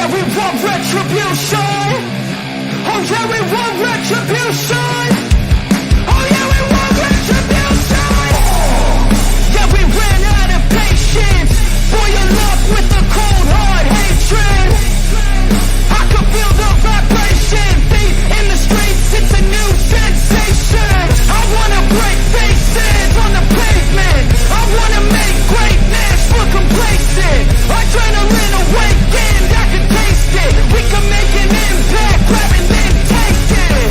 yeah, we want retribution. Oh yeah, we want retribution. Oh yeah, we want retribution. Yeah, we ran out of patience. Boil up with the cold hard hatred. I can feel the vibration. Feet in the streets, it's a new sensation. I wanna break faces on the pavement. I wanna make greatness look complacent. Adrenaline awakened, I can taste it. We can make an impact, grab and then take it.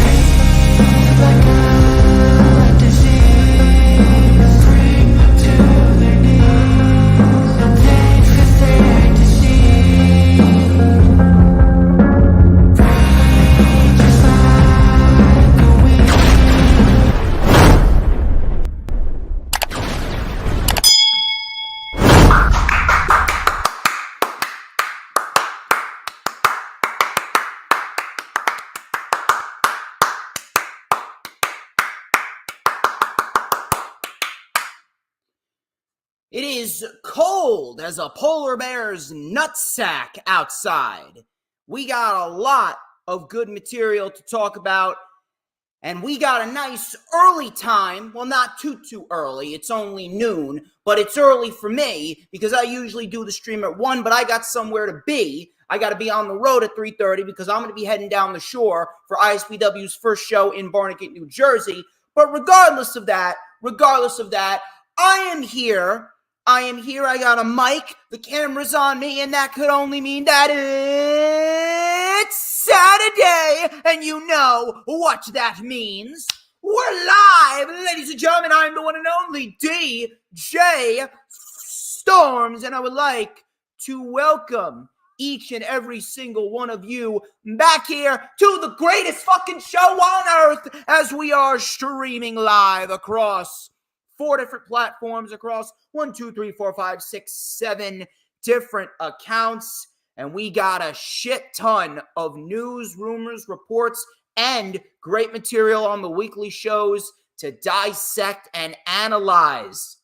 Like a disease, bring them to their knees. Thanks 'cause they're deceived. Just like a weed. It is cold as a polar bear's nutsack outside. We got a lot of good material to talk about, and we got a nice early time. Well, not too early. It's only noon, but it's early for me because I usually do the stream at 1, but I got somewhere to be. I got to be on the road at 3:30 because I'm going to be heading down the shore for ISPW's first show in Barnegat, New Jersey. But regardless of that, I am here. I got a mic. The camera's on me, and that could only mean that it's Saturday. And you know what that means. We're live, ladies and gentlemen. I'm the one and only DJ Storms, and I would like to welcome each and every single one of you back here to the greatest fucking show on earth as we are streaming live across 4 different platforms, across 1, 2, 3, 4, 5, 6, 7 different accounts. And we got a shit ton of news, rumors, reports, and great material on the weekly shows to dissect and analyze.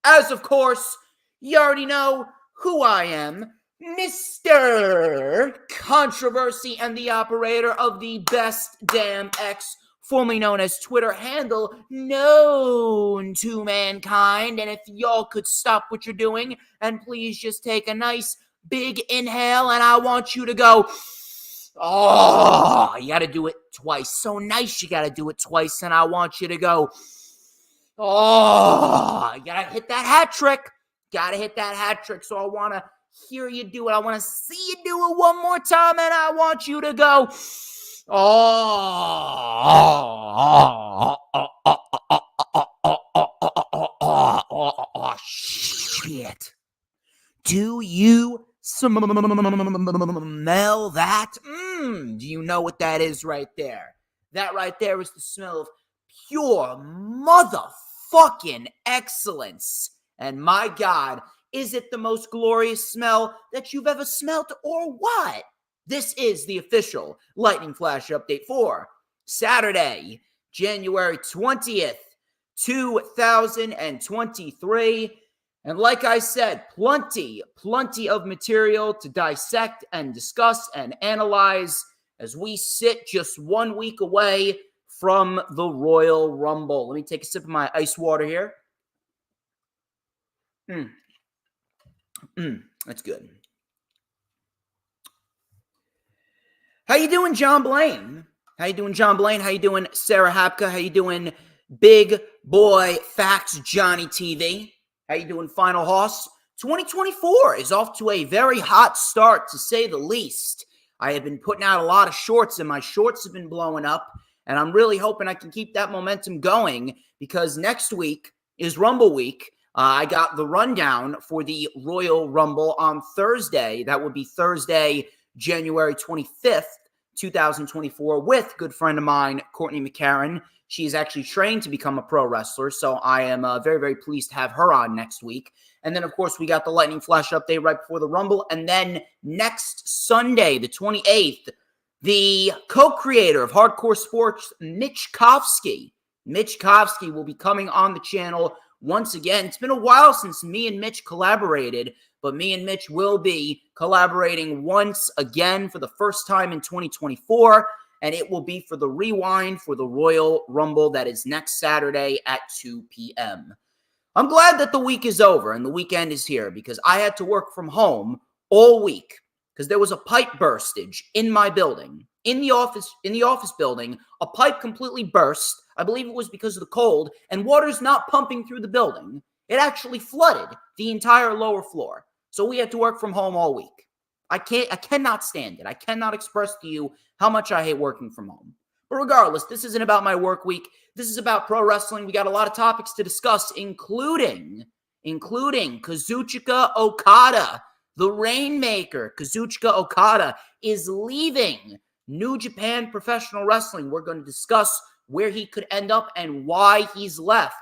As of course, you already know who I am, Mr. Controversy and the operator of the Best Damn X, formerly known as Twitter handle, known to mankind. And if y'all could stop what you're doing and please just take a nice big inhale, and I want you to go, oh, you got to do it twice. So nice, you got to do it twice. And I want you to go, oh, you got to hit that hat trick. Got to hit that hat trick. So I want to hear you do it. I want to see you do it one more time. And I want you to go, shit. Do you smell that? Do you know what that is right there? That right there is the smell of pure motherfucking excellence. And my God, is it the most glorious smell that you've ever smelt or what? This is the official Lightning Flash update for Saturday, January 20th, 2023. And like I said, plenty of material to dissect and discuss and analyze as we sit just 1 week away from the Royal Rumble. Let me take a sip of my ice water here. That's good. How you doing, John Blaine? How you doing, John Blaine? How you doing, Sarah Hapka? How you doing, Big Boy Facts Johnny TV? How you doing, Final Hoss? 2024 is off to a very hot start, to say the least. I have been putting out a lot of shorts, and my shorts have been blowing up, and I'm really hoping I can keep that momentum going because next week is Rumble Week. I got the rundown for the Royal Rumble on Thursday. That would be Thursday, January 25th, 2024, with good friend of mine, Courtney McCarran. She is actually trained to become a pro wrestler, so I am very, very pleased to have her on next week. And then, of course, we got the Lightning Flash update right before the Rumble. And then next Sunday, the 28th, the co-creator of Hardcore Sports, Mitch Kovsky will be coming on the channel once again. It's been a while since me and Mitch collaborated, but me and Mitch will be collaborating once again for the first time in 2024, and it will be for the rewind for the Royal Rumble that is next Saturday at 2 p.m. I'm glad that the week is over and the weekend is here because I had to work from home all week because there was a pipe burstage in my building. In the office building, a pipe completely burst. I believe it was because of the cold, and water's not pumping through the building. It actually flooded the entire lower floor. So we had to work from home all week. I cannot stand it. I cannot express to you how much I hate working from home. But regardless, this isn't about my work week. This is about pro wrestling. We got a lot of topics to discuss, including Kazuchika Okada, the Rainmaker. Kazuchika Okada is leaving New Japan Professional Wrestling. We're going to discuss where he could end up and why he's left.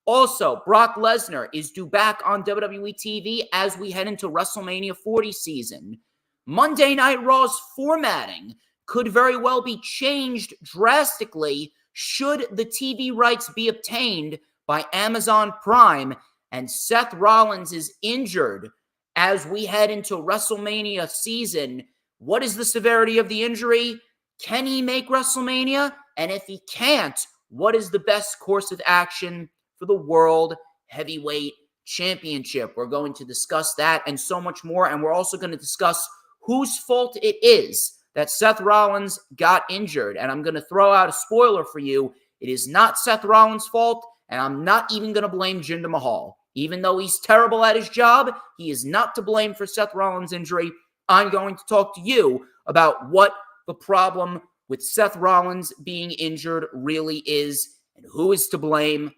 Also, Brock Lesnar is due back on WWE TV as we head into WrestleMania 40 season. Monday Night Raw's formatting could very well be changed drastically should the TV rights be obtained by Amazon Prime. And Seth Rollins is injured as we head into WrestleMania season. What is the severity of the injury? Can he make WrestleMania? And if he can't, what is the best course of action for the World Heavyweight Championship? We're going to discuss that and so much more. And we're also going to discuss whose fault it is that Seth Rollins got injured. And I'm going to throw out a spoiler for you. It is not Seth Rollins' fault, and I'm not even going to blame Jinder Mahal. Even though he's terrible at his job, he is not to blame for Seth Rollins' injury. I'm going to talk to you about what the problem with Seth Rollins being injured really is and who is to blame.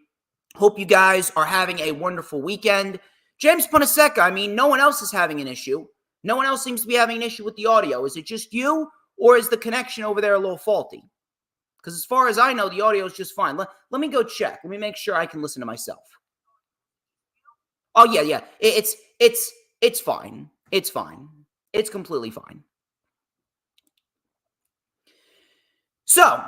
Hope you guys are having a wonderful weekend. James Punaseca, no one else is having an issue. No one else seems to be having an issue with the audio. Is it just you, or is the connection over there a little faulty? Because as far as I know, the audio is just fine. Let me go check. Let me make sure I can listen to myself. Oh, yeah. It's fine. It's fine. It's completely fine. So,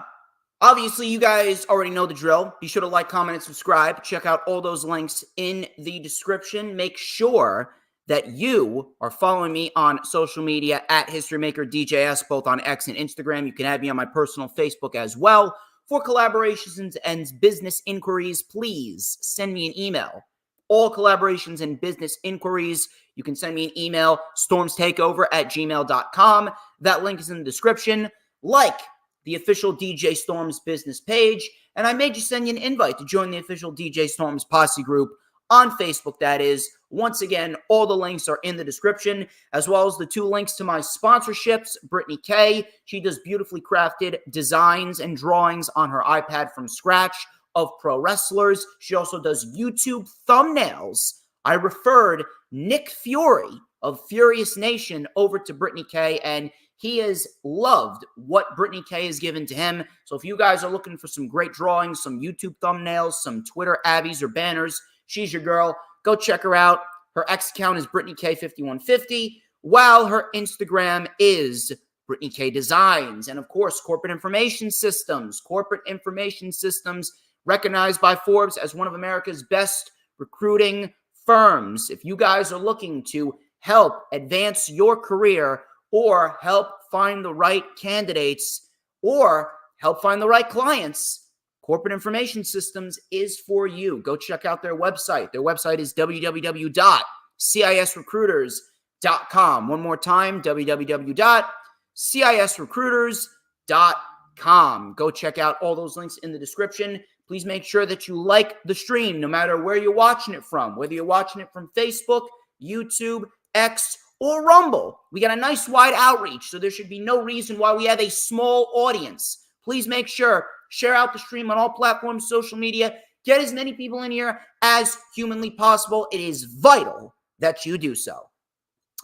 obviously, you guys already know the drill. Be sure to like, comment, and subscribe. Check out all those links in the description. Make sure that you are following me on social media at HistoryMakerDJS, both on X and Instagram. You can add me on my personal Facebook as well. For collaborations and business inquiries, please send me an email. All collaborations and business inquiries, you can send me an email, StormsTakeOver@gmail.com. That link is in the description. Like the official DJ Storms business page, and I may just send you an invite to join the official DJ Storms posse group on Facebook, that is. Once again, all the links are in the description, as well as the 2 links to my sponsorships. Brittany K, she does beautifully crafted designs and drawings on her iPad from scratch of pro wrestlers. She also does YouTube thumbnails. I referred Nick Fury of Furious Nation over to Brittany K, and he has loved what Brittany K has given to him. So if you guys are looking for some great drawings, some YouTube thumbnails, some Twitter abbeys or banners, she's your girl. Go check her out. Her X account is Brittany K5150, while her Instagram is Brittany K Designs. And of course, Corporate Information Systems. Corporate Information Systems, recognized by Forbes as one of America's best recruiting firms. If you guys are looking to help advance your career or help find the right candidates or help find the right clients, Corporate Information Systems is for you. Go check out their website. Their website is www.cisrecruiters.com. One more time, www.cisrecruiters.com. Go check out all those links in the description. Please make sure that you like the stream no matter where you're watching it from, whether you're watching it from Facebook, YouTube, X, or Rumble. We got a nice wide outreach, so there should be no reason why we have a small audience. Please make sure, share out the stream on all platforms, social media. Get as many people in here as humanly possible. It is vital that you do so.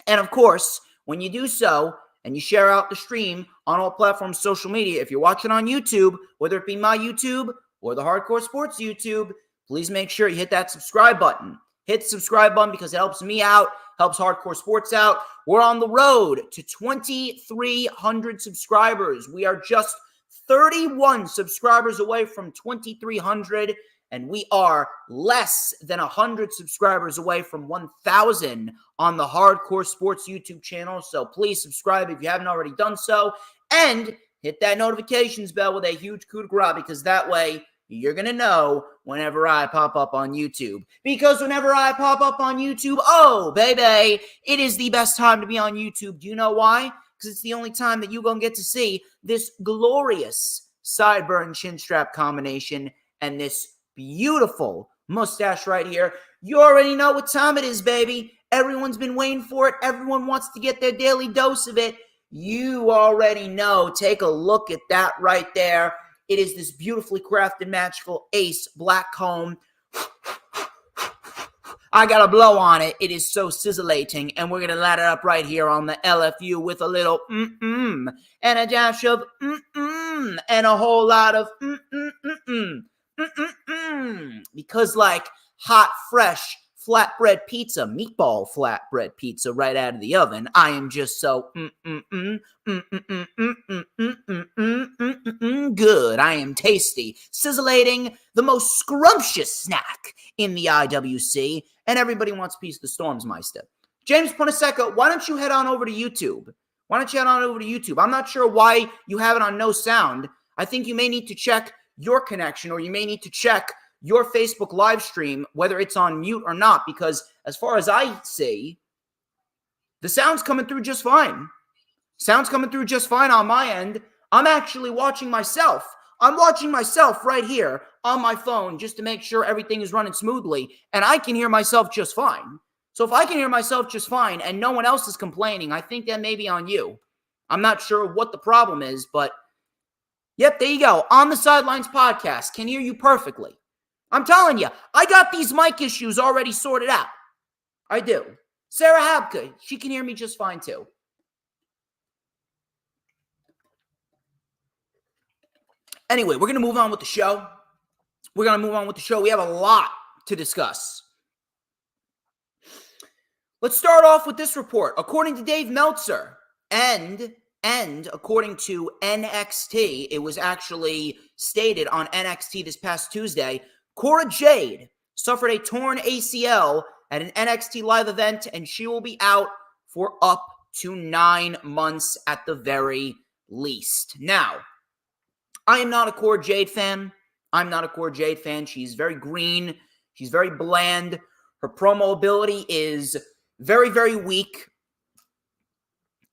And of course, when you do so and you share out the stream on all platforms, social media, if you're watching on YouTube, whether it be my YouTube or the Hardcore Sports YouTube, please make sure you hit that subscribe button. Hit the subscribe button because it helps me out, helps Hardcore Sports out. We're on the road to 2,300 subscribers. We are just 31 subscribers away from 2,300, and we are less than 100 subscribers away from 1,000 on the Hardcore Sports YouTube channel. So please subscribe if you haven't already done so, and hit that notifications bell with a huge coup de grace, because that way you're going to know whenever I pop up on YouTube. Because whenever I pop up on YouTube, oh, baby, it is the best time to be on YouTube. Do you know why? Because it's the only time that you're going to get to see this glorious sideburn chin strap combination and this beautiful mustache right here. You already know what time it is, baby. Everyone's been waiting for it. Everyone wants to get their daily dose of it. You already know. Take a look at that right there. It is this beautifully crafted magical ace black comb. I got to blow on it. It is so sizzlating, and we're going to light it up right here on the LFU with a little and a dash of and a whole lot of because like hot, fresh flatbread pizza, meatball flatbread pizza right out of the oven, I am just so good. I am tasty, sizzlating, the most scrumptious snack in the IWC, and everybody wants a piece of the Stormsmeister. James Punaseca, why don't you head on over to YouTube? I'm not sure why you have it on no sound. I think you may need to check your connection, or you may need to check your Facebook live stream, whether it's on mute or not, because as far as I see, the sound's coming through just fine. Sound's coming through just fine on my end. I'm actually watching myself. I'm watching myself right here on my phone just to make sure everything is running smoothly, and I can hear myself just fine. So if I can hear myself just fine and no one else is complaining, I think that may be on you. I'm not sure what the problem is, but yep, there you go. On the Sidelines podcast, can hear you perfectly. I'm telling you, I got these mic issues already sorted out. I do. Sarah Habke, she can hear me just fine too. Anyway, we're going to move on with the show. We have a lot to discuss. Let's start off with this report. According to Dave Meltzer and according to NXT, it was actually stated on NXT this past Tuesday, Cora Jade suffered a torn ACL at an NXT live event, and she will be out for up to 9 months at the very least. Now, I am not a Cora Jade fan. She's very green. She's very bland. Her promo ability is very, very weak.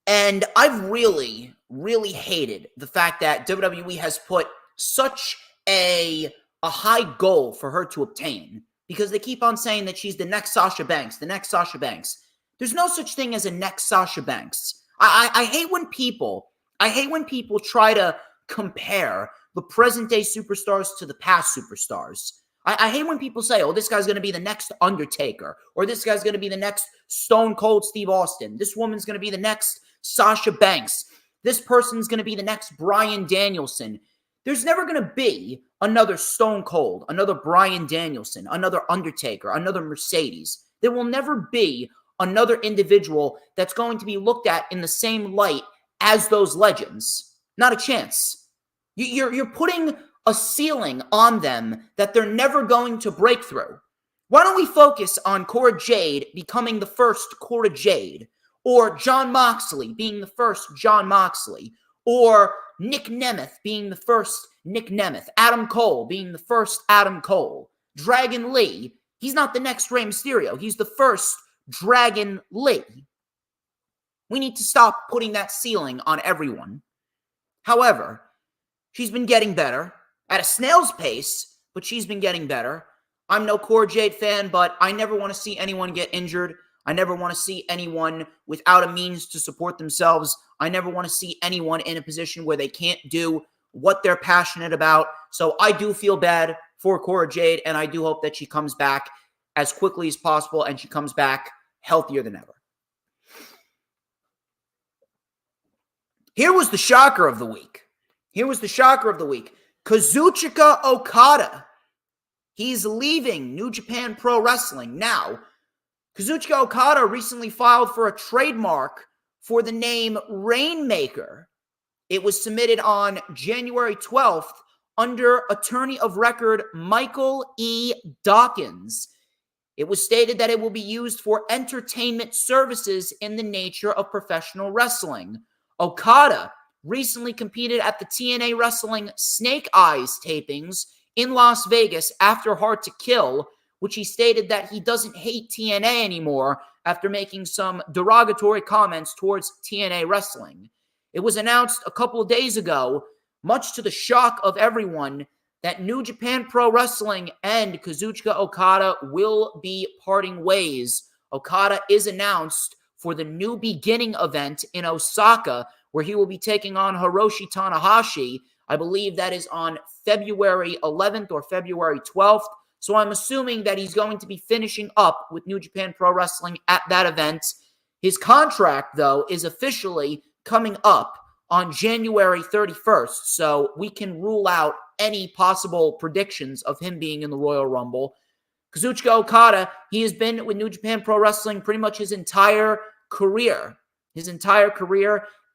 And I've really, really hated the fact that WWE has put such a high goal for her to obtain, because they keep on saying that she's the next Sasha Banks, There's no such thing as a next Sasha Banks. I hate when people try to compare the present day superstars to the past superstars. I hate when people say, oh, this guy's going to be the next Undertaker, or this guy's going to be the next Stone Cold Steve Austin. This woman's going to be the next Sasha Banks. This person's going to be the next Bryan Danielson. There's never going to be another Stone Cold, another Bryan Danielson, another Undertaker, another Mercedes. There will never be another individual that's going to be looked at in the same light as those legends. Not a chance. You're putting a ceiling on them that they're never going to break through. Why don't we focus on Cora Jade becoming the first Cora Jade, or Jon Moxley being the first Jon Moxley, or Nick Nemeth being the first Nick Nemeth, Adam Cole being the first Adam Cole, Dragon Lee, he's not the next Rey Mysterio, he's the first Dragon Lee. We need to stop putting that ceiling on everyone. However, she's been getting better at a snail's pace, but she's been getting better. I'm no Cora Jade fan, but I never want to see anyone get injured. I never want to see anyone without a means to support themselves. I never want to see anyone in a position where they can't do what they're passionate about. So I do feel bad for Cora Jade, and I do hope that she comes back as quickly as possible, and she comes back healthier than ever. Here was the shocker of the week. Kazuchika Okada. He's leaving New Japan Pro Wrestling. Now, Kazuchika Okada recently filed for a trademark for the name Rainmaker. It was submitted on January 12th under attorney of record Michael E. Dawkins. It was stated that it will be used for entertainment services in the nature of professional wrestling. Okada recently competed at the TNA Wrestling Snake Eyes tapings in Las Vegas after Hard to Kill, which he stated that he doesn't hate TNA anymore after making some derogatory comments towards TNA Wrestling. It was announced a couple of days ago, much to the shock of everyone, that New Japan Pro Wrestling and Kazuchika Okada will be parting ways. Okada is announced for the New Beginning event in Osaka, where he will be taking on Hiroshi Tanahashi. I believe that is on February 11th or February 12th. So I'm assuming that he's going to be finishing up with New Japan Pro Wrestling at that event. His contract, though, is officially coming up on January 31st. So we can rule out any possible predictions of him being in the Royal Rumble. Kazuchika Okada, he has been with New Japan Pro Wrestling pretty much his entire career.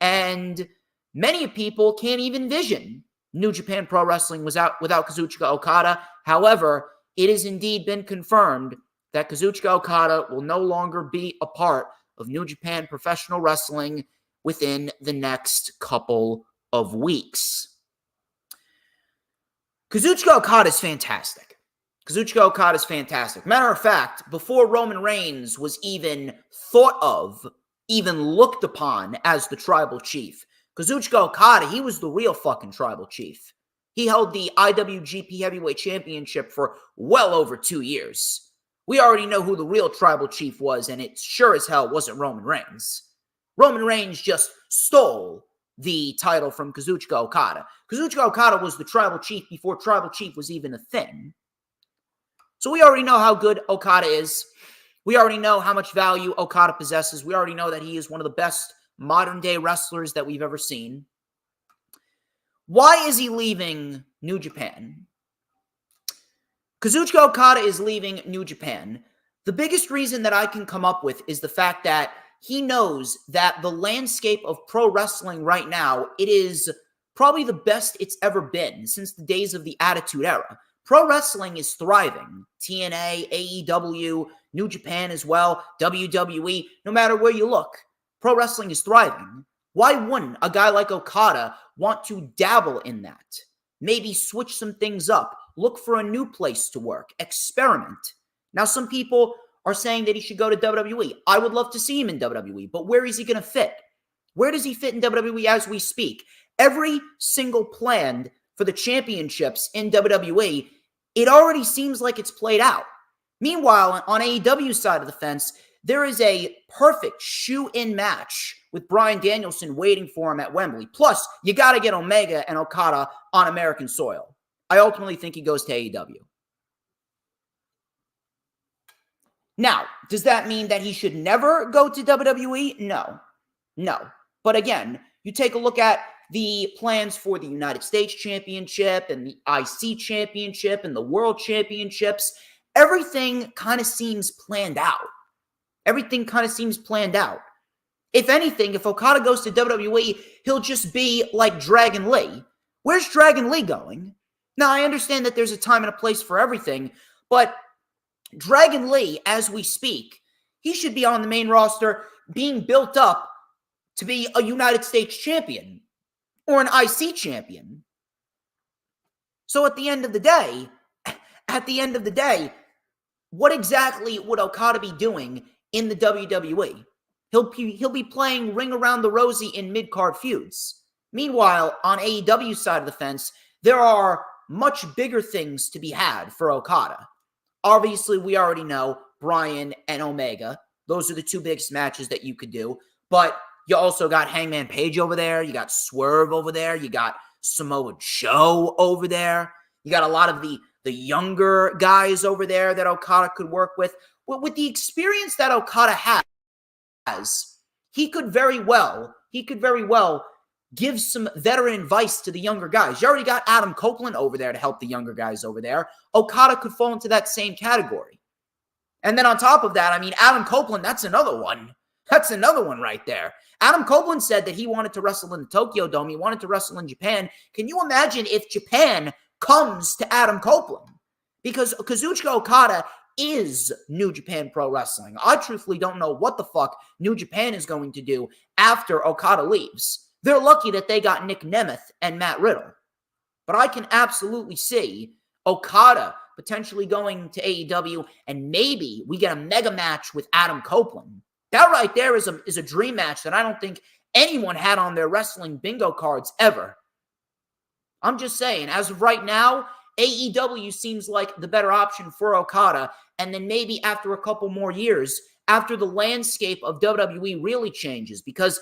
And many people can't even envision New Japan Pro Wrestling without Kazuchika Okada. However, it has indeed been confirmed that Kazuchika Okada will no longer be a part of New Japan Professional Wrestling within the next couple of weeks. Kazuchika Okada is fantastic. Matter of fact, before Roman Reigns was even thought of, even looked upon as the tribal chief, Kazuchika Okada, he was the real fucking tribal chief. He held the IWGP Heavyweight Championship for well over 2 years. We already know who the real tribal chief was, and it sure as hell wasn't Roman Reigns. Roman Reigns just stole the title from Kazuchika Okada. Kazuchika Okada was the tribal chief before tribal chief was even a thing. So we already know how good Okada is. We already know how much value Okada possesses. We already know that he is one of the best modern-day wrestlers that we've ever seen. Why is he leaving New Japan? Kazuchika Okada is leaving New Japan. The biggest reason that I can come up with is the fact that he knows that the landscape of pro wrestling right now, it is probably the best it's ever been since the days of the Attitude Era. Pro wrestling is thriving. TNA, AEW, New Japan as well, WWE, no matter where you look, pro wrestling is thriving. Why wouldn't a guy like Okada want to dabble in that? Maybe switch some things up, look for a new place to work, experiment. Now, some people are saying that he should go to WWE. I would love to see him in WWE, but where is he going to fit? Where does he fit in WWE as we speak? Every single plan for the championships in WWE, it already seems like it's played out. Meanwhile, on AEW's side of the fence, there is a perfect shoe-in match with Bryan Danielson waiting for him at Wembley. Plus, you got to get Omega and Okada on American soil. I ultimately think he goes to AEW. Now, does that mean that he should never go to WWE? No. But again, you take a look at the plans for the United States Championship and the IC Championship and the World Championships. Everything kind of seems planned out. If anything, if Okada goes to WWE, he'll just be like Dragon Lee. Where's Dragon Lee going? Now, I understand that there's a time and a place for everything, but Dragon Lee, as we speak, he should be on the main roster being built up to be a United States champion or an IC champion. So at the end of the day, what exactly would Okada be doing in the WWE? He'll be playing Ring Around the Rosie in mid-card feuds. Meanwhile, on AEW's side of the fence, there are much bigger things to be had for Okada. Obviously, we already know Bryan and Omega. Those are the two biggest matches that you could do. But you also got Hangman Page over there. You got Swerve over there. You got Samoa Joe over there. You got a lot of the younger guys over there that Okada could work with. With the experience that Okada has, he could very well give some veteran advice to the younger guys. You already got Adam Copeland over there to help the younger guys over there. Okada could fall into that same category. And then on top of that, I mean, Adam Copeland, that's another one. That's another one right there. Adam Copeland said that he wanted to wrestle in the Tokyo Dome. He wanted to wrestle in Japan. Can you imagine if Japan comes to Adam Copeland. Because Kazuchika Okada is New Japan Pro Wrestling. I truthfully don't know what the fuck New Japan is going to do after Okada leaves. They're lucky that they got Nick Nemeth and Matt Riddle. But I can absolutely see Okada potentially going to AEW, and maybe we get a mega match with Adam Copeland. That right there is a dream match that I don't think anyone had on their wrestling bingo cards ever. I'm just saying, as of right now, AEW seems like the better option for Okada, and then maybe after a couple more years, after the landscape of WWE really changes, because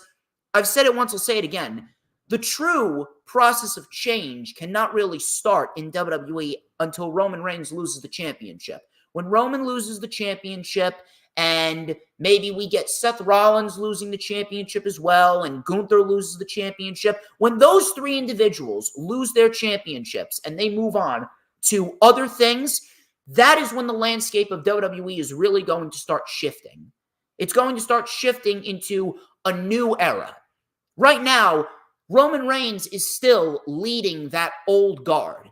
I've said it once, I'll say it again, the true process of change cannot really start in WWE until Roman Reigns loses the championship. When Roman loses the championship, and maybe we get Seth Rollins losing the championship as well, and Gunther loses the championship. When those three individuals lose their championships and they move on to other things, that is when the landscape of WWE is really going to start shifting. It's going to start shifting into a new era. Right now, Roman Reigns is still leading that old guard.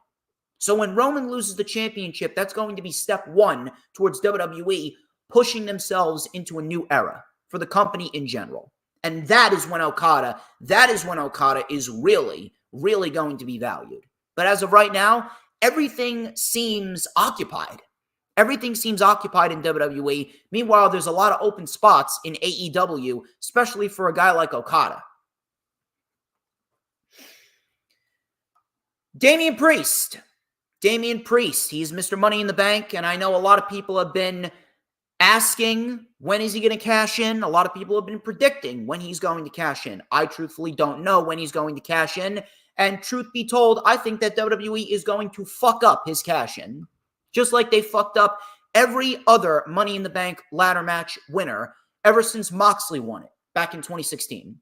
So when Roman loses the championship, that's going to be step one towards WWE pushing themselves into a new era for the company in general. And that is when Okada is really, really going to be valued. But as of right now, everything seems occupied. Everything seems occupied in WWE. Meanwhile, there's a lot of open spots in AEW, especially for a guy like Okada. Damian Priest, he's Mr. Money in the Bank, and I know a lot of people have been asking, when is he going to cash in? A lot of people have been predicting when he's going to cash in. I truthfully don't know when he's going to cash in, and truth be told, I think that WWE is going to fuck up his cash in, just like they fucked up every other Money in the Bank ladder match winner ever since Moxley won it back in 2016.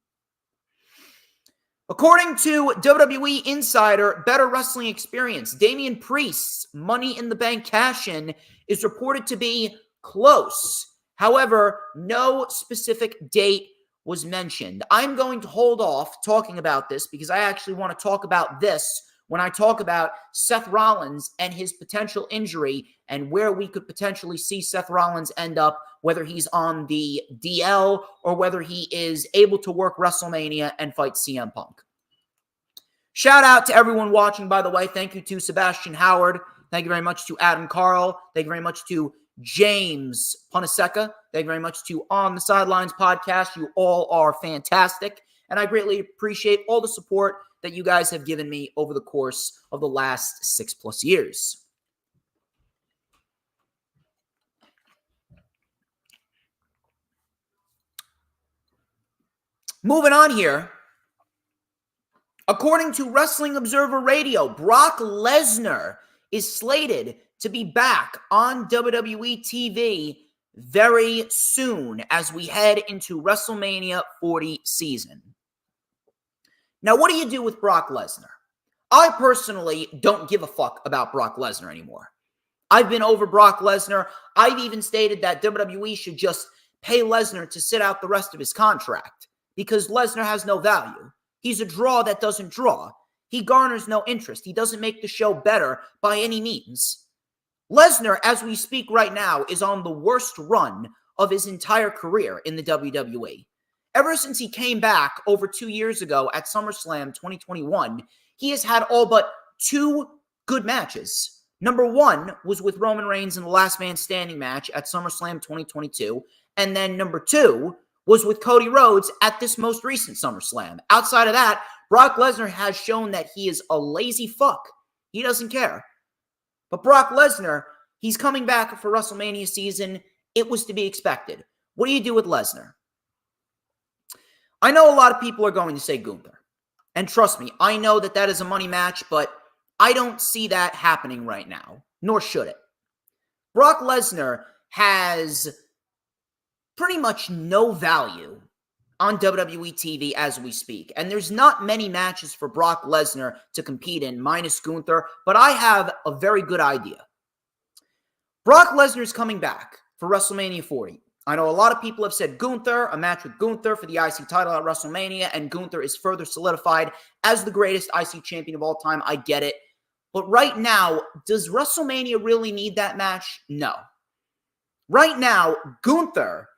According to WWE Insider Better Wrestling Experience, Damian Priest's Money in the Bank cash-in is reported to be close. However, no specific date was mentioned. I'm going to hold off talking about this because I actually want to talk about this when I talk about Seth Rollins and his potential injury and where we could potentially see Seth Rollins end up, whether he's on the DL or whether he is able to work WrestleMania and fight CM Punk. Shout out to everyone watching, by the way. Thank you to Sebastian Howard. Thank you very much to Adam Carl. Thank you very much to James Punaseca. Thank you very much to On the Sidelines podcast. You all are fantastic. And I greatly appreciate all the support that you guys have given me over the course of the last 6+ years. Moving on here. According to Wrestling Observer Radio, Brock Lesnar is slated to be back on WWE TV very soon as we head into WrestleMania 40 season. Now, what do you do with Brock Lesnar? I personally don't give a fuck about Brock Lesnar anymore. I've been over Brock Lesnar. I've even stated that WWE should just pay Lesnar to sit out the rest of his contract because Lesnar has no value. He's a draw that doesn't draw. He garners no interest. He doesn't make the show better by any means. Lesnar, as we speak right now, is on the worst run of his entire career in the WWE. Ever since he came back over 2 years ago at SummerSlam 2021, he has had all but 2 good matches. Number 1 was with Roman Reigns in the Last Man Standing match at SummerSlam 2022, and then number 2 was with Cody Rhodes at this most recent SummerSlam. Outside of that, Brock Lesnar has shown that he is a lazy fuck. He doesn't care. But Brock Lesnar, he's coming back for WrestleMania season. It was to be expected. What do you do with Lesnar? I know a lot of people are going to say Gunther. And trust me, I know that that is a money match, but I don't see that happening right now, nor should it. Brock Lesnar has pretty much no value on WWE TV as we speak. And there's not many matches for Brock Lesnar to compete in, minus Gunther, but I have a very good idea. Brock Lesnar is coming back for WrestleMania 40. I know a lot of people have said Gunther, a match with Gunther for the IC title at WrestleMania, and Gunther is further solidified as the greatest IC champion of all time. I get it. But right now, does WrestleMania really need that match? No. Right now, Gunther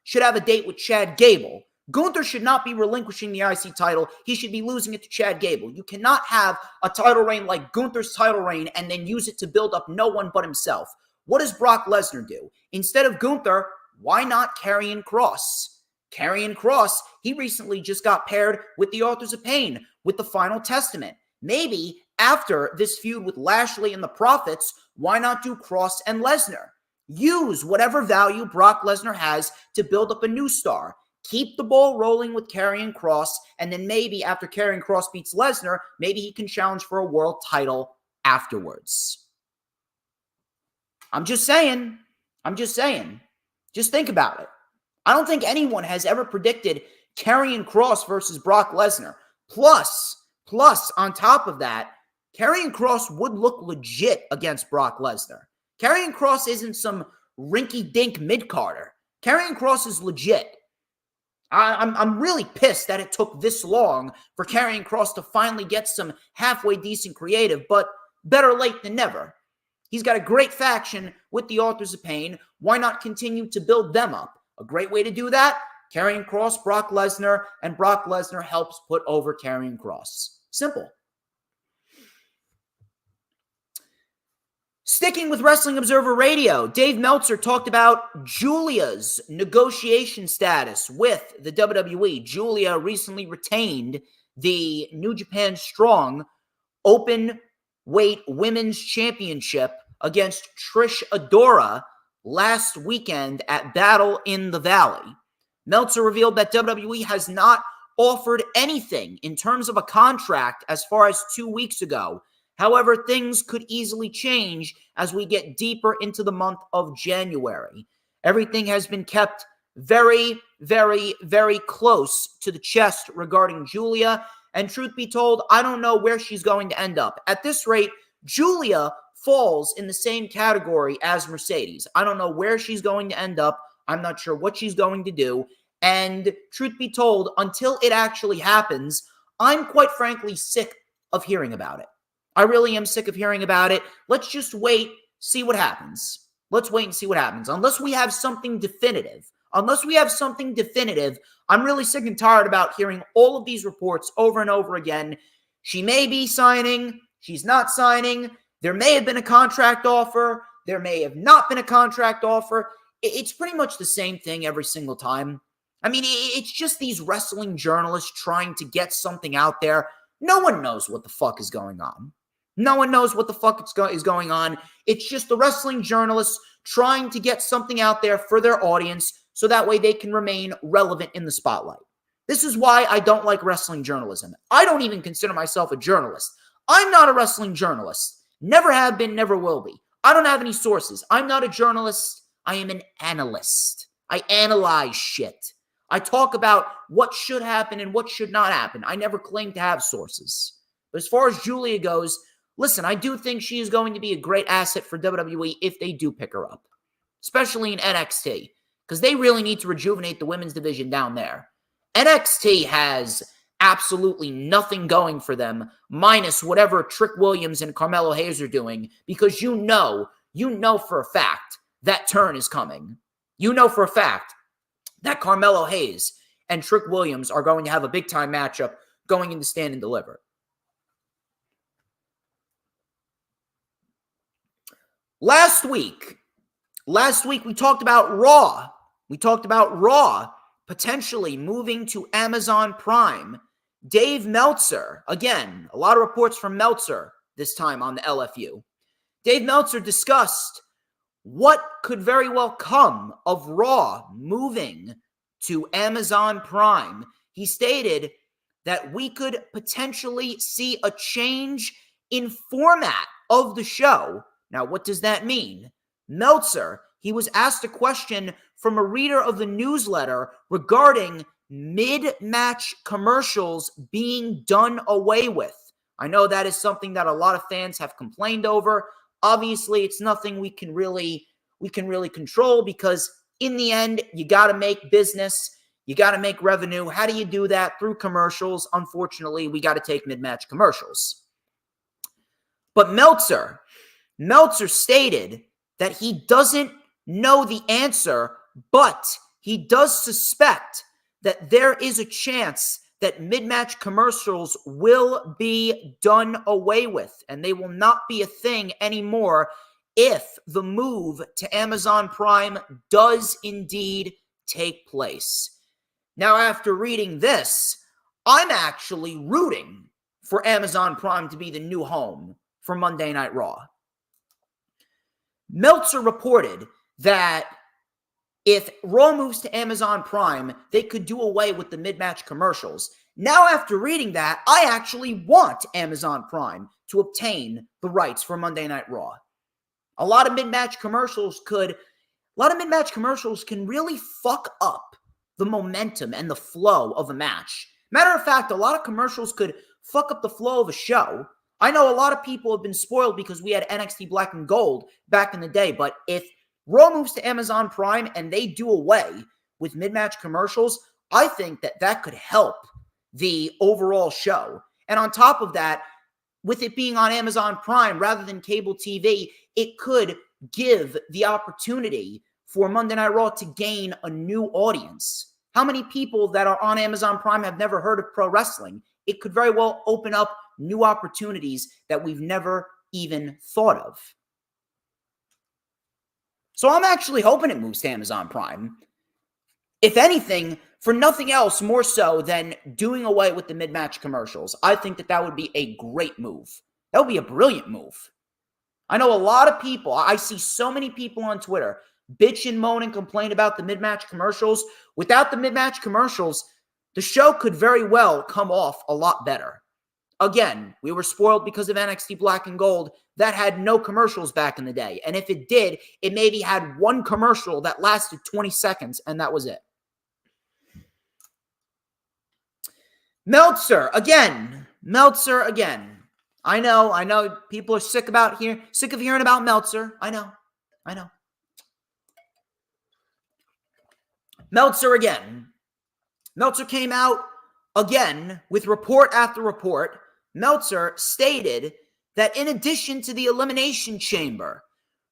should have a date with Chad Gable. Gunther should not be relinquishing the IC title. He should be losing it to Chad Gable. You cannot have a title reign like Gunther's title reign and then use it to build up no one but himself. What does Brock Lesnar do? Instead of Gunther, why not Karrion Kross? Karrion Kross, he recently just got paired with the Authors of Pain, with the Final Testament. Maybe after this feud with Lashley and the Prophets, why not do Kross and Lesnar? Use whatever value Brock Lesnar has to build up a new star. Keep the ball rolling with Karrion Kross, and then maybe after Karrion Kross beats Lesnar, maybe he can challenge for a world title afterwards. I'm just saying. Just think about it. I don't think anyone has ever predicted Karrion Kross versus Brock Lesnar. Plus, on top of that, Karrion Kross would look legit against Brock Lesnar. Karrion Kross isn't some rinky-dink mid-carder. Karrion Kross is legit. I'm really pissed that it took this long for Karrion Kross to finally get some halfway decent creative, but better late than never. He's got a great faction with the Authors of Pain. Why not continue to build them up? A great way to do that, Karrion Kross, Brock Lesnar, and Brock Lesnar helps put over Karrion Kross. Simple. Sticking with Wrestling Observer Radio, Dave Meltzer talked about Julia's negotiation status with the WWE. Julia recently retained the New Japan Strong Open Weight Women's Championship against Trish Adora last weekend at Battle in the Valley. Meltzer revealed that WWE has not offered anything in terms of a contract as far as 2 weeks ago. However, things could easily change as we get deeper into the month of January. Everything has been kept very, very, very close to the chest regarding Julia. And truth be told, I don't know where she's going to end up. At this rate, Julia falls in the same category as Mercedes. I don't know where she's going to end up. I'm not sure what she's going to do. And truth be told, until it actually happens, I'm quite frankly sick of hearing about it. I really am sick of hearing about it. Let's just wait, see what happens. Let's wait and see what happens. Unless we have something definitive, I'm really sick and tired about hearing all of these reports over and over again. She may be signing. She's not signing. There may have been a contract offer. There may have not been a contract offer. It's pretty much the same thing every single time. I mean, it's just these wrestling journalists trying to get something out there. No one knows what the fuck is going on. No one knows what the fuck is going on. It's just the wrestling journalists trying to get something out there for their audience so that way they can remain relevant in the spotlight. This is why I don't like wrestling journalism. I don't even consider myself a journalist. I'm not a wrestling journalist. Never have been, never will be. I don't have any sources. I'm not a journalist. I am an analyst. I analyze shit. I talk about what should happen and what should not happen. I never claim to have sources. But as far as Julia goes, listen, I do think she is going to be a great asset for WWE if they do pick her up, especially in NXT, because they really need to rejuvenate the women's division down there. NXT has absolutely nothing going for them, minus whatever Trick Williams and Carmelo Hayes are doing, because you know for a fact that turn is coming. You know for a fact that Carmelo Hayes and Trick Williams are going to have a big-time matchup going into Stand and Deliver. Last week we talked about Raw. We talked about Raw potentially moving to Amazon Prime. Dave Meltzer, again, a lot of reports from Meltzer this time on the LFU. Dave Meltzer discussed what could very well come of Raw moving to Amazon Prime. He stated that we could potentially see a change in format of the show. Now, what does that mean? Meltzer, he was asked a question from a reader of the newsletter regarding mid-match commercials being done away with. I know that is something that a lot of fans have complained over. Obviously, it's nothing we can really control because in the end, you got to make business. You got to make revenue. How do you do that? Through commercials. Unfortunately, we got to take mid-match commercials. But Meltzer stated that he doesn't know the answer, but he does suspect that there is a chance that mid-match commercials will be done away with, and they will not be a thing anymore if the move to Amazon Prime does indeed take place. Now, after reading this, I'm actually rooting for Amazon Prime to be the new home for Monday Night Raw. Meltzer reported that if Raw moves to Amazon Prime, they could do away with the mid-match commercials. Now, after reading that, I actually want Amazon Prime to obtain the rights for Monday Night Raw. A lot of mid-match commercials can really fuck up the momentum and the flow of a match. Matter of fact, a lot of commercials could fuck up the flow of a show. I know a lot of people have been spoiled because we had NXT Black and Gold back in the day, but if Raw moves to Amazon Prime and they do away with mid-match commercials, I think that could help the overall show. And on top of that, with it being on Amazon Prime rather than cable TV, it could give the opportunity for Monday Night Raw to gain a new audience. How many people that are on Amazon Prime have never heard of pro wrestling? It could very well open up new opportunities that we've never even thought of. So I'm actually hoping it moves to Amazon Prime. If anything, for nothing else more so than doing away with the mid-match commercials. I think that would be a great move. That would be a brilliant move. I know a lot of people, I see so many people on Twitter bitch and moan and complain about the mid-match commercials. Without the mid-match commercials, the show could very well come off a lot better. Again, we were spoiled because of NXT Black and Gold that had no commercials back in the day. And if it did, it maybe had one commercial that lasted 20 seconds, and that was it. Meltzer again. I know people are sick of hearing about Meltzer. I know. Meltzer again. Meltzer came out again with report after report. Meltzer stated that in addition to the Elimination Chamber,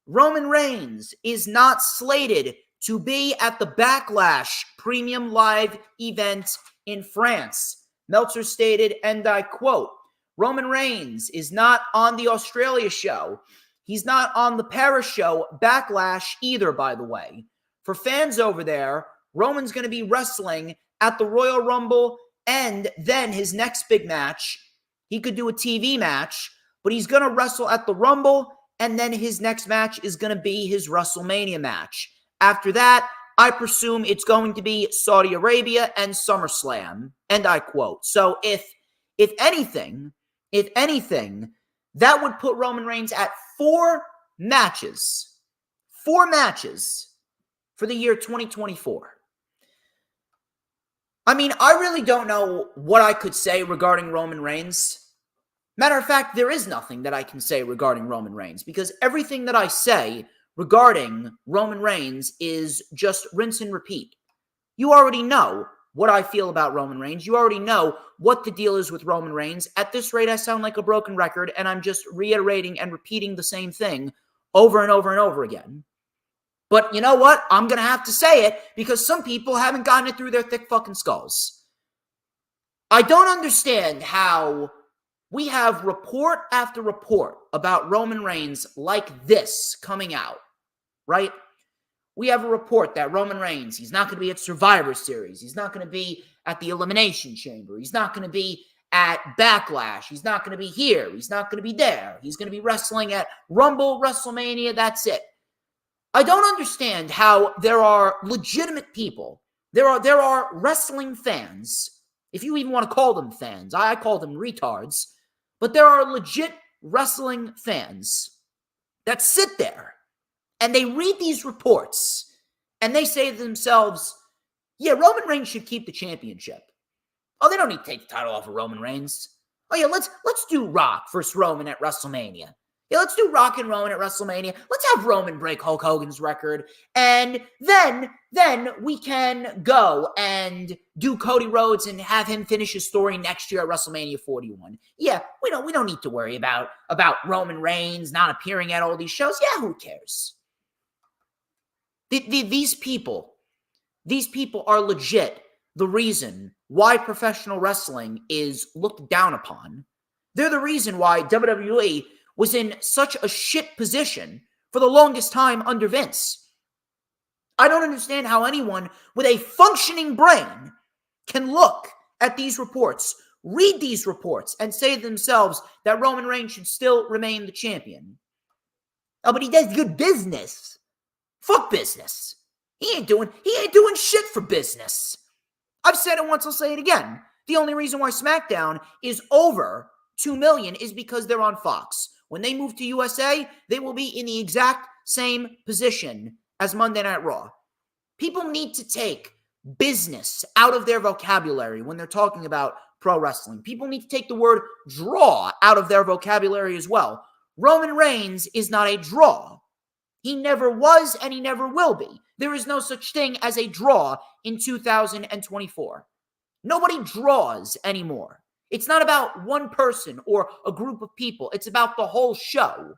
Roman Reigns is not slated to be at the Backlash Premium Live event in France. Meltzer stated, and I quote, Roman Reigns is not on the Australia show. He's not on the Paris show, Backlash either, by the way. For fans over there, Roman's going to be wrestling at the Royal Rumble, and then his next big match, he could do a TV match, but he's going to wrestle at the Rumble, and then his next match is going to be his WrestleMania match. After that, I presume it's going to be Saudi Arabia and SummerSlam, and I quote. So if anything, that would put Roman Reigns at 4 matches for the year 2024. I mean, I really don't know what I could say regarding Roman Reigns. Matter of fact, there is nothing that I can say regarding Roman Reigns because everything that I say regarding Roman Reigns is just rinse and repeat. You already know what I feel about Roman Reigns. You already know what the deal is with Roman Reigns. At this rate, I sound like a broken record, and I'm just reiterating and repeating the same thing over and over and over again. But you know what? I'm going to have to say it because some people haven't gotten it through their thick fucking skulls. I don't understand how we have report after report about Roman Reigns like this coming out, right? We have a report that Roman Reigns, he's not going to be at Survivor Series. He's not going to be at the Elimination Chamber. He's not going to be at Backlash. He's not going to be here. He's not going to be there. He's going to be wrestling at Rumble, WrestleMania. That's it. I don't understand how there are legitimate people. There are wrestling fans, if you even want to call them fans. I call them retards. But there are legit wrestling fans that sit there and they read these reports and they say to themselves, yeah, Roman Reigns should keep the championship. Oh, they don't need to take the title off of Roman Reigns. Oh, yeah, let's do Rock versus Roman at WrestleMania. Yeah, let's do Rock and Roman at WrestleMania. Let's have Roman break Hulk Hogan's record. And then we can go and do Cody Rhodes and have him finish his story next year at WrestleMania 41. Yeah, we don't need to worry about Roman Reigns not appearing at all these shows. Yeah, who cares? These people are legit the reason why professional wrestling is looked down upon. They're the reason why WWE was in such a shit position for the longest time under Vince. I don't understand how anyone with a functioning brain can look at these reports, read these reports, and say to themselves that Roman Reigns should still remain the champion. Oh, but he does good business. Fuck business. He ain't doing shit for business. I've said it once, I'll say it again. The only reason why SmackDown is over 2 million is because they're on Fox. When they move to USA, they will be in the exact same position as Monday Night Raw. People need to take business out of their vocabulary when they're talking about pro wrestling. People need to take the word draw out of their vocabulary as well. Roman Reigns is not a draw. He never was and he never will be. There is no such thing as a draw in 2024. Nobody draws anymore. It's not about one person or a group of people. It's about the whole show.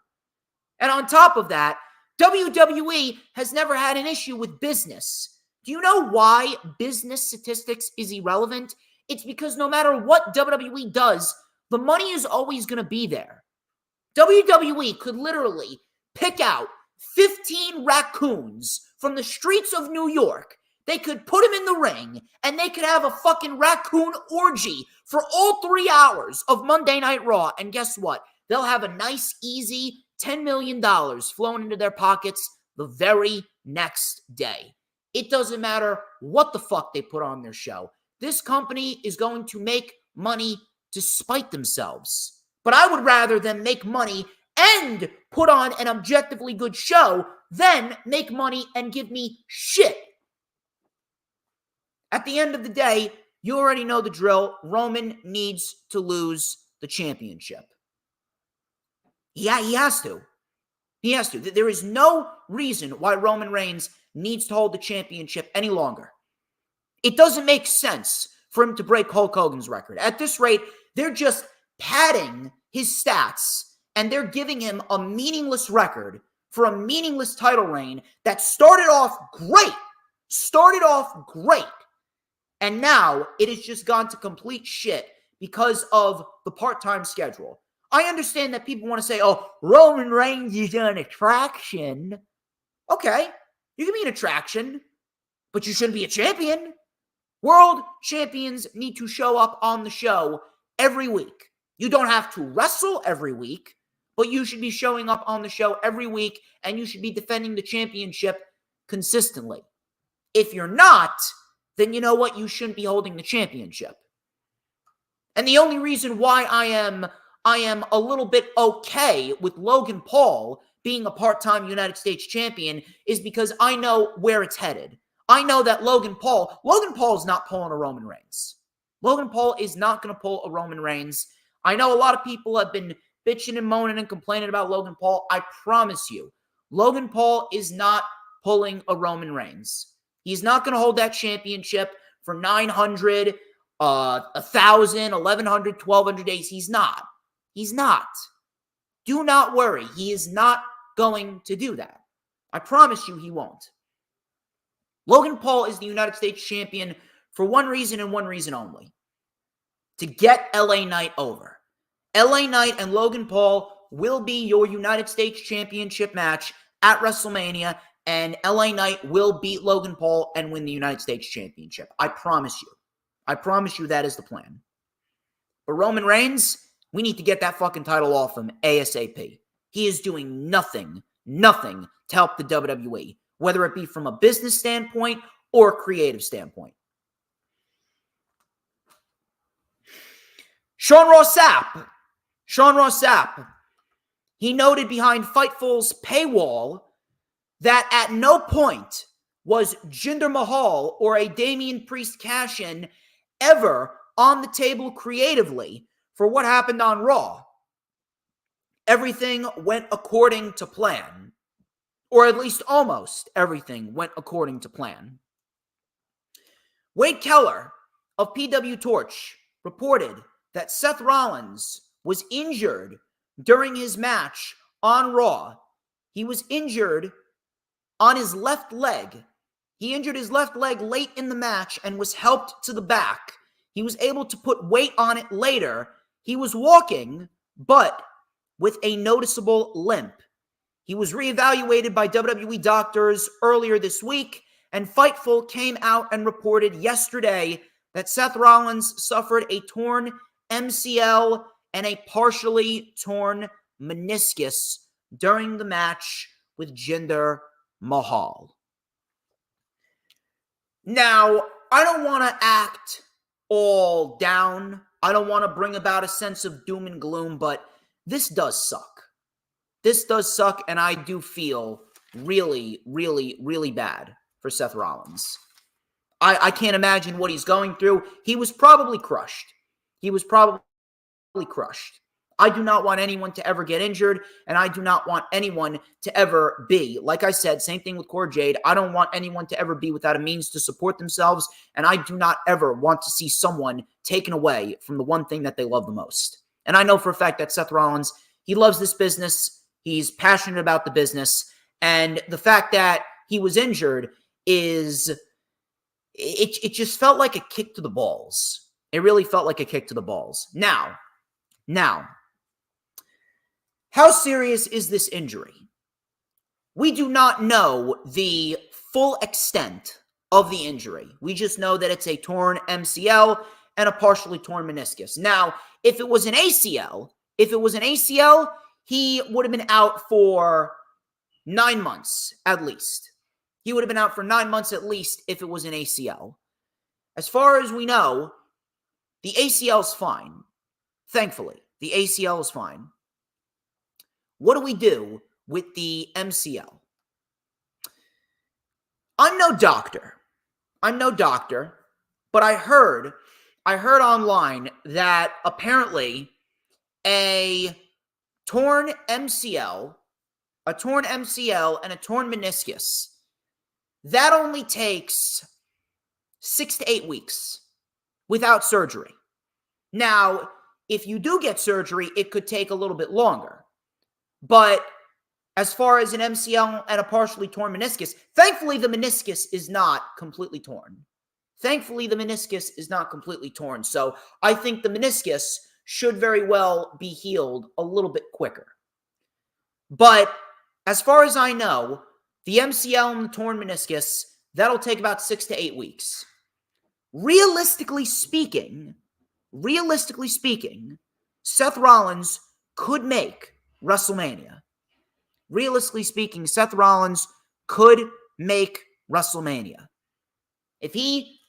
And on top of that, WWE has never had an issue with business. Do you know why business statistics is irrelevant? It's because no matter what WWE does, the money is always going to be there. WWE could literally pick out 15 raccoons from the streets of New York. They could put them in the ring, and they could have a fucking raccoon orgy for all 3 hours of Monday Night Raw. And guess what? They'll have a nice, easy $10 million flowing into their pockets the very next day. It doesn't matter what the fuck they put on their show. This company is going to make money to spite themselves. But I would rather them make money and put on an objectively good show than make money and give me shit. At the end of the day, you already know the drill. Roman needs to lose the championship. Yeah, he has to. He has to. There is no reason why Roman Reigns needs to hold the championship any longer. It doesn't make sense for him to break Hulk Hogan's record. At this rate, they're just padding his stats, and they're giving him a meaningless record for a meaningless title reign that started off great. And now it has just gone to complete shit because of the part-time schedule. I understand that people want to say, oh, Roman Reigns is an attraction. Okay, you can be an attraction, but you shouldn't be a champion. World champions need to show up on the show every week. You don't have to wrestle every week, but you should be showing up on the show every week, and you should be defending the championship consistently. If you're not, then you know what? You shouldn't be holding the championship. And the only reason why I am a little bit okay with Logan Paul being a part-time United States champion is because I know where it's headed. I know that Logan Paul is not pulling a Roman Reigns. Logan Paul is not going to pull a Roman Reigns. I know a lot of people have been bitching and moaning and complaining about Logan Paul. I promise you, Logan Paul is not pulling a Roman Reigns. He's not going to hold that championship for 900, 1,000, 1,100, 1,200 days. He's not. He's not. Do not worry. He is not going to do that. I promise you he won't. Logan Paul is the United States champion for one reason and one reason only. To get LA Knight over. LA Knight and Logan Paul will be your United States championship match at WrestleMania, and LA Knight will beat Logan Paul and win the United States championship. I promise you. I promise you that is the plan. But Roman Reigns, we need to get that fucking title off him ASAP. He is doing nothing to help the WWE, whether it be from a business standpoint or a creative standpoint. Sean Ross Sapp, he noted behind Fightful's paywall that at no point was Jinder Mahal or a Damian Priest cash-in ever on the table creatively for what happened on Raw. everything went according to plan, or at least almost everything went according to plan. Wade Keller of PW Torch reported that Seth Rollins was injured during his match on Raw. He was injured on his left leg. He injured his left leg late in the match and was helped to the back. He was able to put weight on it later. He was walking, but with a noticeable limp. He was reevaluated by WWE doctors earlier this week, and Fightful came out and reported yesterday that Seth Rollins suffered a torn MCL and a partially torn meniscus during the match with Jinder Mahal. Now, I don't want to act all down. I don't want to bring about a sense of doom and gloom, but this does suck. This does suck, and I do feel really, really, really bad for Seth Rollins. I can't imagine what he's going through. He was probably crushed. I do not want anyone to ever get injured, and I do not want anyone to ever be, like I said, same thing with Cora Jade. I don't want anyone to ever be without a means to support themselves, and I do not ever want to see someone taken away from the one thing that they love the most. And I know for a fact that Seth Rollins, he loves this business. He's passionate about the business, and the fact that he was injured is, it just felt like a kick to the balls. It really felt like a kick to the balls. Now, how serious is this injury? We do not know the full extent of the injury. We just know that it's a torn MCL and a partially torn meniscus. Now, if it was an ACL, he would have been out for 9 months at least. He would have been out for 9 months at least if it was an ACL. As far as we know, the ACL is fine. Thankfully, the ACL is fine. What do we do with the MCL? I'm no doctor, but I heard online that apparently a torn MCL and a torn meniscus, that only takes 6 to 8 weeks without surgery. Now, if you do get surgery, it could take a little bit longer. But as far as an MCL and a partially torn meniscus, thankfully the meniscus is not completely torn. So I think the meniscus should very well be healed a little bit quicker. But as far as I know, the MCL and the torn meniscus, that'll take about 6 to 8 weeks. Realistically speaking, Seth Rollins could make WrestleMania. If he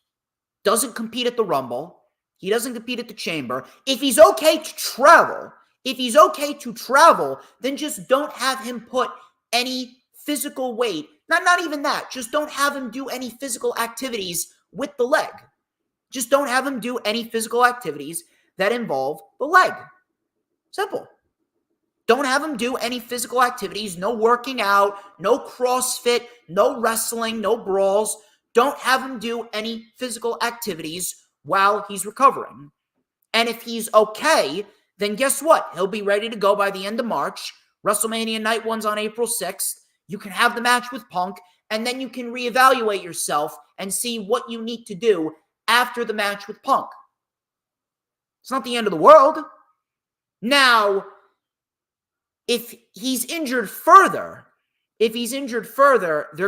doesn't compete at the Rumble, he doesn't compete at the Chamber, if he's okay to travel, then just don't have him put any physical weight. Not even that. Just don't have him do any physical activities with the leg. Just don't have him do any physical activities that involve the leg. Simple. Don't have him do any physical activities, no working out, no CrossFit, no wrestling, no brawls. Don't have him do any physical activities while he's recovering. And if he's okay, then guess what? He'll be ready to go by the end of March. WrestleMania Night 1's on April 6th. You can have the match with Punk, and then you can reevaluate yourself and see what you need to do after the match with Punk. It's not the end of the world. Now, if he's injured further, they're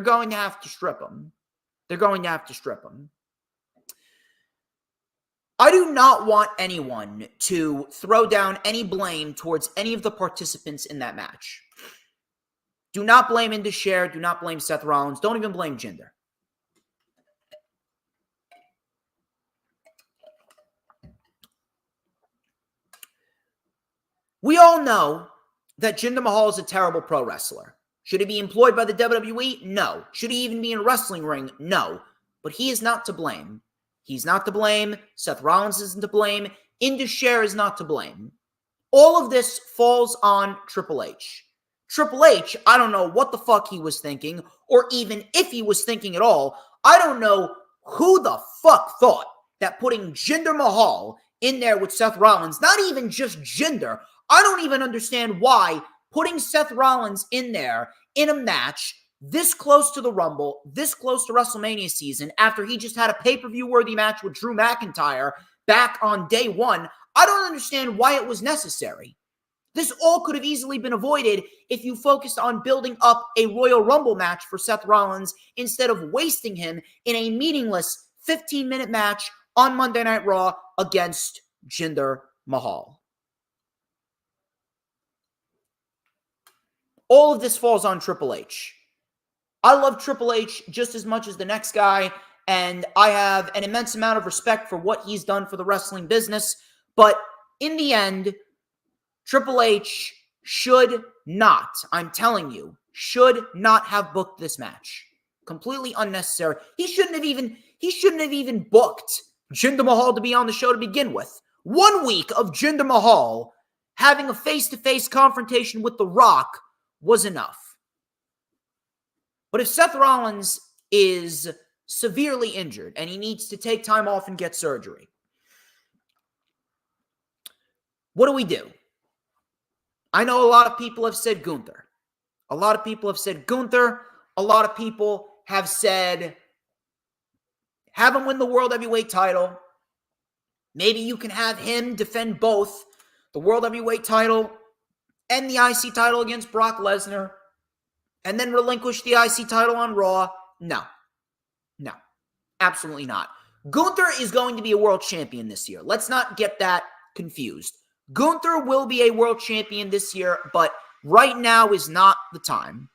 going to have to strip him. I do not want anyone to throw down any blame towards any of the participants in that match. Do not blame Indus-Sher. Do not blame Seth Rollins. Don't even blame Jinder. We all know that Jinder Mahal is a terrible pro wrestler. Should he be employed by the WWE? No. Should he even be in a wrestling ring? No. But he is not to blame. He's not to blame. Seth Rollins isn't to blame. Indus-Sher is not to blame. All of this falls on Triple H. Triple H, I don't know what the fuck he was thinking, or even if he was thinking at all. I don't know who the fuck thought that putting Jinder Mahal in there with Seth Rollins, not even just Jinder, I don't even understand why putting Seth Rollins in there in a match this close to the Rumble, this close to WrestleMania season, after he just had a pay-per-view worthy match with Drew McIntyre back on day one, I don't understand why it was necessary. This all could have easily been avoided if you focused on building up a Royal Rumble match for Seth Rollins instead of wasting him in a meaningless 15-minute match on Monday Night Raw against Jinder Mahal. All of this falls on Triple H. I love Triple H just as much as the next guy, and I have an immense amount of respect for what he's done for the wrestling business, but in the end, Triple H should not, I'm telling you, should not have booked this match. Completely unnecessary. He shouldn't have even booked Jinder Mahal to be on the show to begin with. 1 week of Jinder Mahal having a face-to-face confrontation with The Rock was enough. But if Seth Rollins is severely injured and he needs to take time off and get surgery, what do? I know a lot of people have said Gunther. A lot of people have said have him win the World Heavyweight title. Maybe you can have him defend both the World Heavyweight title and the IC title against Brock Lesnar, and then relinquish the IC title on Raw. No, absolutely not. Gunther is going to be a world champion this year. Let's not get that confused. Gunther will be a world champion this year, but right now is not the time.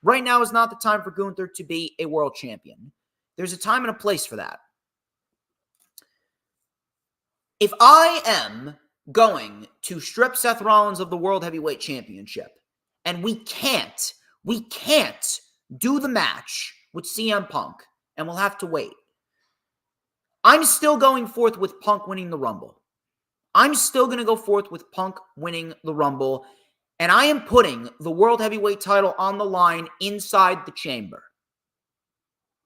Right now is not the time for Gunther to be a world champion. There's a time and a place for that. If I am going to strip Seth Rollins of the World Heavyweight Championship, and we can't do the match with CM Punk, and we'll have to wait, I'm still going forth with Punk winning the Rumble. I'm still going to go forth with Punk winning the Rumble, and I am putting the World Heavyweight title on the line inside the Chamber.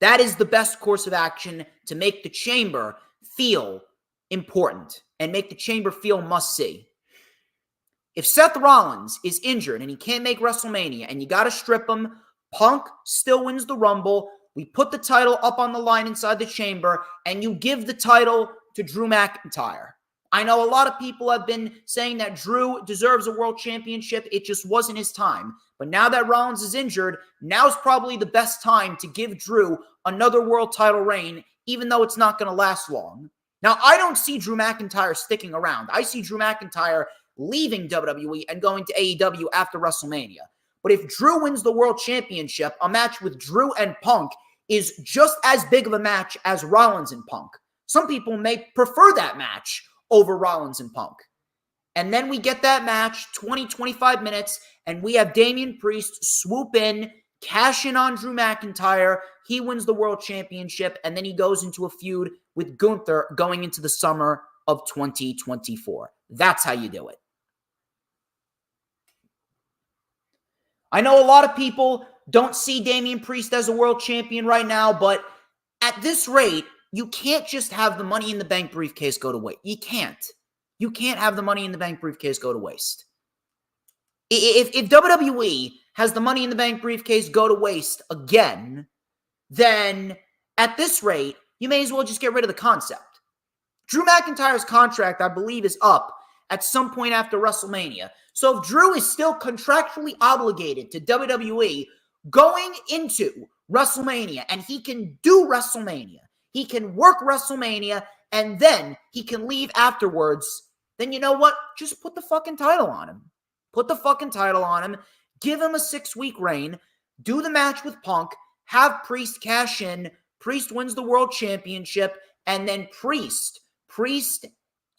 That is the best course of action to make the Chamber feel important and make the Chamber feel must-see. If Seth Rollins is injured and he can't make WrestleMania and you got to strip him, Punk still wins the Rumble. We put the title up on the line inside the Chamber, and you give the title to Drew McIntyre. I know a lot of people have been saying that Drew deserves a world championship. It just wasn't his time. But now that Rollins is injured, now's probably the best time to give Drew another world title reign, even though it's not going to last long. Now, I don't see Drew McIntyre sticking around. I see Drew McIntyre leaving WWE and going to AEW after WrestleMania. But if Drew wins the world championship, a match with Drew and Punk is just as big of a match as Rollins and Punk. Some people may prefer that match over Rollins and Punk. And then we get that match, 20, 25 minutes, and we have Damian Priest swoop in, cash in on Drew McIntyre. He wins the world championship, and then he goes into a feud with Gunther going into the summer of 2024. That's how you do it. I know a lot of people don't see Damian Priest as a world champion right now, but at this rate, you can't just have the Money in the Bank briefcase go to waste. You can't. You can't have the Money in the Bank briefcase go to waste. If WWE has the Money in the Bank briefcase go to waste again, then at this rate, you may as well just get rid of the concept. Drew McIntyre's contract, I believe, is up at some point after WrestleMania. So if Drew is still contractually obligated to WWE going into WrestleMania, and he can do WrestleMania, he can work WrestleMania, and then he can leave afterwards, then you know what? Just put the fucking title on him. Put the fucking title on him. Give him a 6-week reign. Do the match with Punk. Have Priest cash in. Priest wins the world championship. And then Priest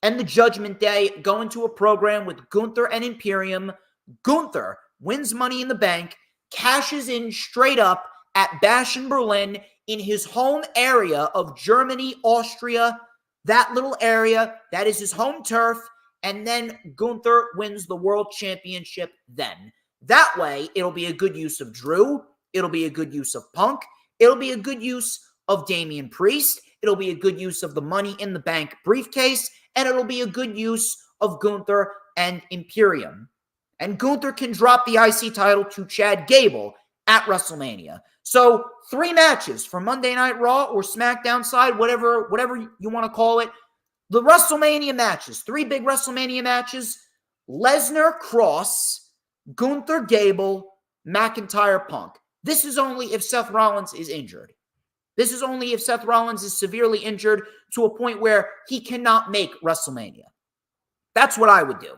and the Judgment Day go into a program with Gunther and Imperium. Gunther wins Money in the Bank, cashes in straight up at Bash in Berlin in his home area of Germany, Austria, that little area. That is his home turf. and then Gunther wins the world championship then. That way, it'll be a good use of Drew. It'll be a good use of Punk. It'll be a good use of Damian Priest. It'll be a good use of the Money in the Bank briefcase. And it'll be a good use of Gunther and Imperium. And Gunther can drop the IC title to Chad Gable at WrestleMania. So 3 matches for Monday Night Raw or SmackDown side, whatever you want to call it. The WrestleMania matches, 3 big WrestleMania matches: Lesnar, Cross, Gunther, Gable, McIntyre, Punk. This is only if Seth Rollins is injured. This is only if Seth Rollins is severely injured to a point where he cannot make WrestleMania. That's what I would do.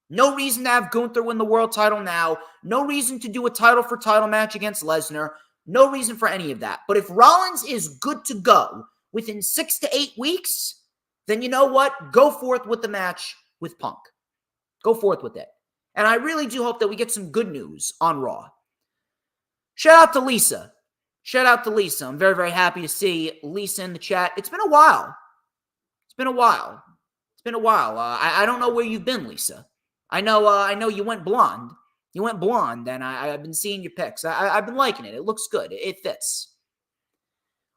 No reason to have Gunther win the world title now. No reason to do a title for title match against Lesnar. No reason for any of that. But if Rollins is good to go within 6 to 8 weeks, then you know what? Go forth with the match with Punk. Go forth with it. And I really do hope that we get some good news on Raw. Shout out to Lisa. Shout out to Lisa. I'm very, very happy to see Lisa in the chat. It's been a while. I don't know where you've been, Lisa. I know you went blonde. You went blonde, and I've been seeing your pics. I've been liking it. It looks good. It fits.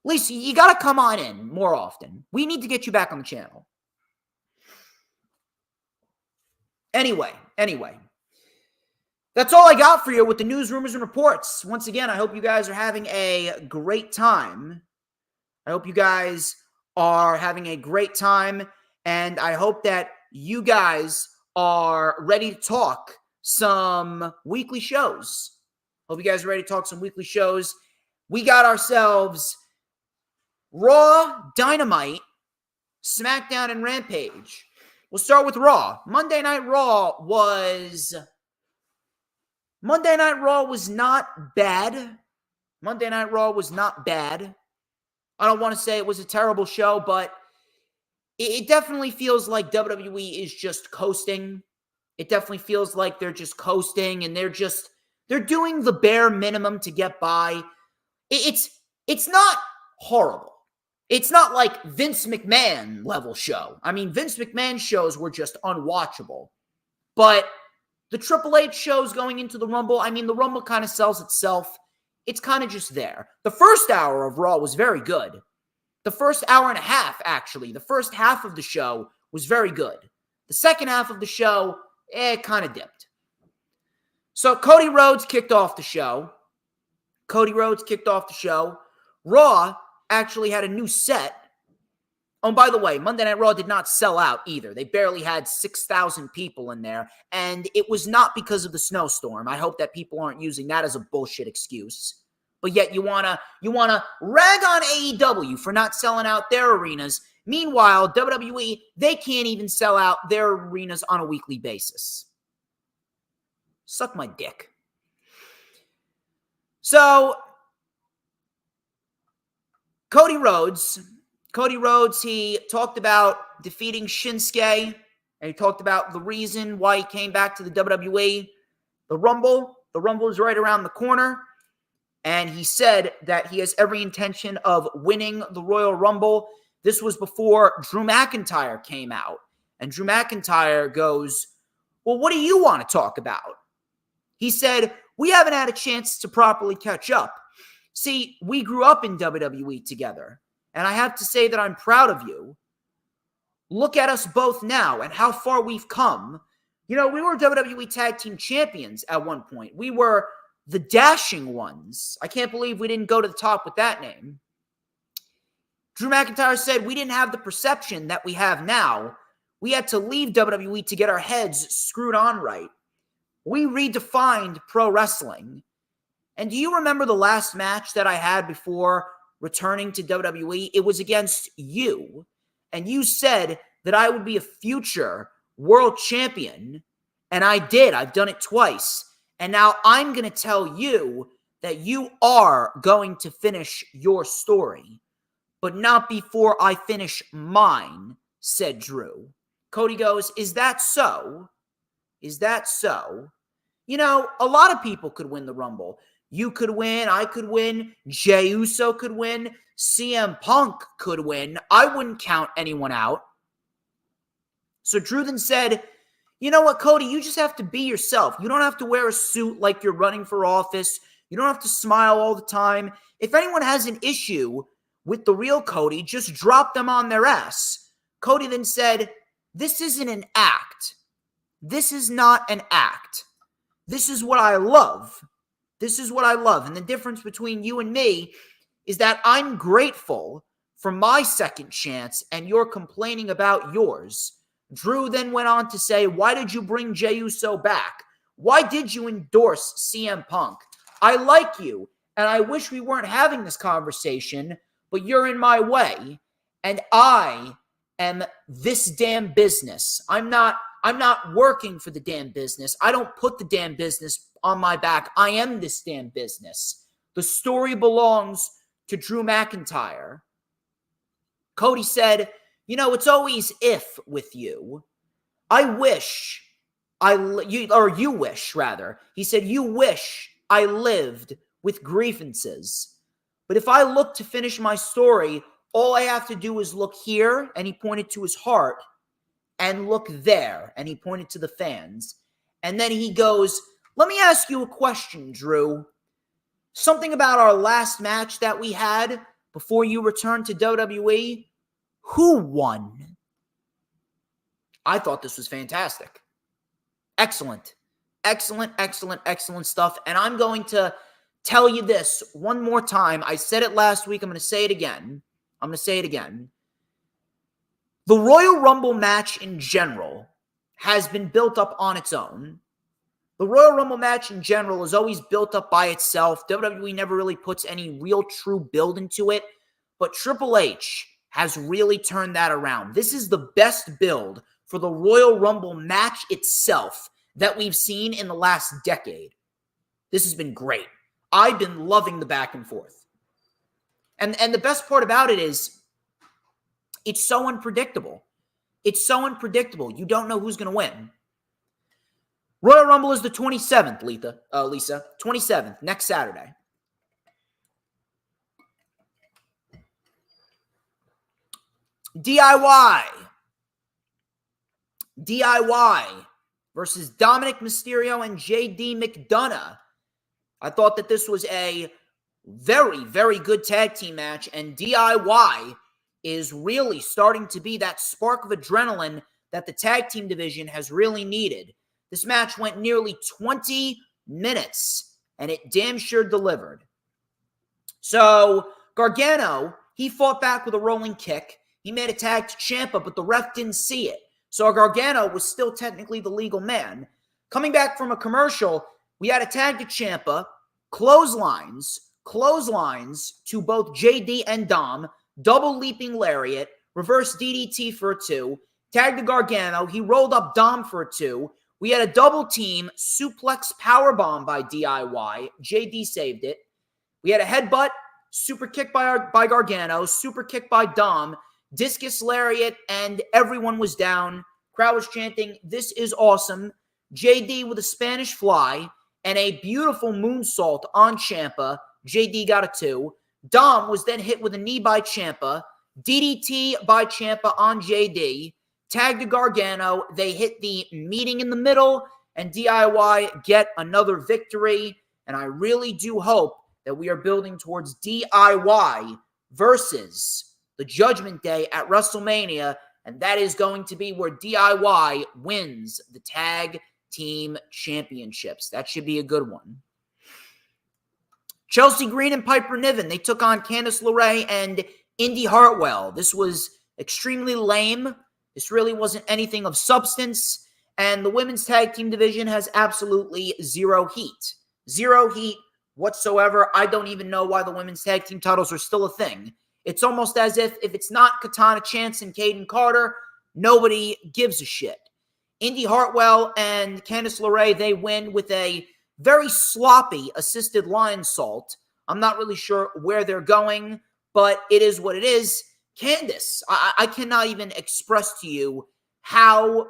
Lisa, you got to come on in more often. We need to get you back on the channel. Anyway. That's all I got for you with the news, rumors, and reports. Once again, I hope you guys are having a great time. And I hope that you guys are ready to talk some weekly shows. We got ourselves Raw, Dynamite, SmackDown, and Rampage. We'll start with Raw. Monday Night Raw was not bad. I don't want to say it was a terrible show, but it definitely feels like WWE is just coasting. It definitely feels like they're just coasting, and they're doing the bare minimum to get by. It's not horrible. It's not like Vince McMahon level show. I mean, Vince McMahon shows were just unwatchable. But the Triple H shows going into the Rumble, I mean, the Rumble kind of sells itself. It's kind of just there. The first hour of Raw was very good. The first hour and a half, actually. The first half of the show was very good. The second half of the show, it kind of dipped. So Cody Rhodes kicked off the show. Raw actually had a new set. Oh, and by the way, Monday Night Raw did not sell out either. They barely had 6,000 people in there, and it was not because of the snowstorm. I hope that people aren't using that as a bullshit excuse. But yet you wanna rag on AEW for not selling out their arenas. Meanwhile, WWE, they can't even sell out their arenas on a weekly basis. Suck my dick. So Cody Rhodes, he talked about defeating Shinsuke, and he talked about the reason why he came back to the WWE. The Rumble is right around the corner, and he said that he has every intention of winning the Royal Rumble. This was before Drew McIntyre came out, and Drew McIntyre goes, well, what do you want to talk about? He said, we haven't had a chance to properly catch up. See, we grew up in WWE together, and I have to say that I'm proud of you. Look at us both now and how far we've come. You know, we were WWE Tag Team Champions at one point. We were the Dashing Ones. I can't believe we didn't go to the top with that name. Drew McIntyre said we didn't have the perception that we have now. We had to leave WWE to get our heads screwed on right. We redefined pro wrestling. And do you remember the last match that I had before returning to WWE? It was against you. And you said that I would be a future world champion. And I did. I've done it twice. And now I'm going to tell you that you are going to finish your story. But not before I finish mine, said Drew. Cody goes, is that so? Is that so? You know, a lot of people could win the Rumble. You could win. I could win. Jey Uso could win. CM Punk could win. I wouldn't count anyone out. So Drew then said, you know what, Cody, you just have to be yourself. You don't have to wear a suit like you're running for office. You don't have to smile all the time. If anyone has an issue with the real Cody, just drop them on their ass. Cody then said, this isn't an act. This is not an act. This is what I love. This is what I love. And the difference between you and me is that I'm grateful for my second chance and you're complaining about yours. Drew then went on to say, why did you bring Jey Uso back? Why did you endorse CM Punk? I like you, and I wish we weren't having this conversation, but you're in my way, and I am this damn business. I'm not working for the damn business. I don't put the damn business on my back. I am this damn business. The story belongs to Drew McIntyre. Cody said, you know, it's always if with you. You wish, rather. He said, you wish I lived with grievances. But if I look to finish my story, all I have to do is look here, and he pointed to his heart, and look there, and he pointed to the fans. And then he goes, let me ask you a question, Drew. Something about our last match that we had before you returned to WWE. Who won? I thought this was fantastic. Excellent. Excellent stuff. And I'm going to tell you this one more time. I said it last week. I'm going to say it again. The Royal Rumble match in general has been built up on its own. The Royal Rumble match in general is always built up by itself. WWE never really puts any real true build into it. But Triple H has really turned that around. This is the best build for the Royal Rumble match itself that we've seen in the last decade. This has been great. I've been loving the back and forth. And the best part about it is it's so unpredictable. It's so unpredictable. You don't know who's going to win. Royal Rumble is the 27th, Lisa. 27th, next Saturday. DIY versus Dominic Mysterio and JD McDonough. I thought that this was a very, very good tag team match, and DIY is really starting to be that spark of adrenaline that the tag team division has really needed. This match went nearly 20 minutes, and it damn sure delivered. So, Gargano, he fought back with a rolling kick. He made a tag to Ciampa, but the ref didn't see it. So Gargano was still technically the legal man. Coming back from a commercial, we had a tag to Ciampa, clotheslines to both JD and Dom, double leaping lariat, reverse DDT for a 2, tag to Gargano, he rolled up Dom for a 2. We had a double team suplex powerbomb by DIY. JD saved it. We had a headbutt, super kick by Gargano, super kick by Dom, discus lariat, and everyone was down. Crowd was chanting, "This is awesome." JD with a Spanish fly and a beautiful moonsault on Ciampa. JD got a 2. Dom was then hit with a knee by Ciampa. DDT by Ciampa on JD. Tag to Gargano. They hit the meeting in the middle, and DIY get another victory. And I really do hope that we are building towards DIY versus the Judgment Day at WrestleMania, and that is going to be where DIY wins the tag team championships. That should be a good one. Chelsea Green and Piper Niven, they took on Candice LeRae and Indy Hartwell. This was extremely lame. This really wasn't anything of substance, and the women's tag team division has absolutely zero heat. Zero heat whatsoever. I don't even know why the women's tag team titles are still a thing. It's almost as if it's not Katana Chance and Kaden Carter, nobody gives a shit. Indy Hartwell and Candice LeRae, they win with a very sloppy assisted lion salt. I'm not really sure where they're going, but it is what it is. Candice, I cannot even express to you how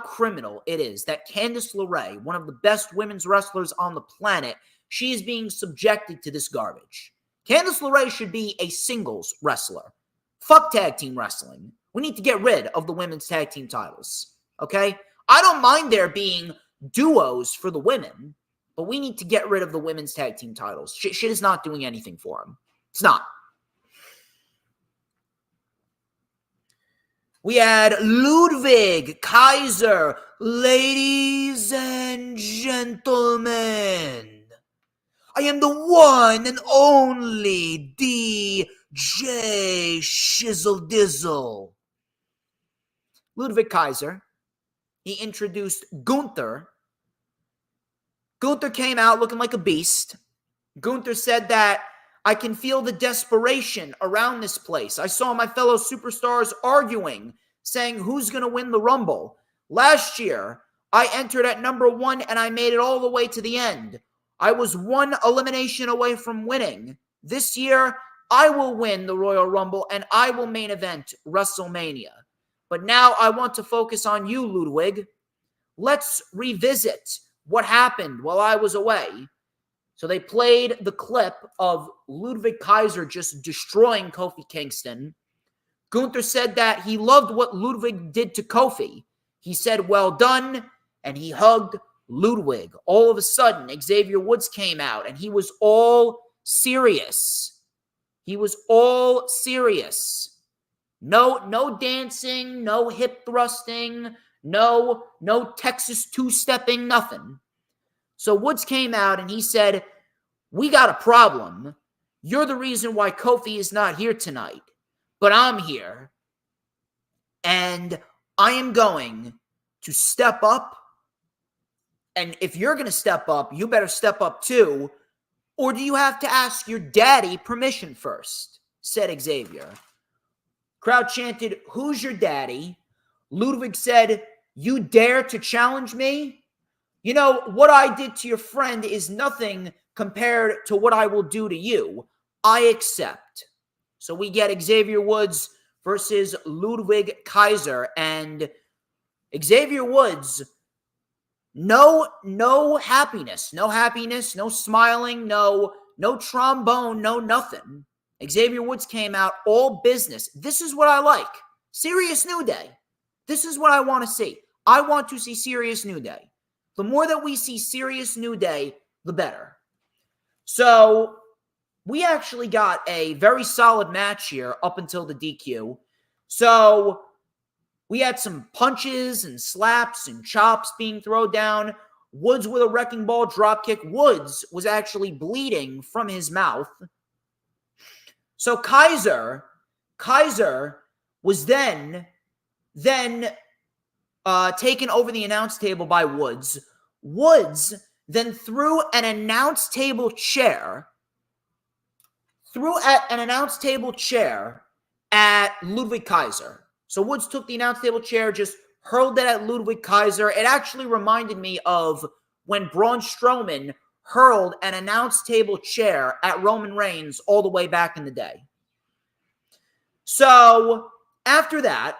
criminal it is that Candice LeRae, one of the best women's wrestlers on the planet, she is being subjected to this garbage. Candice LeRae should be a singles wrestler. Fuck tag team wrestling. We need to get rid of the women's tag team titles, okay? I don't mind there being duos for the women, but we need to get rid of the women's tag team titles. Shit is not doing anything for them. It's not. We had Ludwig Kaiser. Ladies and gentlemen, I am the one and only DJ Shizzle Dizzle. Ludwig Kaiser, he introduced Gunther. Gunther came out looking like a beast. Gunther said that I can feel the desperation around this place. I saw my fellow superstars arguing, saying who's going to win the Rumble. Last year, I entered at number 1 and I made it all the way to the end. I was 1 elimination away from winning. This year, I will win the Royal Rumble and I will main event WrestleMania. But now I want to focus on you, Ludwig. Let's revisit what happened while I was away. So they played the clip of Ludwig Kaiser just destroying Kofi Kingston. Gunther said that he loved what Ludwig did to Kofi. He said, well done, and he hugged Ludwig. All of a sudden, Xavier Woods came out, and he was all serious. He was all serious. No dancing, no hip thrusting, no Texas two-stepping, nothing. So Woods came out and he said, we got a problem. You're the reason why Kofi is not here tonight. But I'm here. And I am going to step up. And if you're going to step up, you better step up too. Or do you have to ask your daddy permission first? Said Xavier. Crowd chanted, who's your daddy? Ludwig said, you dare to challenge me? You know, what I did to your friend is nothing compared to what I will do to you. I accept. So we get Xavier Woods versus Ludwig Kaiser. And Xavier Woods, no happiness. No happiness, no smiling, no trombone, no nothing. Xavier Woods came out all business. This is what I like. Serious New Day. This is what I want to see. I want to see Serious New Day. The more that we see Serious New Day, the better. So we actually got a very solid match here up until the DQ. So we had some punches and slaps and chops being thrown down. Woods with a wrecking ball dropkick. Woods was actually bleeding from his mouth. So Kaiser was then taken over the announce table by Woods. Woods then threw an announce table chair at Ludwig Kaiser. So Woods took the announce table chair, just hurled it at Ludwig Kaiser. It actually reminded me of when Braun Strowman hurled an announce table chair at Roman Reigns all the way back in the day. So after that,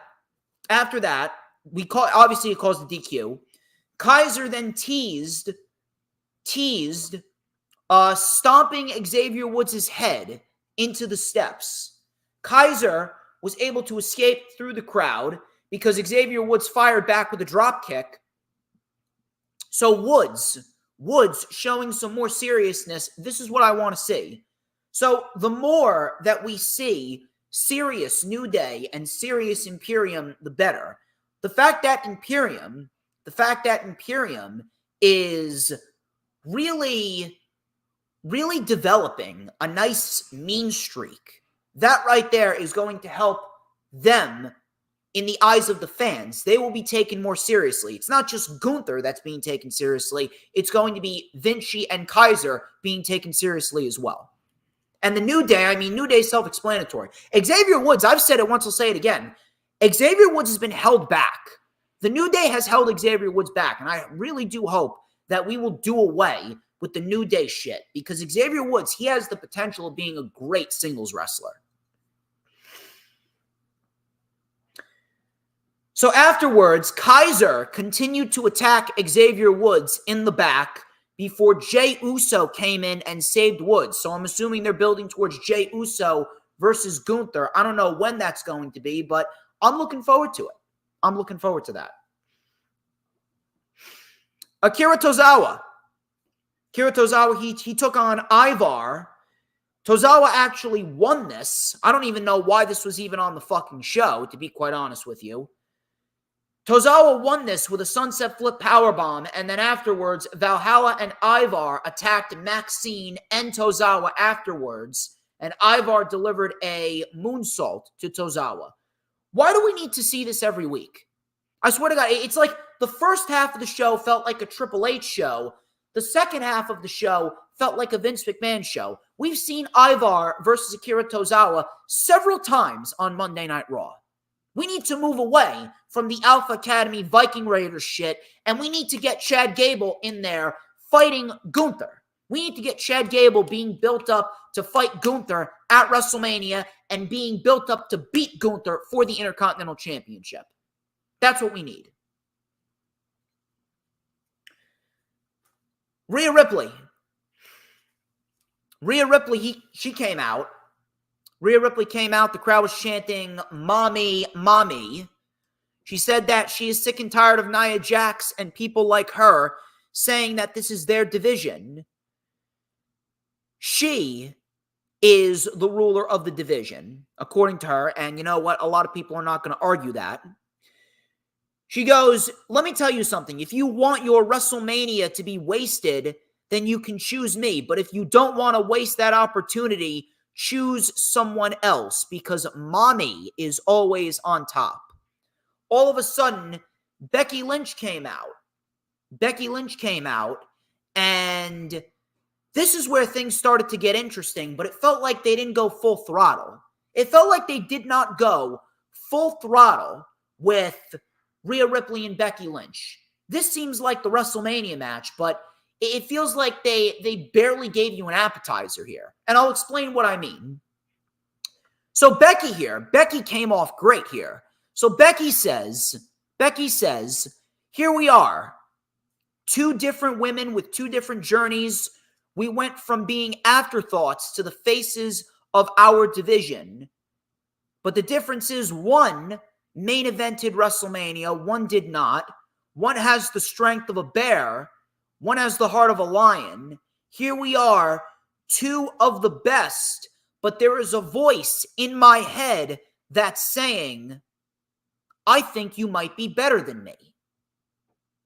obviously it caused the DQ. Kaiser then teased stomping Xavier Woods' head into the steps. Kaiser was able to escape through the crowd because Xavier Woods fired back with a drop kick. So Woods showing some more seriousness. This is what I want to see. So the more that we see Serious New Day and Serious Imperium, the better. The fact that Imperium is really developing a nice mean streak. That right there is going to help them in the eyes of the fans. They will be taken more seriously. It's not just Gunther that's being taken seriously. It's going to be Vinci and Kaiser being taken seriously as well. And the New Day, New Day is self-explanatory. Xavier Woods, I've said it once, I'll say it again. Xavier Woods has been held back. The New Day has held Xavier Woods back, and I really do hope that we will do away with the New Day shit, because Xavier Woods, he has the potential of being a great singles wrestler. So afterwards, Kaiser continued to attack Xavier Woods in the back before Jey Uso came in and saved Woods. So I'm assuming they're building towards Jey Uso versus Gunther. I don't know when that's going to be, but I'm looking forward to it. I'm looking forward to that. Akira Tozawa. He took on Ivar. Tozawa actually won this. I don't even know why this was even on the fucking show, to be quite honest with you. Tozawa won this with a sunset flip powerbomb, and then afterwards, Valhalla and Ivar attacked Maxine and Tozawa afterwards, and Ivar delivered a moonsault to Tozawa. Why do we need to see this every week? I swear to God, it's like the first half of the show felt like a Triple H show. The second half of the show felt like a Vince McMahon show. We've seen Ivar versus Akira Tozawa several times on Monday Night Raw. We need to move away from the Alpha Academy Viking Raiders shit, and we need to get Chad Gable in there fighting Gunther. We need to get Chad Gable being built up to fight Gunther at WrestleMania and being built up to beat Gunther for the Intercontinental Championship. That's what we need. Rhea Ripley, she came out. Rhea Ripley came out. The crowd was chanting, "Mommy, Mommy." She said that she is sick and tired of Nia Jax and people like her saying that this is their division. She is the ruler of the division, according to her. And you know what? A lot of people are not going to argue that. She goes, "Let me tell you something. If you want your WrestleMania to be wasted, then you can choose me. But if you don't want to waste that opportunity, choose someone else, because Mommy is always on top." All of a sudden, Becky Lynch came out. And this is where things started to get interesting, but it felt like they didn't go full throttle. It felt like they did not go full throttle with Rhea Ripley and Becky Lynch. This seems like the WrestleMania match, but it feels like they barely gave you an appetizer here. And I'll explain what I mean. So Becky came off great here. So Becky says, here we are, two different women with two different journeys. We went from being afterthoughts to the faces of our division. But the difference is, one main evented WrestleMania, one did not. One has the strength of a bear, one has the heart of a lion. Here we are, two of the best, but there is a voice in my head that's saying, I think you might be better than me.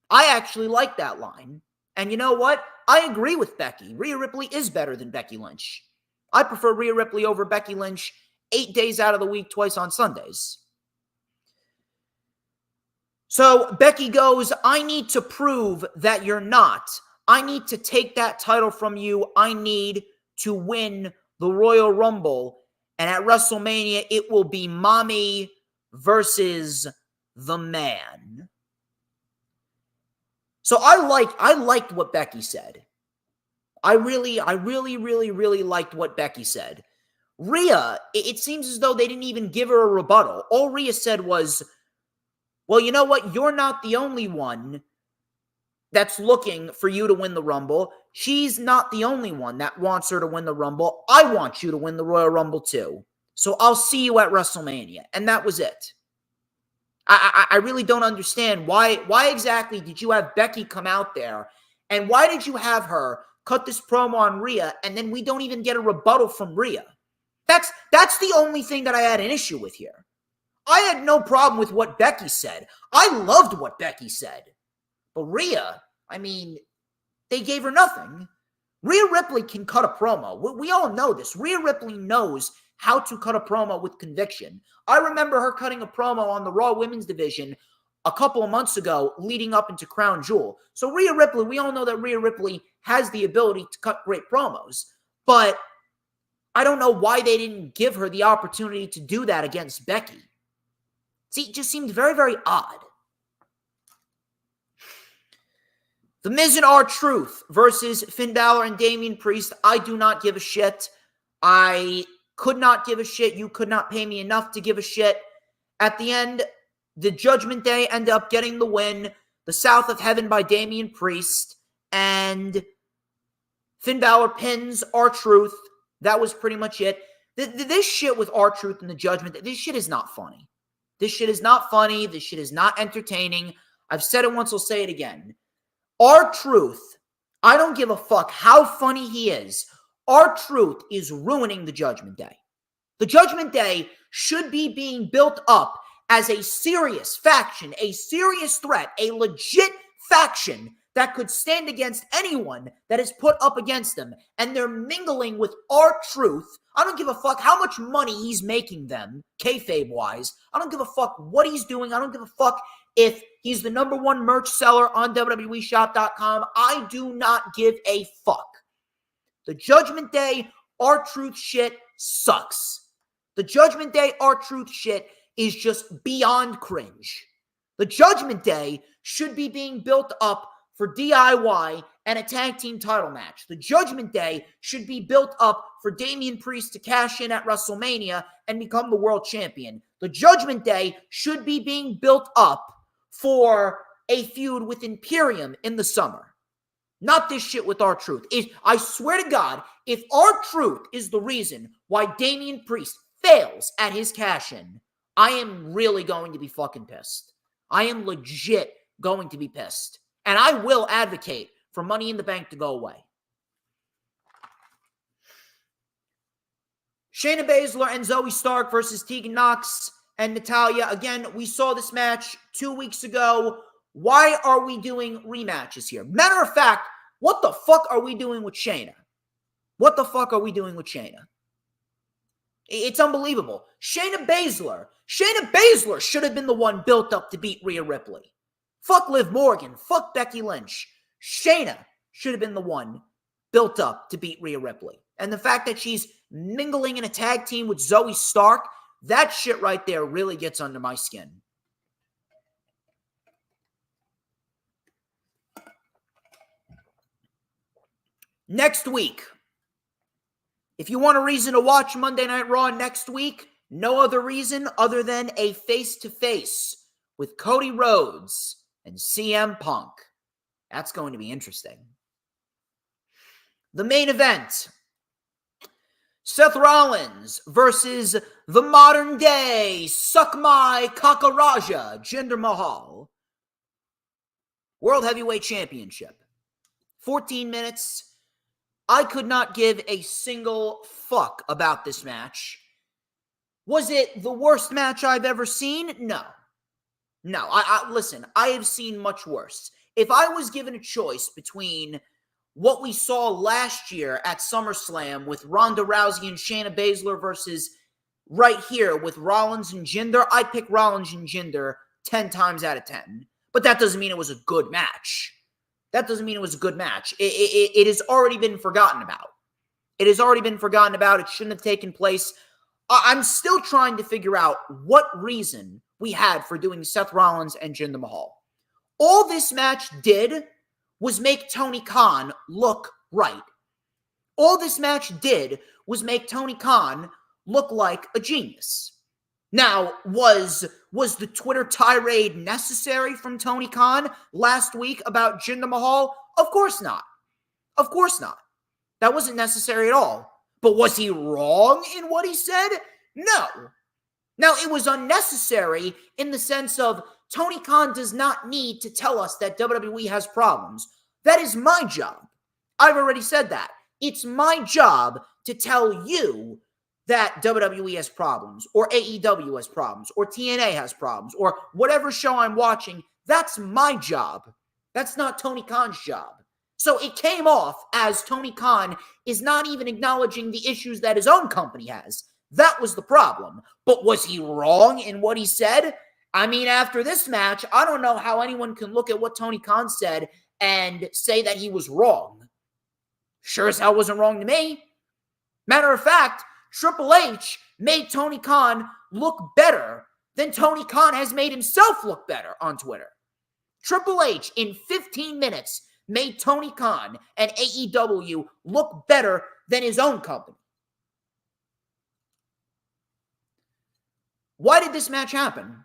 I actually like that line. And you know what? I agree with Becky. Rhea Ripley is better than Becky Lynch. I prefer Rhea Ripley over Becky Lynch 8 days out of the week, twice on Sundays. So Becky goes, I need to prove that you're not. I need to take that title from you. I need to win the Royal Rumble. And at WrestleMania, it will be Mommy versus the Man. So I liked what Becky said. I really liked what Becky said. Rhea, it seems as though they didn't even give her a rebuttal. All Rhea said was, well, you know what? You're not the only one that's looking for you to win the Rumble. She's not the only one that wants her to win the Rumble. I want you to win the Royal Rumble too. So I'll see you at WrestleMania. And that was it. I really don't understand why exactly did you have Becky come out there, and why did you have her cut this promo on Rhea, and then we don't even get a rebuttal from Rhea? That's the only thing that I had an issue with here. I had no problem with what Becky said. I loved what Becky said. But Rhea, I mean, they gave her nothing. Rhea Ripley can cut a promo. We all know this. Rhea Ripley knows how to cut a promo with conviction. I remember her cutting a promo on the Raw Women's Division a couple of months ago leading up into Crown Jewel. So Rhea Ripley, we all know that Rhea Ripley has the ability to cut great promos. But I don't know why they didn't give her the opportunity to do that against Becky. See, it just seemed very, very odd. The Miz and R-Truth versus Finn Balor and Damian Priest. I do not give a shit. I could not give a shit. You could not pay me enough to give a shit. At the end, the Judgment Day end up getting the win. The South of Heaven by Damian Priest. And Finn Balor pins R-Truth. That was pretty much it. This shit with R-Truth and the Judgment Day, this shit is not funny. This shit is not funny. This shit is not entertaining. I've said it once, I'll say it again. R-Truth, I don't give a fuck how funny he is. R-Truth is ruining the Judgment Day. The Judgment Day should be being built up as a serious faction, a serious threat, a legit faction that could stand against anyone that is put up against them. And they're mingling with R-Truth. I don't give a fuck how much money he's making them, kayfabe-wise. I don't give a fuck what he's doing. I don't give a fuck if he's the number one merch seller on WWEshop.com. I do not give a fuck. The Judgment Day R-Truth shit sucks. The Judgment Day R-Truth shit is just beyond cringe. The Judgment Day should be being built up for DIY and a tag team title match. The Judgment Day should be built up for Damian Priest to cash in at WrestleMania and become the world champion. The Judgment Day should be being built up for a feud with Imperium in the summer. Not this shit with R-Truth. I swear to God, if R-Truth is the reason why Damian Priest fails at his cash-in, I am really going to be fucking pissed. I am legit going to be pissed. And I will advocate for Money in the Bank to go away. Shayna Baszler and Zoe Stark versus Tegan Nox and Natalya. Again, we saw this match 2 weeks ago. Why are we doing rematches here? Matter of fact, what the fuck are we doing with Shayna? What the fuck are we doing with Shayna? It's unbelievable. Shayna Baszler should have been the one built up to beat Rhea Ripley. Fuck Liv Morgan. Fuck Becky Lynch. Shayna should have been the one built up to beat Rhea Ripley. And the fact that she's mingling in a tag team with Zoe Stark, that shit right there really gets under my skin. Next week, if you want a reason to watch Monday Night Raw next week, no other reason other than a face-to-face with Cody Rhodes and CM Punk. That's going to be interesting. The main event, Seth Rollins versus the modern-day Suck-My Kakaraja, Jinder Mahal. World Heavyweight Championship. 14 minutes. I could not give a single fuck about this match. Was it the worst match I've ever seen? No. Listen, I have seen much worse. If I was given a choice between what we saw last year at SummerSlam with Ronda Rousey and Shayna Baszler versus right here with Rollins and Jinder, I'd pick Rollins and Jinder 10 times out of 10. But that doesn't mean it was a good match. It has already been forgotten about. It shouldn't have taken place. I'm still trying to figure out what reason we had for doing Seth Rollins and Jinder Mahal. All this match did was make Tony Khan look right. All this match did was make Tony Khan look like a genius. Now, was the Twitter tirade necessary from Tony Khan last week about Jinder Mahal? Of course not. That wasn't necessary at all. But was he wrong in what he said? No. Now, it was unnecessary in the sense of Tony Khan does not need to tell us that WWE has problems. That is my job. I've already said that. It's my job to tell you that WWE has problems, or AEW has problems, or TNA has problems, or whatever show I'm watching. That's my job. That's not Tony Khan's job. So it came off as Tony Khan is not even acknowledging the issues that his own company has. That was the problem. But was he wrong in what he said? I mean, after this match, I don't know how anyone can look at what Tony Khan said and say that he was wrong. Sure as hell wasn't wrong to me. Matter of fact, Triple H made Tony Khan look better than Tony Khan has made himself look better on Twitter. Triple H, in 15 minutes, made Tony Khan and AEW look better than his own company. Why did this match happen?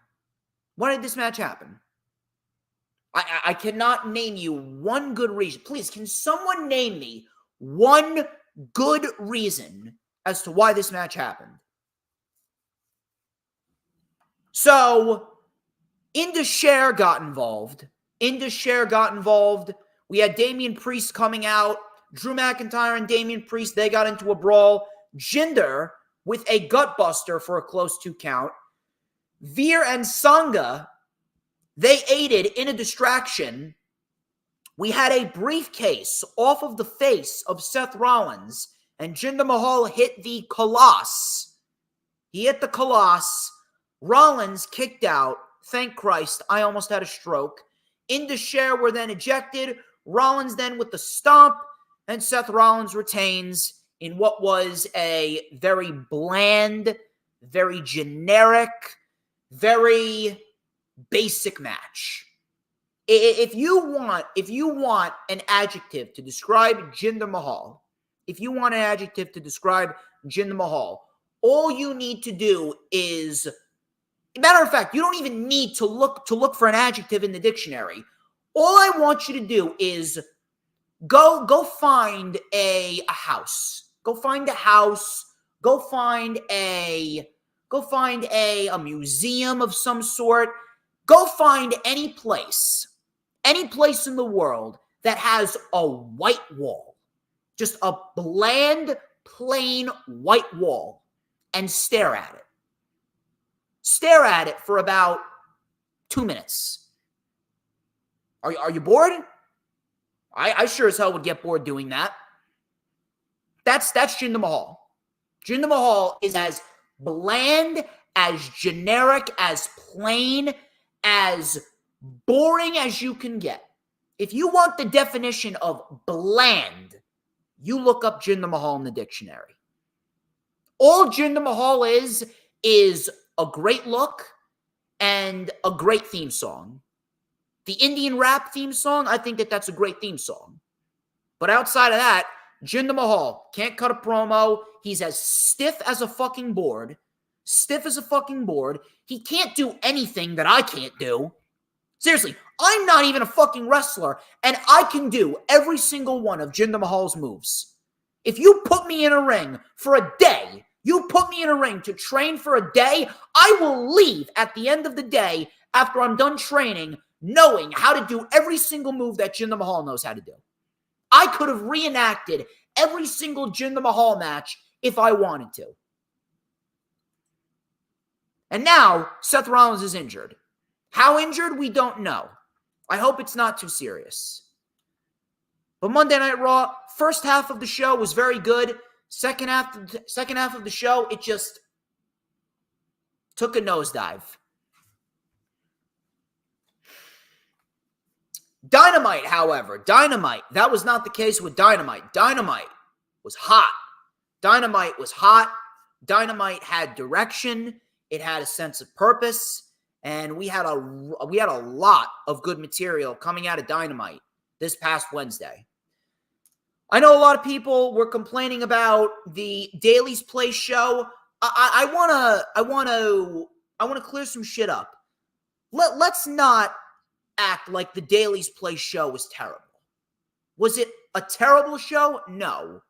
I cannot name you one good reason. Please, can someone name me one good reason as to why this match happened? So, Indus got involved. We had Damian Priest coming out. Drew McIntyre and Damian Priest, they got into a brawl. Jinder with a gutbuster for a close 2 count. Veer and Sangha, they aided in a distraction. We had a briefcase off of the face of Seth Rollins, and Jinder Mahal hit the Colossus. He hit the Colossus. Rollins kicked out. Thank Christ, I almost had a stroke. Indus were then ejected. Rollins then with the stomp, and Seth Rollins retains in what was a very bland, very generic, very basic match. If you want an adjective to describe Jinder Mahal, all you need to do is, matter of fact, you don't even need to look for an adjective in the dictionary. All I want you to do is go find a house. Go find a house. Go find a museum of some sort. Go find any place in the world that has a white wall. Just a bland, plain white wall, and stare at it. Stare at it for about 2 minutes. Are you bored? I sure as hell would get bored doing that. That's Jinder Mahal. Jinder Mahal is as bland, as generic, as plain, as boring as you can get. If you want the definition of bland, you look up Jinder Mahal in the dictionary. All Jinder Mahal is a great look and a great theme song. The Indian rap theme song, I think that's a great theme song. But outside of that, Jinder Mahal can't cut a promo. He's as stiff as a fucking board. He can't do anything that I can't do. Seriously, I'm not even a fucking wrestler, and I can do every single one of Jinder Mahal's moves. If you put me in a ring for a day, to train for a day, I will leave at the end of the day after I'm done training, knowing how to do every single move that Jinder Mahal knows how to do. I could have reenacted every single Jinder Mahal match if I wanted to. And now, Seth Rollins is injured. How injured, we don't know. I hope it's not too serious. But Monday Night Raw, first half of the show was very good. Second half of the show, it just took a nosedive. Dynamite, however, that was not the case with Dynamite. Dynamite was hot. Dynamite had direction. It had a sense of purpose. And we had a lot of good material coming out of Dynamite this past Wednesday. I know a lot of people were complaining about the Daily's Place show. I want to clear some shit up. Let's not act like the Daily's Place show was terrible. Was it a terrible show? No.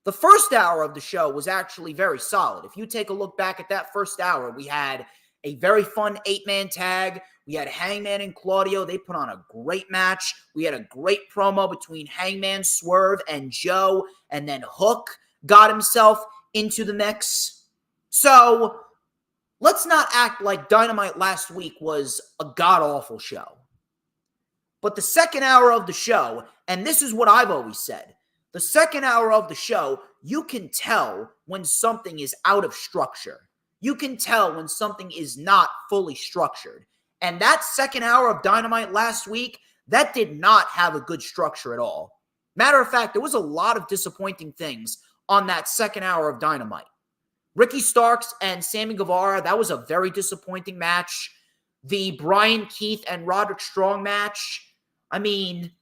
The first hour of the show was actually very solid. If you take a look back at that first hour, we had a very fun 8-man tag. We had Hangman and Claudio. They put on a great match. We had a great promo between Hangman, Swerve, and Joe. And then Hook got himself into the mix. So let's not act like Dynamite last week was a god-awful show. But the second hour of the show, and this is what I've always said, the second hour of the show, you can tell when something is out of structure. You can tell when something is not fully structured. And that second hour of Dynamite last week, that did not have a good structure at all. Matter of fact, there was a lot of disappointing things on that second hour of Dynamite. Ricky Starks and Sammy Guevara, that was a very disappointing match. The Brian Keith and Roderick Strong match, I mean,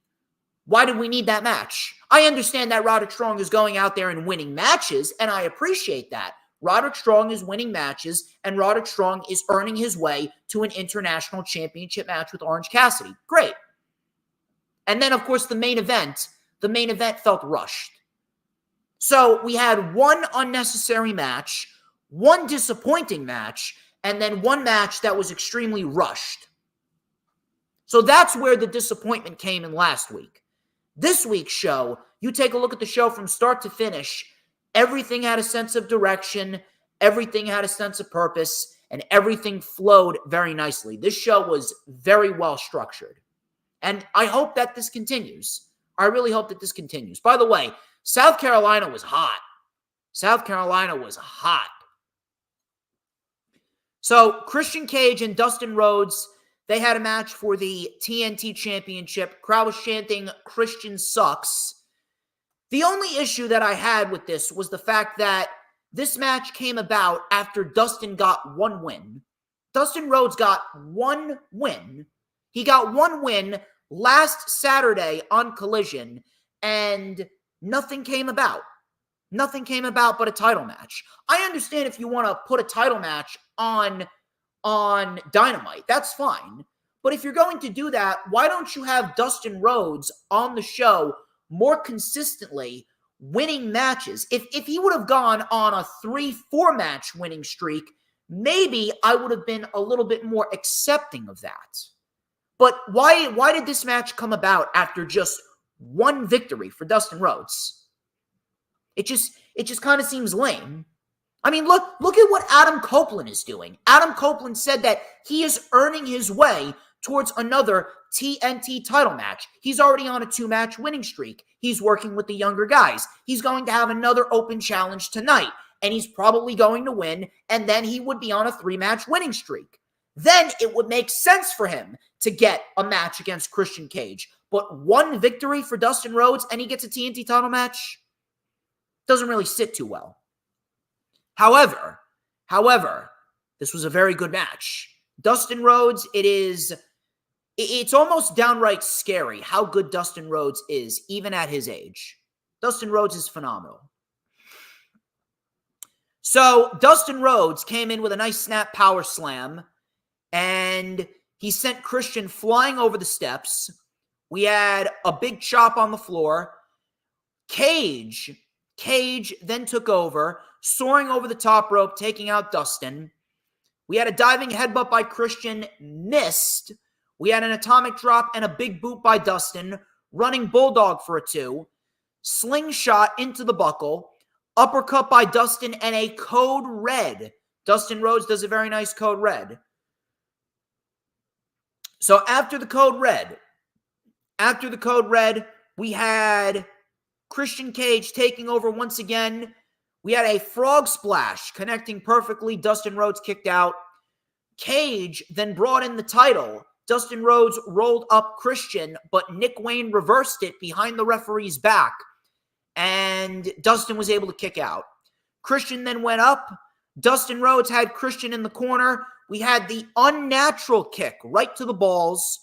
why did we need that match? I understand that Roderick Strong is going out there and winning matches, and I appreciate that. Roderick Strong is winning matches, and Roderick Strong is earning his way to an international championship match with Orange Cassidy. Great. And then, of course, the main event felt rushed. So we had one unnecessary match, one disappointing match, and then one match that was extremely rushed. So that's where the disappointment came in last week. This week's show, you take a look at the show from start to finish, everything had a sense of direction, everything had a sense of purpose, and everything flowed very nicely. This show was very well structured. And I hope that this continues. I really hope that this continues. By the way, South Carolina was hot. South Carolina was hot. So Christian Cage and Dustin Rhodes, they had a match for the TNT Championship. Crowd was chanting, "Christian sucks." The only issue that I had with this was the fact that this match came about after Dustin got one win. Dustin Rhodes got one win. He got one win last Saturday on Collision, and nothing came about. Nothing came about but a title match. I understand if you want to put a title match on Dynamite. That's fine. But if you're going to do that, why don't you have Dustin Rhodes on the show more consistently, winning matches? If he would have gone on a 3-4 match winning streak, maybe I would have been a little bit more accepting of that. But why did this match come about after just one victory for Dustin Rhodes? It just kind of seems lame. I mean, look at what Adam Copeland is doing. Adam Copeland said that he is earning his way towards another TNT title match. He's already on a 2-match winning streak. He's working with the younger guys. He's going to have another open challenge tonight, and he's probably going to win, and then he would be on a 3-match winning streak. Then it would make sense for him to get a match against Christian Cage. But one victory for Dustin Rhodes, and he gets a TNT title match, doesn't really sit too well. However, this was a very good match. Dustin Rhodes, it's almost downright scary how good Dustin Rhodes is, even at his age. Dustin Rhodes is phenomenal. So Dustin Rhodes came in with a nice snap power slam, and he sent Christian flying over the steps. We had a big chop on the floor. Cage then took over, soaring over the top rope, taking out Dustin. We had a diving headbutt by Christian, missed. We had an atomic drop and a big boot by Dustin, running bulldog for a 2. Slingshot into the buckle, uppercut by Dustin, and a code red. Dustin Rhodes does a very nice code red. So after the code red, we had Christian Cage taking over once again. We had a frog splash connecting perfectly. Dustin Rhodes kicked out. Cage then brought in the title. Dustin Rhodes rolled up Christian, but Nick Wayne reversed it behind the referee's back, and Dustin was able to kick out. Christian then went up. Dustin Rhodes had Christian in the corner. We had the unnatural kick right to the balls.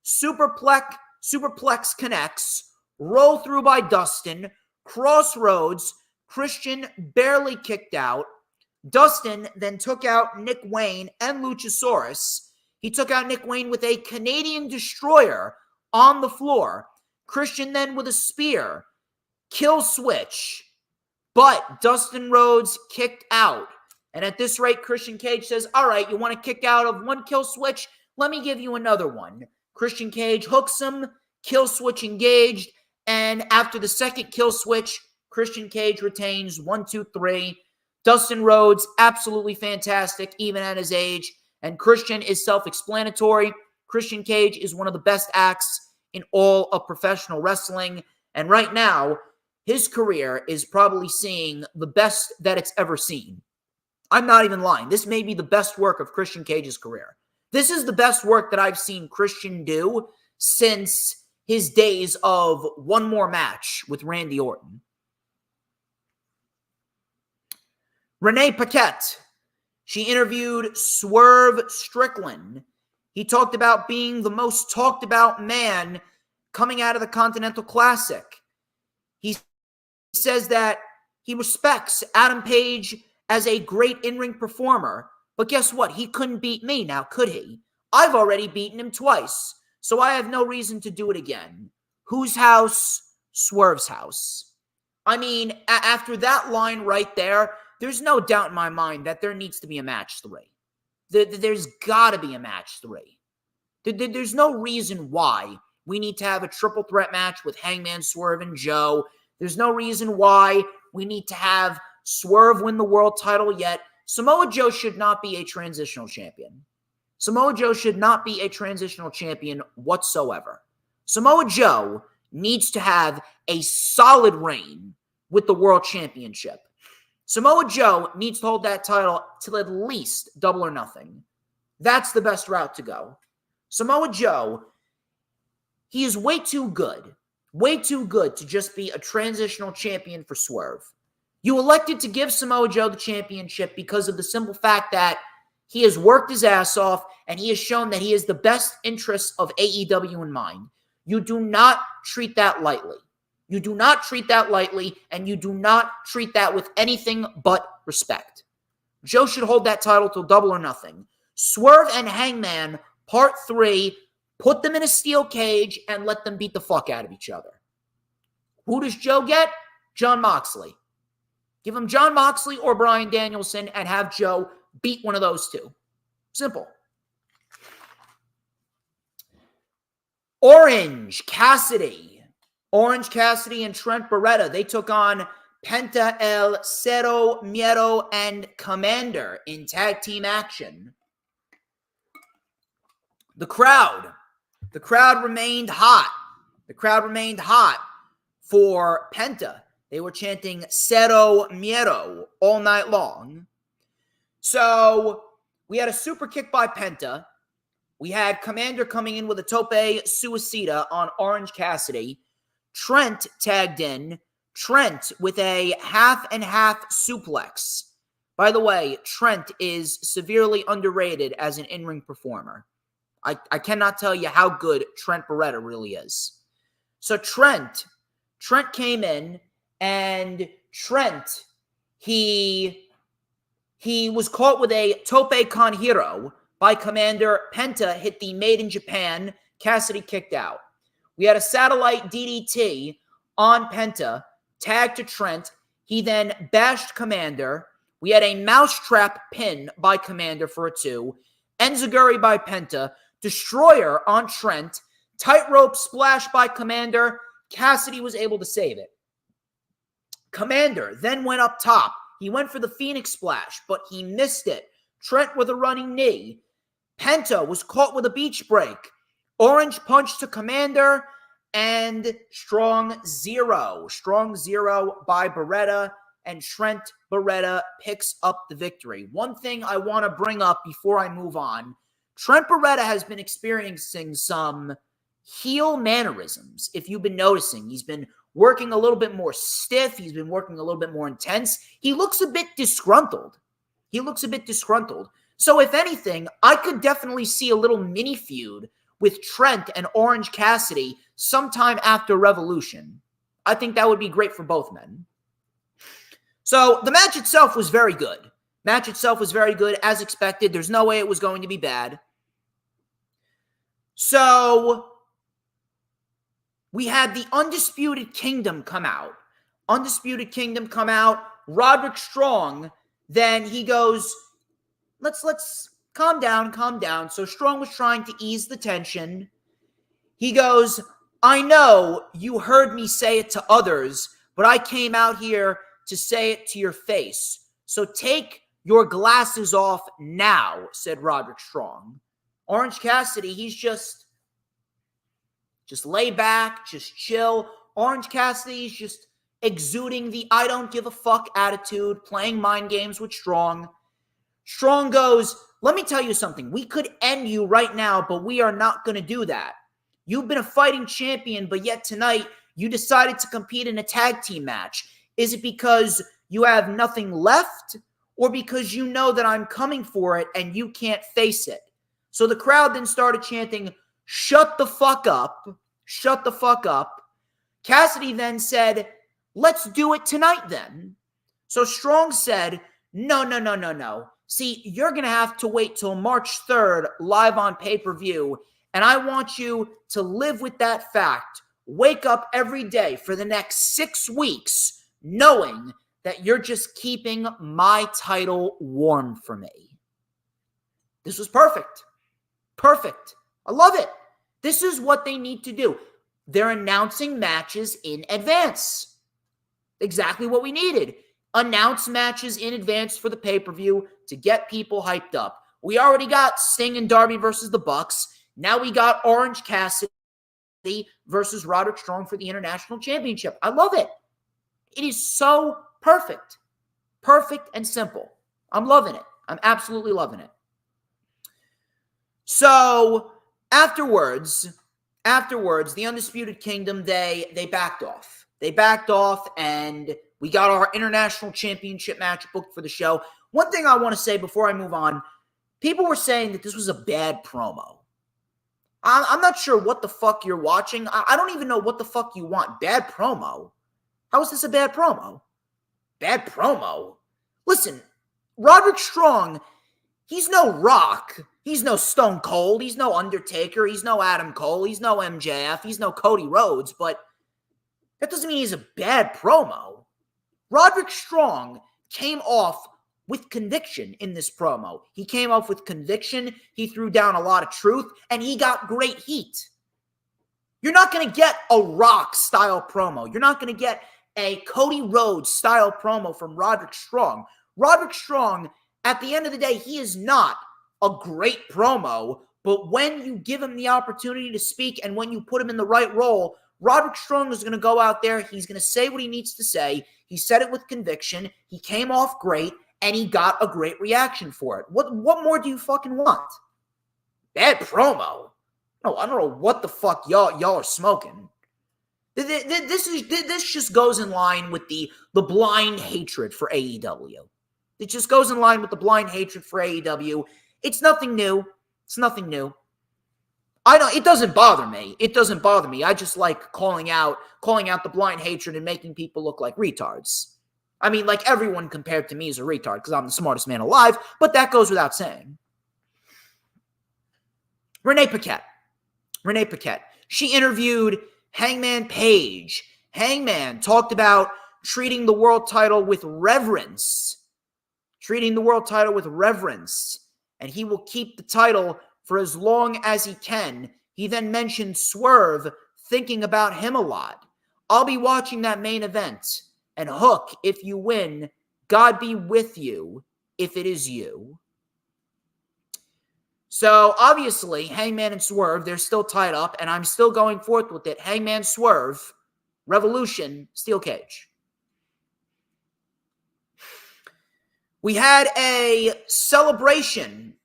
Superplex connects. Roll through by Dustin. Crossroads. Christian barely kicked out. Dustin then took out Nick Wayne and Luchasaurus. He took out Nick Wayne with a Canadian Destroyer on the floor. Christian then with a spear. Kill switch. But Dustin Rhodes kicked out. And at this rate, Christian Cage says, all right, you want to kick out of one kill switch? Let me give you another one. Christian Cage hooks him. Kill switch engaged. And after the second kill switch, Christian Cage retains 1, 2, 3. Dustin Rhodes, absolutely fantastic, even at his age. And Christian is self-explanatory. Christian Cage is one of the best acts in all of professional wrestling. And right now, his career is probably seeing the best that it's ever seen. I'm not even lying. This may be the best work of Christian Cage's career. This is the best work that I've seen Christian do since his days of one more match with Randy Orton. Renee Paquette, she interviewed Swerve Strickland. He talked about being the most talked about man coming out of the Continental Classic. He says that he respects Adam Page as a great in-ring performer, but guess what? He couldn't beat me now, could he? I've already beaten him twice, so I have no reason to do it again. Whose house? Swerve's house. I mean, after that line right there, there's no doubt in my mind that there needs to be a match 3. There's got to be a match 3. There's no reason why we need to have a triple threat match with Hangman, Swerve, and Joe. There's no reason why we need to have Swerve win the world title yet. Samoa Joe should not be a transitional champion. Samoa Joe should not be a transitional champion whatsoever. Samoa Joe needs to have a solid reign with the world championship. Samoa Joe needs to hold that title till at least Double or Nothing. That's the best route to go. Samoa Joe, he is way too good to just be a transitional champion for Swerve. You elected to give Samoa Joe the championship because of the simple fact that he has worked his ass off and he has shown that he has the best interests of AEW in mind. You do not treat that lightly. You do not treat that lightly, and you do not treat that with anything but respect. Joe should hold that title till Double or Nothing. Swerve and Hangman, Part 3, put them in a steel cage and let them beat the fuck out of each other. Who does Joe get? Jon Moxley. Give him Jon Moxley or Bryan Danielson and have Joe beat one of those two. Simple. Orange Cassidy and Trent Beretta, they took on Penta El Cero Miedo and Commander in tag team action. The crowd remained hot. The crowd remained hot for Penta. They were chanting Cero Miedo all night long. So we had a super kick by Penta. We had Commander coming in with a tope suicida on Orange Cassidy. Trent tagged in. Trent with a half and half suplex. By the way, Trent is severely underrated as an in-ring performer. I cannot tell you how good Trent Beretta really is. So Trent came in, and Trent, he was caught with a tope con hero by Commander. Penta hit the Made in Japan. Cassidy kicked out. We had a satellite DDT on Penta, tagged to Trent. He then bashed Commander. We had a mousetrap pin by Commander for a 2. Enziguri by Penta. Destroyer on Trent. Tightrope splash by Commander. Cassidy was able to save it. Commander then went up top. He went for the Phoenix Splash, but he missed it. Trent with a running knee. Penta was caught with a beach break. Orange punch to Commander, and strong zero by Beretta, and Trent Beretta picks up the victory. One thing I want to bring up before I move on, Trent Beretta has been experiencing some heel mannerisms. If you've been noticing, he's been working a little bit more stiff. He's been working a little bit more intense. He looks a bit disgruntled. So if anything, I could definitely see a little mini feud with Trent and Orange Cassidy sometime after Revolution. I think that would be great for both men. So the match itself was very good. As expected. There's no way it was going to be bad. So we had the Undisputed Kingdom come out. Roderick Strong, then he goes, let's calm down. So Strong was trying to ease the tension. He goes, I know you heard me say it to others, but I came out here to say it to your face. So take your glasses off now, said Roderick Strong. Orange Cassidy, he's just lay back, just chill. Orange Cassidy's just exuding the I don't give a fuck attitude, playing mind games with Strong. Strong goes, let me tell you something. We could end you right now, but we are not going to do that. You've been a fighting champion, but yet tonight you decided to compete in a tag team match. Is it because you have nothing left, or because you know that I'm coming for it and you can't face it? So the crowd then started chanting, shut the fuck up. Cassidy then said, let's do it tonight then. So Strong said, no. See, you're going to have to wait till March 3rd live on pay-per-view, and I want you to live with that fact. Wake up every day for the next 6 weeks knowing that you're just keeping my title warm for me. This was perfect. Perfect. I love it. This is what they need to do. They're announcing matches in advance. Exactly what we needed. Announce matches in advance for the pay-per-view to get people hyped up. We already got Sting and Darby versus the Bucks. Now we got Orange Cassidy versus Roderick Strong for the International Championship. I love it. It is so perfect. Perfect and simple. I'm loving it. I'm absolutely loving it. So afterwards, the Undisputed Kingdom, they backed off. They backed off, and we got our International Championship match booked for the show. One thing I want to say before I move on, people were saying that this was a bad promo. I'm not sure what the fuck you're watching. I don't even know what the fuck you want. Bad promo? How is this a bad promo? Bad promo? Listen, Roderick Strong, he's no Rock. He's no Stone Cold. He's no Undertaker. He's no Adam Cole. He's no MJF. He's no Cody Rhodes. But that doesn't mean he's a bad promo. Roderick Strong came off with conviction in this promo. He came off with conviction. He threw down a lot of truth, and he got great heat. You're not going to get a Rock-style promo. You're not going to get a Cody Rhodes-style promo from Roderick Strong. Roderick Strong, at the end of the day, he is not a great promo, but when you give him the opportunity to speak and when you put him in the right role, Roderick Strong is going to go out there. He's going to say what he needs to say. He said it with conviction. He came off great, and he got a great reaction for it. What more do you fucking want? Bad promo? No, I don't know what the fuck y'all are smoking. This just goes in line with the blind hatred for AEW. It just goes in line with the blind hatred for AEW. It's nothing new. It's nothing new. I know it doesn't bother me. It doesn't bother me. I just like calling out the blind hatred and making people look like retards. I mean, like everyone compared to me is a retard because I'm the smartest man alive, but that goes without saying. Renee Paquette. She interviewed Hangman Page. Hangman talked about treating the world title with reverence. And he will keep the title for as long as he can. He then mentioned Swerve, thinking about him a lot. I'll be watching that main event. And Hook, if you win, God be with you if it is you. So, obviously, Hangman and Swerve, they're still tied up, and I'm still going forth with it. Hangman, Swerve, Revolution, Steel Cage. We had a celebration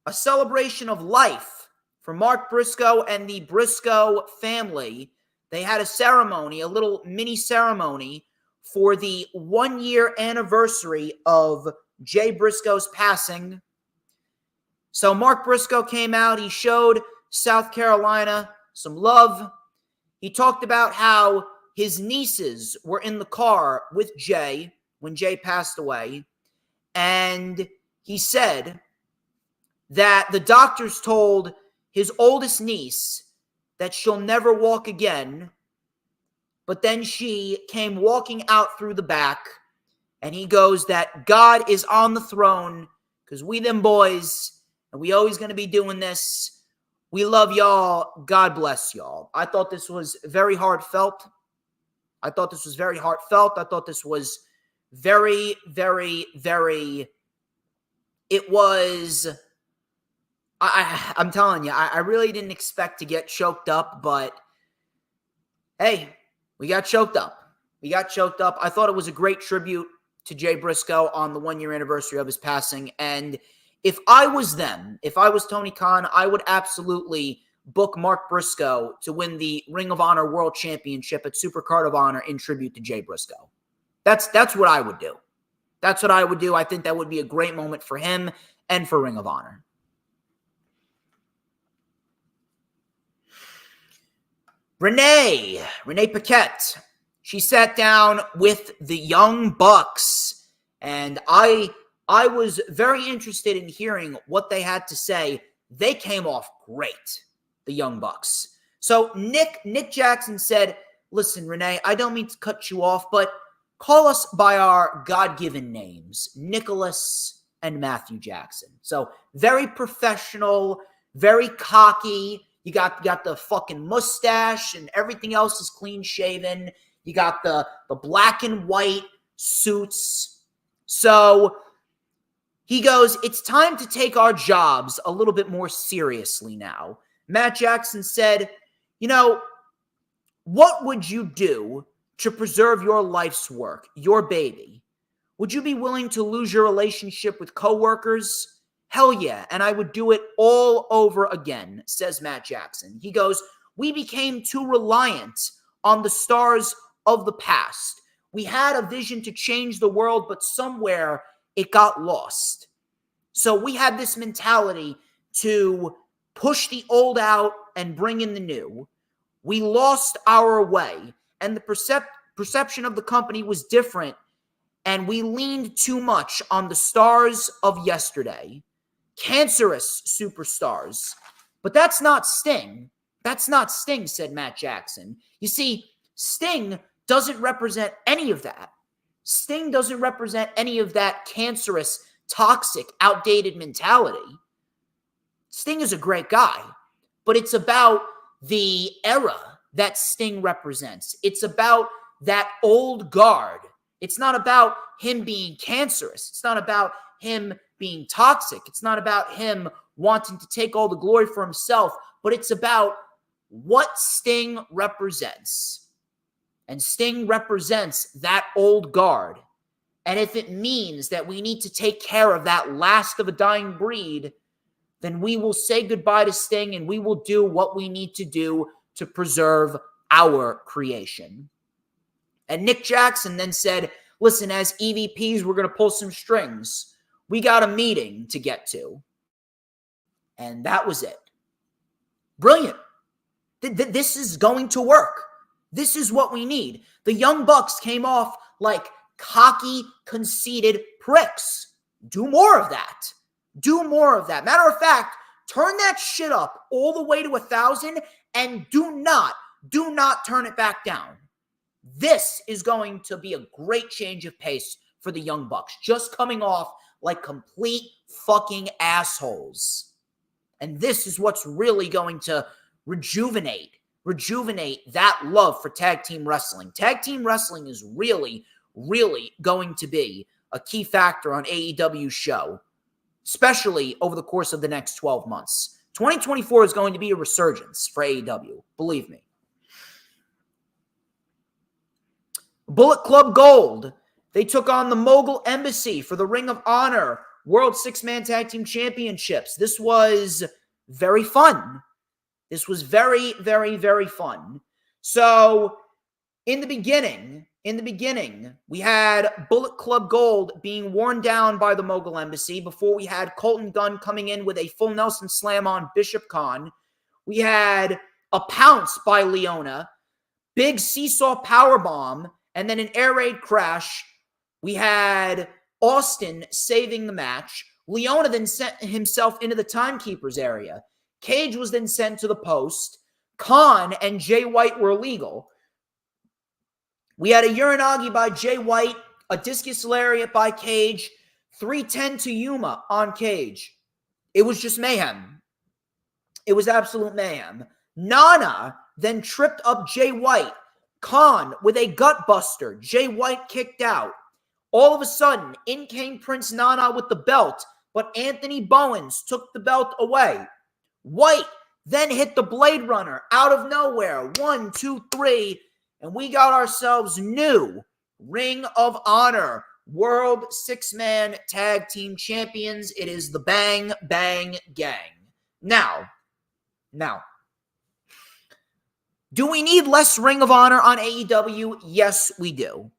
of life for Mark Briscoe and the Briscoe family. They had a ceremony, a little mini ceremony for the 1-year anniversary of Jay Briscoe's passing. So Mark Briscoe came out. He showed South Carolina some love. He talked about how his nieces were in the car with Jay when Jay passed away. And he said that the doctors told his oldest niece that she'll never walk again. But then she came walking out through the back. And he goes that God is on the throne because we them boys, and we always going to be doing this. We love y'all. God bless y'all. I thought this was very heartfelt. I thought this was very, very, very, it was, I'm telling you, I really didn't expect to get choked up, but hey, we got choked up. I thought it was a great tribute to Jay Briscoe on the 1-year anniversary of his passing. And if I was them, if I was Tony Khan, I would absolutely book Mark Briscoe to win the Ring of Honor World Championship at Supercard of Honor in tribute to Jay Briscoe. That's what I would do. I think that would be a great moment for him and for Ring of Honor. Renee Paquette. She sat down with the Young Bucks, and I was very interested in hearing what they had to say. They came off great, the Young Bucks. So Nick Jackson said, listen, Renee, I don't mean to cut you off, but call us by our God-given names, Nicholas and Matthew Jackson. So very professional, very cocky. You got the fucking mustache and everything else is clean shaven. You got the black and white suits. So he goes, it's time to take our jobs a little bit more seriously now. Matt Jackson said, what would you do to preserve your life's work, your baby? Would you be willing to lose your relationship with coworkers? Hell yeah, and I would do it all over again, says Matt Jackson. He goes, we became too reliant on the stars of the past. We had a vision to change the world, but somewhere it got lost. So we had this mentality to push the old out and bring in the new. We lost our way, and the perception of the company was different, and we leaned too much on the stars of yesterday. Cancerous superstars. But that's not Sting. That's not Sting, said Matt Jackson. You see, Sting doesn't represent any of that. Sting doesn't represent any of that cancerous, toxic, outdated mentality. Sting is a great guy, but it's about the era that Sting represents. It's about that old guard. It's not about him being cancerous. It's not about him being toxic. It's not about him wanting to take all the glory for himself, but it's about what Sting represents. And Sting represents that old guard. And if it means that we need to take care of that last of a dying breed, then we will say goodbye to Sting and we will do what we need to do to preserve our creation. And Nick Jackson then said, listen, as EVPs, we're going to pull some strings. We got a meeting to get to. And that was it. Brilliant. This is going to work. This is what we need. The Young Bucks came off like cocky, conceited pricks. Do more of that. Do more of that. Matter of fact, turn that shit up all the way to 1,000 and do not turn it back down. This is going to be a great change of pace for the Young Bucks, just coming off like complete fucking assholes. And this is what's really going to rejuvenate that love for tag team wrestling. Tag team wrestling is really, really going to be a key factor on AEW's show, especially over the course of the next 12 months. 2024 is going to be a resurgence for AEW, believe me. Bullet Club Gold, they took on the Mogul Embassy for the Ring of Honor World Six-Man Tag Team Championships. This was very fun. This was very, very, very fun. So, in the beginning, we had Bullet Club Gold being worn down by the Mogul Embassy before we had Colton Gunn coming in with a full Nelson Slam on Bishop Khan. We had a pounce by Leona, big seesaw powerbomb, and then an air raid crash. We had Austin saving the match. Leona then sent himself into the timekeeper's area. Cage was then sent to the post. Khan and Jay White were illegal. We had a Uranagi by Jay White, a discus lariat by Cage, 310 to Yuma on Cage. It was just mayhem. It was absolute mayhem. Nana then tripped up Jay White. Khan with a gut buster. Jay White kicked out. All of a sudden, in came Prince Nana with the belt, but Anthony Bowens took the belt away. White then hit the Blade Runner out of nowhere. 1, 2, 3. And we got ourselves new Ring of Honor World Six-Man Tag Team Champions. It is the Bang Bang Gang. Now, do we need less Ring of Honor on AEW? Yes, we do.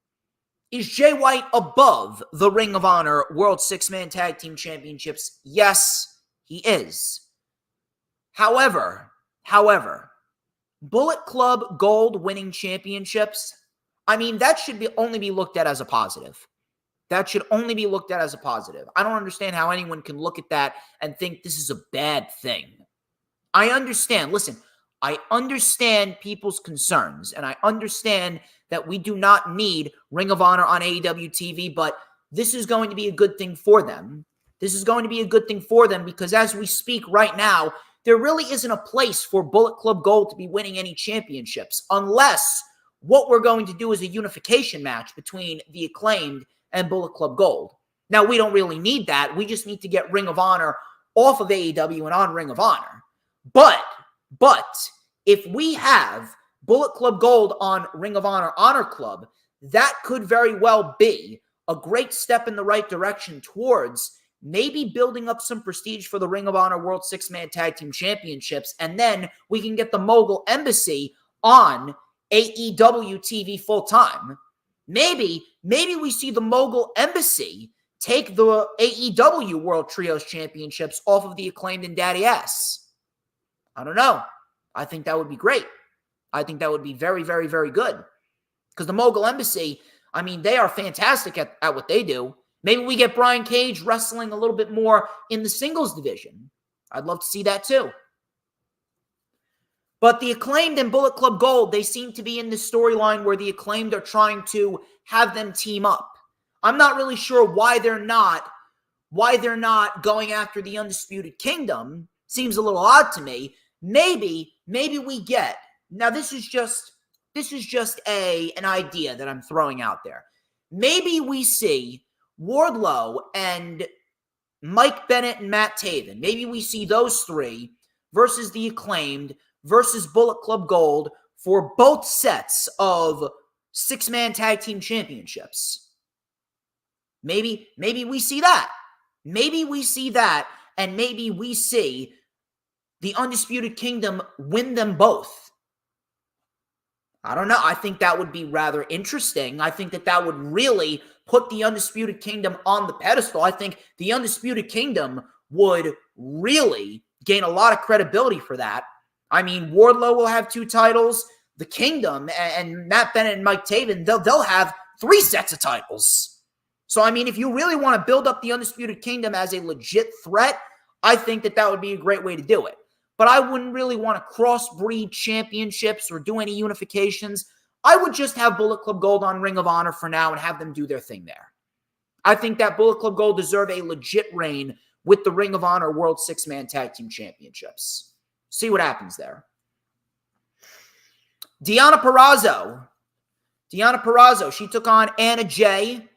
Is Jay White above the Ring of Honor World Six-Man Tag Team Championships? Yes, he is. However, Bullet Club Gold winning championships, I mean, that should only be looked at as a positive. That should only be looked at as a positive. I don't understand how anyone can look at that and think this is a bad thing. I understand. Listen, I understand people's concerns, and I understand that we do not need Ring of Honor on AEW TV, but this is going to be a good thing for them. This is going to be a good thing for them because as we speak right now, there really isn't a place for Bullet Club Gold to be winning any championships unless what we're going to do is a unification match between the Acclaimed and Bullet Club Gold. Now, we don't really need that. We just need to get Ring of Honor off of AEW and on Ring of Honor. But if we have Bullet Club Gold on Ring of Honor Honor Club, that could very well be a great step in the right direction towards maybe building up some prestige for the Ring of Honor World Six-Man Tag Team Championships, and then we can get the Mogul Embassy on AEW TV full-time. Maybe we see the Mogul Embassy take the AEW World Trios Championships off of the Acclaimed and Daddy S. I don't know. I think that would be great. I think that would be very, very, very good. Because the Mogul Embassy, I mean, they are fantastic at what they do. Maybe we get Brian Cage wrestling a little bit more in the singles division. I'd love to see that too. But the Acclaimed and Bullet Club Gold, they seem to be in this storyline where the Acclaimed are trying to have them team up. I'm not really sure why they're not going after the Undisputed Kingdom. Seems a little odd to me. Maybe we get, now this is just an idea that I'm throwing out there. Maybe we see Wardlow and Mike Bennett and Matt Taven. Maybe we see those three versus the Acclaimed versus Bullet Club Gold for both sets of six-man tag team championships. Maybe we see that. Maybe we see that, and maybe we see the Undisputed Kingdom win them both. I don't know. I think that would be rather interesting. I think that would really put the Undisputed Kingdom on the pedestal. I think the Undisputed Kingdom would really gain a lot of credibility for that. I mean, Wardlow will have 2 titles. The Kingdom and Matt Bennett and Mike Taven, they'll have 3 sets of titles. So, I mean, if you really want to build up the Undisputed Kingdom as a legit threat, I think that would be a great way to do it. But I wouldn't really want to crossbreed championships or do any unifications. I would just have Bullet Club Gold on Ring of Honor for now and have them do their thing there. I think that Bullet Club Gold deserve a legit reign with the Ring of Honor World Six-Man Tag Team Championships. See what happens there. Deonna Purrazzo, she took on Anna Jay.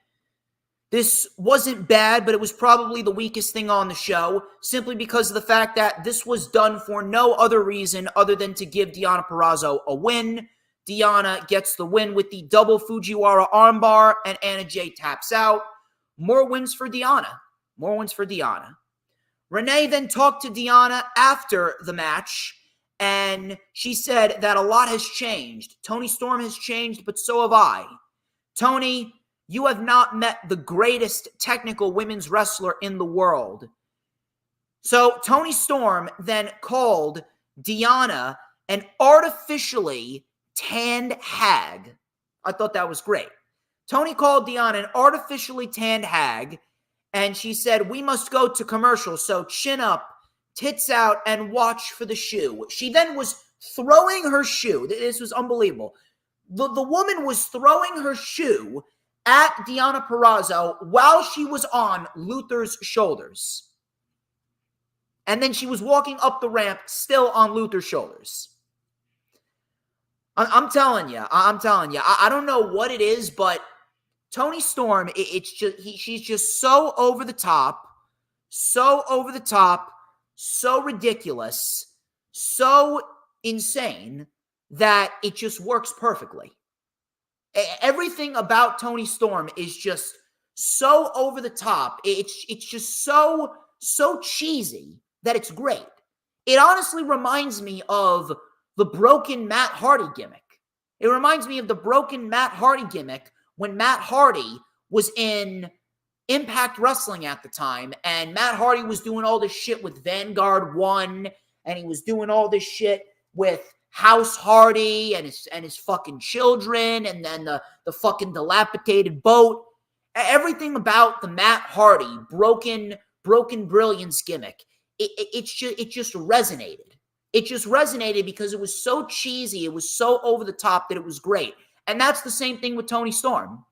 This wasn't bad, but it was probably the weakest thing on the show, simply because of the fact that this was done for no other reason other than to give Deonna Purrazzo a win. Deonna gets the win with the double Fujiwara armbar, and Anna Jay taps out. More wins for Deonna. Renee then talked to Deonna after the match, and she said that a lot has changed. Toni Storm has changed, but so have I. Toni, you have not met the greatest technical women's wrestler in the world. So Toni Storm then called Deonna an artificially tanned hag. I thought that was great. Toni called Deonna an artificially tanned hag, and she said, "We must go to commercial, so chin up, tits out, and watch for the shoe." She then was throwing her shoe. This was unbelievable. The woman was throwing her shoe at Deonna Purrazzo while she was on Luther's shoulders. And then she was walking up the ramp still on Luther's shoulders. I'm telling you. I don't know what it is, but Toni Storm, she's just so over the top, so ridiculous, so insane that it just works perfectly. Everything about Toni Storm is just so over the top. It's just so cheesy that it's great. It honestly reminds me of the broken Matt Hardy gimmick. It reminds me of the broken Matt Hardy gimmick when Matt Hardy was in Impact Wrestling at the time, and Matt Hardy was doing all this shit with Vanguard 1, and he was doing all this shit with House Hardy and his fucking children, and then the fucking dilapidated boat. Everything about the Matt Hardy broken brilliance gimmick, it just resonated. It just resonated because it was so cheesy, it was so over the top that it was great. And that's the same thing with Toni Storm.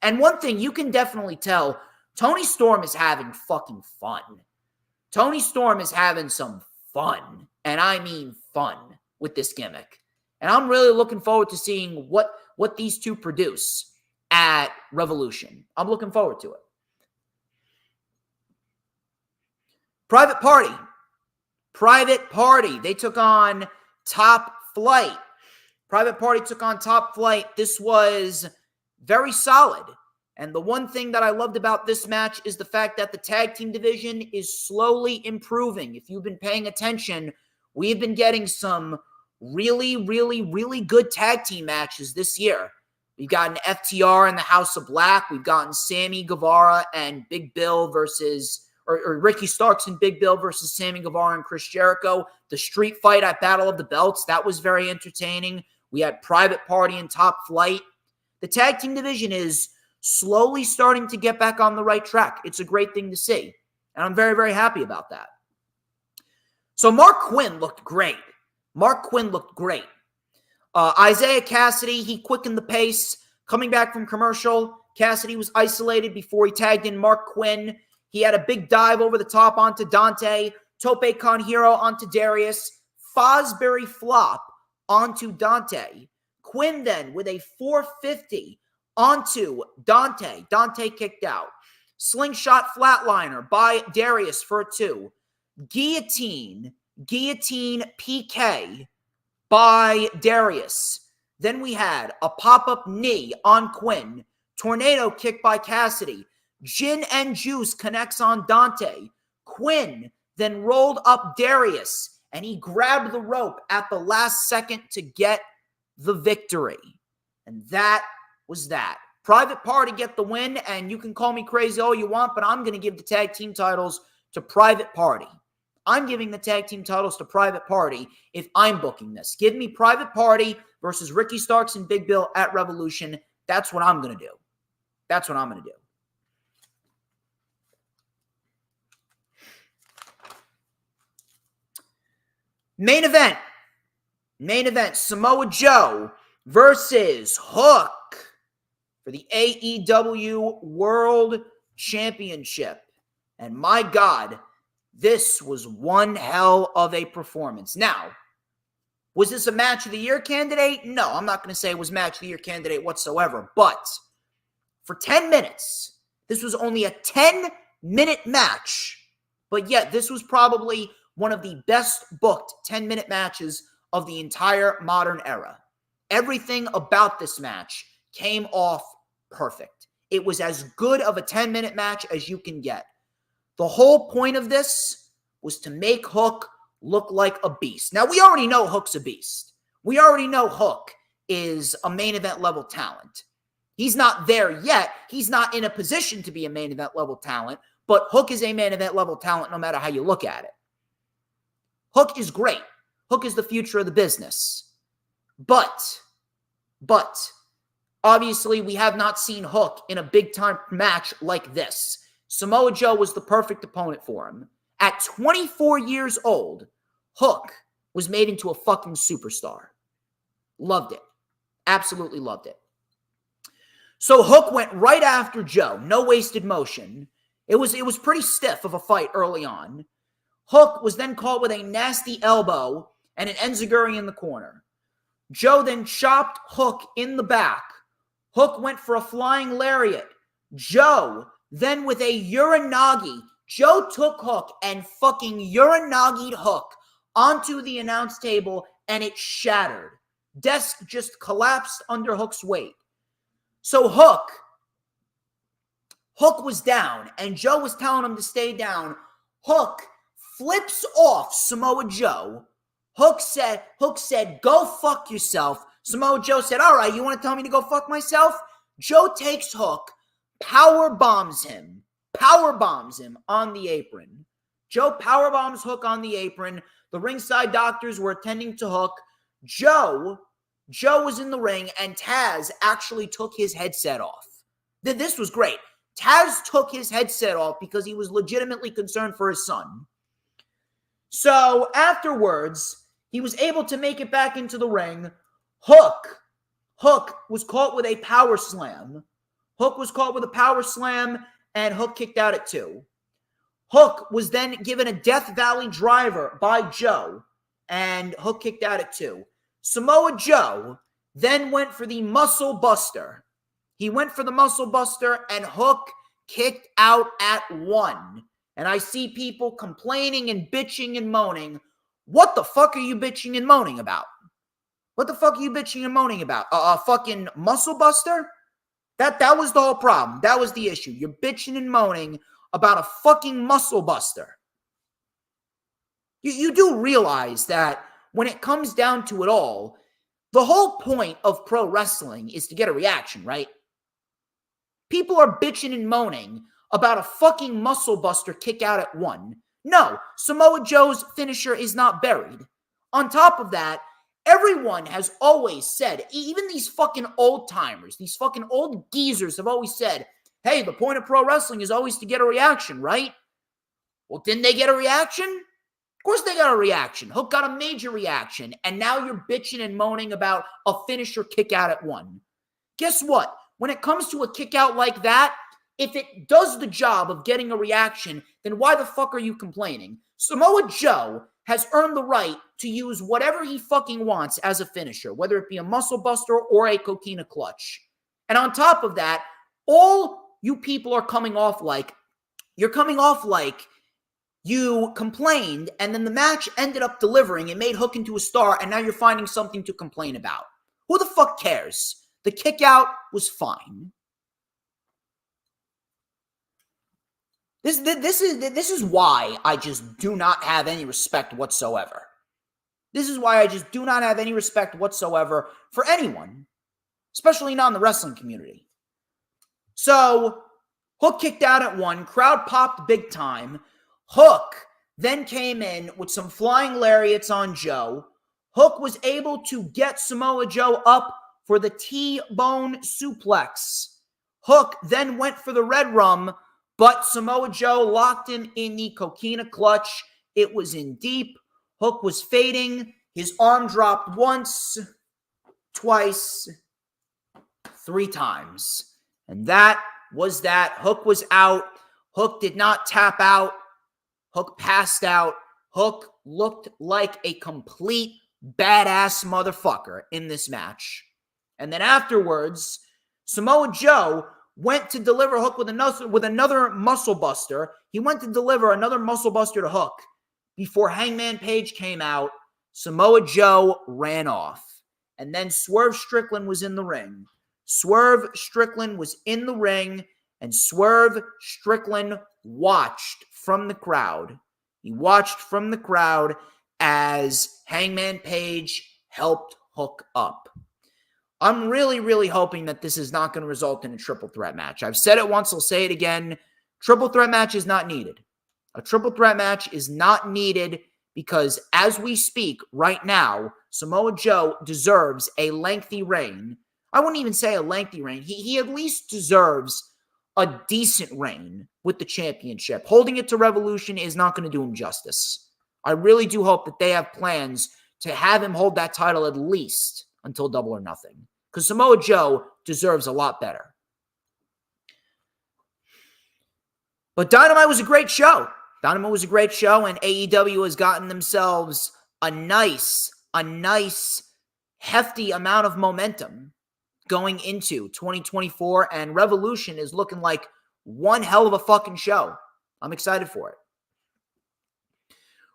And one thing you can definitely tell Tony Storm is having fucking fun. Tony Storm is having some fun, and I mean fun, with this gimmick. And I'm really looking forward to seeing what these two produce at Revolution. I'm looking forward to it. Private Party. They took on Top Flight. Private Party took on Top Flight. This was very solid. And the one thing that I loved about this match is the fact that the tag team division is slowly improving. If you've been paying attention, we've been getting some really, really, really good tag team matches this year. We've gotten FTR and the House of Black. We've gotten Sammy Guevara and Big Bill versus, or Ricky Starks and Big Bill versus Sammy Guevara and Chris Jericho. The street fight at Battle of the Belts, that was very entertaining. We had Private Party and Top Flight. The tag team division is slowly starting to get back on the right track. It's a great thing to see. And I'm very, very happy about that. So Mark Quinn looked great. Isaiah Cassidy, he quickened the pace. Coming back from commercial, Cassidy was isolated before he tagged in Mark Quinn. He had a big dive over the top onto Dante. Tope Con Hero onto Darius. Fosbury flop onto Dante. Quinn then with a 450 onto Dante. Dante kicked out. Slingshot flatliner by Darius for a 2. Guillotine PK by Darius. Then we had a pop-up knee on Quinn. Tornado kick by Cassidy. Gin and Juice connects on Dante. Quinn then rolled up Darius, and he grabbed the rope at the last second to get the victory. And that was that. Private Party get the win, and you can call me crazy all you want, but I'm going to give the tag team titles to Private Party. I'm giving the tag team titles to Private Party if I'm booking this. Give me Private Party versus Ricky Starks and Big Bill at Revolution. That's what I'm going to do. Main event, Samoa Joe versus Hook for the AEW World Championship. And my God, this was one hell of a performance. Now, was this a match of the year candidate? No, I'm not going to say it was match of the year candidate whatsoever. But for 10 minutes, this was only a 10-minute match. But yet, this was probably one of the best booked 10-minute matches of the entire modern era. Everything about this match came off perfect. It was as good of a 10-minute match as you can get. The whole point of this was to make Hook look like a beast. Now, we already know Hook's a beast. We already know Hook is a main event level talent. He's not there yet. He's not in a position to be a main event level talent, but Hook is a main event level talent no matter how you look at it. Hook is great. Hook is the future of the business. But, obviously, we have not seen Hook in a big-time match like this. Samoa Joe was the perfect opponent for him. At 24 years old, Hook was made into a fucking superstar. Loved it. Absolutely loved it. So Hook went right after Joe. No wasted motion. It was pretty stiff of a fight early on. Hook was then caught with a nasty elbow and an enziguri in the corner. Joe then chopped Hook in the back. Hook went for a flying lariat. Joe then with a uranagi. Joe took Hook and fucking uranagi'd Hook onto the announce table, and it shattered. Desk just collapsed under Hook's weight. So Hook was down, and Joe was telling him to stay down. Hook flips off Samoa Joe. Hook said, go fuck yourself. Samoa Joe said, all right, you want to tell me to go fuck myself? Joe takes Hook, power bombs him on the apron. Joe power bombs Hook on the apron. The ringside doctors were attending to Hook. Joe was in the ring, and Taz actually took his headset off. This was great. Taz took his headset off because he was legitimately concerned for his son. So afterwards, he was able to make it back into the ring. Hook was caught with a power slam. and Hook kicked out at 2. Hook was then given a Death Valley driver by Joe, and Hook kicked out at 2. Samoa Joe then went for the Muscle Buster. He went for the Muscle Buster, and Hook kicked out at 1. And I see people complaining and bitching and moaning. What the fuck are you bitching and moaning about? What the fuck are you bitching and moaning about? A fucking Muscle Buster? That was the whole problem. That was the issue. You're bitching and moaning about a fucking Muscle Buster. You do realize that when it comes down to it all, the whole point of pro wrestling is to get a reaction, right? People are bitching and moaning about a fucking Muscle Buster kick out at 1. No, Samoa Joe's finisher is not buried. On top of that, everyone has always said, even these fucking old timers, these fucking old geezers have always said, hey, the point of pro wrestling is always to get a reaction, right? Well, didn't they get a reaction? Of course they got a reaction. Hook got a major reaction, and now you're bitching and moaning about a finisher kick out at 1. Guess what? When it comes to a kick out like that, if it does the job of getting a reaction, then why the fuck are you complaining? Samoa Joe has earned the right to use whatever he fucking wants as a finisher, whether it be a Muscle Buster or a Coquina Clutch. And on top of that, all you people are coming off like, you're coming off like you complained and then the match ended up delivering and made Hook into a star, and now you're finding something to complain about. Who the fuck cares? The kick out was fine. This is why I just do not have any respect whatsoever. This is why I just do not have any respect whatsoever for anyone, especially not in the wrestling community. So, Hook kicked out at 1. Crowd popped big time. Hook then came in with some flying lariats on Joe. Hook was able to get Samoa Joe up for the T-bone suplex. Hook then went for the red rum, but Samoa Joe locked him in the Coquina Clutch. It was in deep. Hook was fading. His arm dropped once, twice, 3 times. And that was that. Hook was out. Hook did not tap out. Hook passed out. Hook looked like a complete badass motherfucker in this match. And then afterwards, Samoa Joe went to deliver Hook with another Muscle Buster. He went to deliver another Muscle Buster to Hook. Before Hangman Page came out, Samoa Joe ran off. And then Swerve Strickland was in the ring. Swerve Strickland was in the ring, and Swerve Strickland watched from the crowd. He watched from the crowd as Hangman Page helped Hook up. I'm really, really hoping that this is not going to result in a triple threat match. I've said it once, I'll say it again. Triple threat match is not needed. A triple threat match is not needed because as we speak right now, Samoa Joe deserves a lengthy reign. I wouldn't even say a lengthy reign. He at least deserves a decent reign with the championship. Holding it to Revolution is not going to do him justice. I really do hope that they have plans to have him hold that title at least until Double or Nothing. Because Samoa Joe deserves a lot better. But Dynamite was a great show. Dynamite was a great show, and AEW has gotten themselves a nice, hefty amount of momentum going into 2024, and Revolution is looking like one hell of a fucking show. I'm excited for it.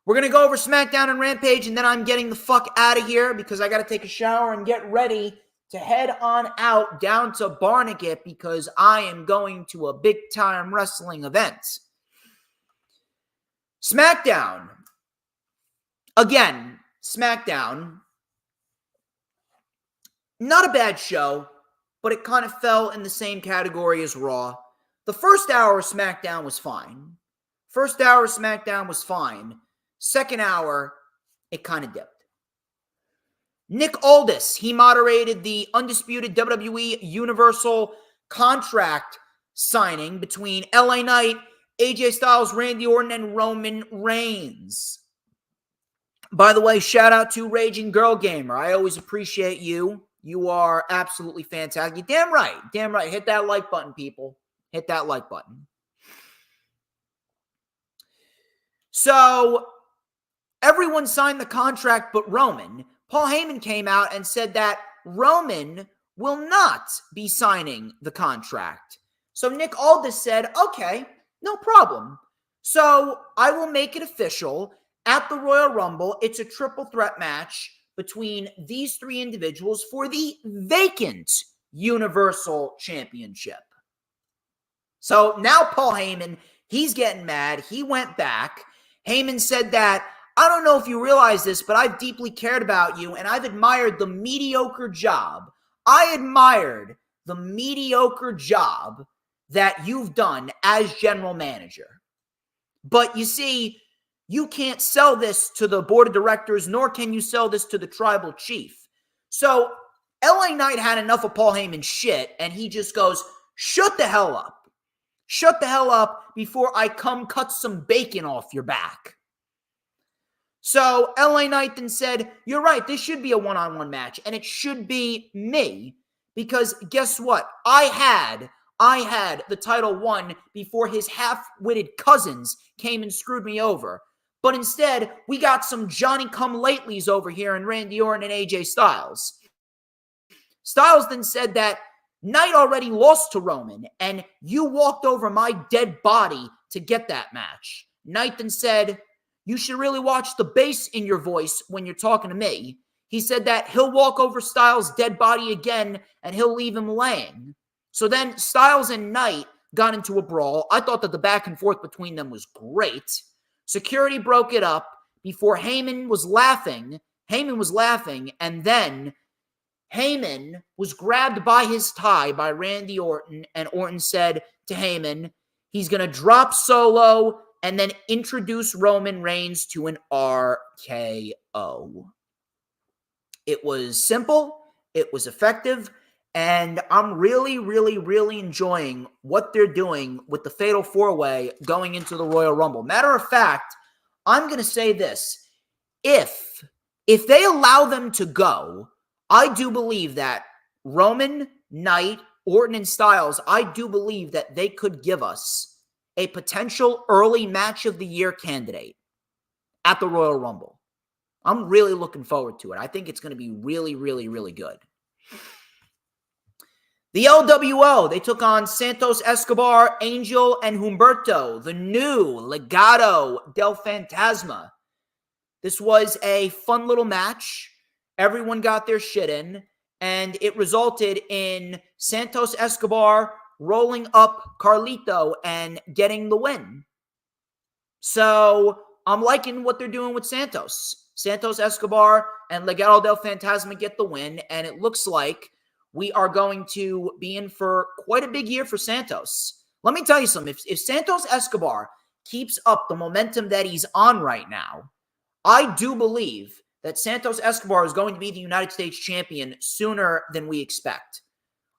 We're going to go over SmackDown and Rampage, and then I'm getting the fuck out of here because I got to take a shower and get ready to head on out down to Barnegat because I am going to a big-time wrestling event. SmackDown. Again, SmackDown. Not a bad show, but it kind of fell in the same category as Raw. The first hour of SmackDown was fine. Second hour, it kind of dipped. Nick Aldis, he moderated the undisputed WWE Universal contract signing between LA Knight, AJ Styles, Randy Orton, and Roman Reigns. By the way, shout out to Raging Girl Gamer. I always appreciate you. You are absolutely fantastic. You're damn right. Hit that like button, people. Hit that like button. So everyone signed the contract but Roman. Paul Heyman came out and said that Roman will not be signing the contract. So Nick Aldis said, okay, no problem. So I will make it official at the Royal Rumble. It's a triple threat match between these three individuals for the vacant Universal Championship. So now Paul Heyman, he's getting mad. He went back. Heyman said that, I don't know if you realize this, but I've deeply cared about you and I've admired the mediocre job. I admired the mediocre job that you've done as general manager. But you see, you can't sell this to the board of directors, nor can you sell this to the tribal chief. So LA Knight had enough of Paul Heyman's shit, and he just goes, shut the hell up. Shut the hell up before I come cut some bacon off your back. So LA Knight then said, you're right, this should be a one-on-one match, and it should be me, because guess what? I had the title won before his half-witted cousins came and screwed me over. But instead, we got some Johnny-come-latelys over here in Randy Orton and AJ Styles. Styles then said that Knight already lost to Roman, and you walked over my dead body to get that match. Knight then said, you should really watch the bass in your voice when you're talking to me. He said that he'll walk over Styles' dead body again, and he'll leave him laying. So then Styles and Knight got into a brawl. I thought that the back and forth between them was great. Security broke it up before Heyman was laughing. And then Heyman was grabbed by his tie by Randy Orton, and Orton said to Heyman, he's going to drop Solo and then introduce Roman Reigns to an RKO. It was simple, it was effective, and I'm really, really, really enjoying what they're doing with the Fatal 4-Way going into the Royal Rumble. Matter of fact, I'm going to say this. If they allow them to go, I do believe that Roman, Knight, Orton, and Styles, I do believe that they could give us a potential early match of the year candidate at the Royal Rumble. I'm really looking forward to it. I think it's going to be really, really, really good. The LWO, they took on Santos Escobar, Angel, and Humberto, the new Legado del Fantasma. This was a fun little match. Everyone got their shit in, and it resulted in Santos Escobar rolling up Carlito and getting the win. So I'm liking what they're doing with Santos. Santos Escobar and Legado del Fantasma get the win, and it looks like we are going to be in for quite a big year for Santos. Let me tell you something. If Santos Escobar keeps up the momentum that he's on right now, I do believe that Santos Escobar is going to be the United States champion sooner than we expect.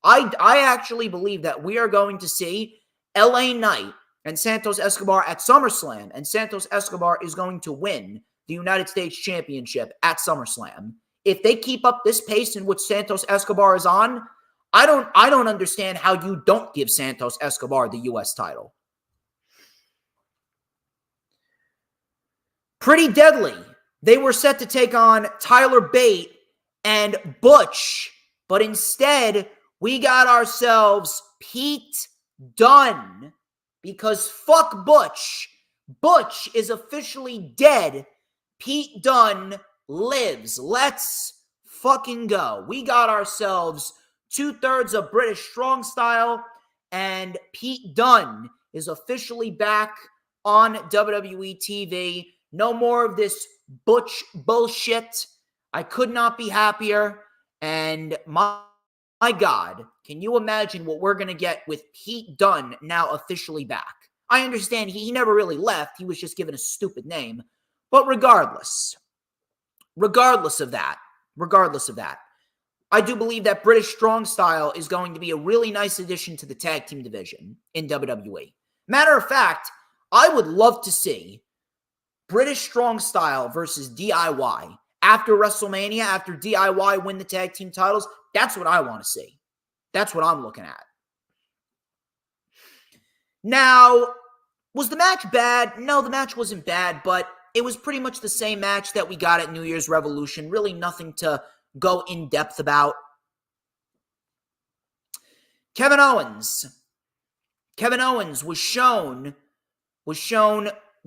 I actually believe that we are going to see LA Knight and Santos Escobar at SummerSlam, and Santos Escobar is going to win the United States Championship at SummerSlam. If they keep up this pace in which Santos Escobar is on, I don't understand how you don't give Santos Escobar the U.S. title. Pretty Deadly. They were set to take on Tyler Bate and Butch, but instead we got ourselves Pete Dunne, because fuck Butch. Butch is officially dead. Pete Dunne lives. Let's fucking go. We got ourselves 2/3 of British Strong Style, and Pete Dunne is officially back on WWE TV. No more of this Butch bullshit. I could not be happier. And my God, can you imagine what we're going to get with Pete Dunne now officially back? I understand he never really left. He was just given a stupid name. But regardless of that, I do believe that British Strong Style is going to be a really nice addition to the tag team division in WWE. Matter of fact, I would love to see British Strong Style versus DIY after WrestleMania, after DIY win the tag team titles. That's what I want to see. That's what I'm looking at. Now, Was the match bad? No, the match wasn't bad, but it was pretty much the same match that we got at New Year's Revolution. Really nothing to go in depth about. Kevin Owens. Kevin Owens was shown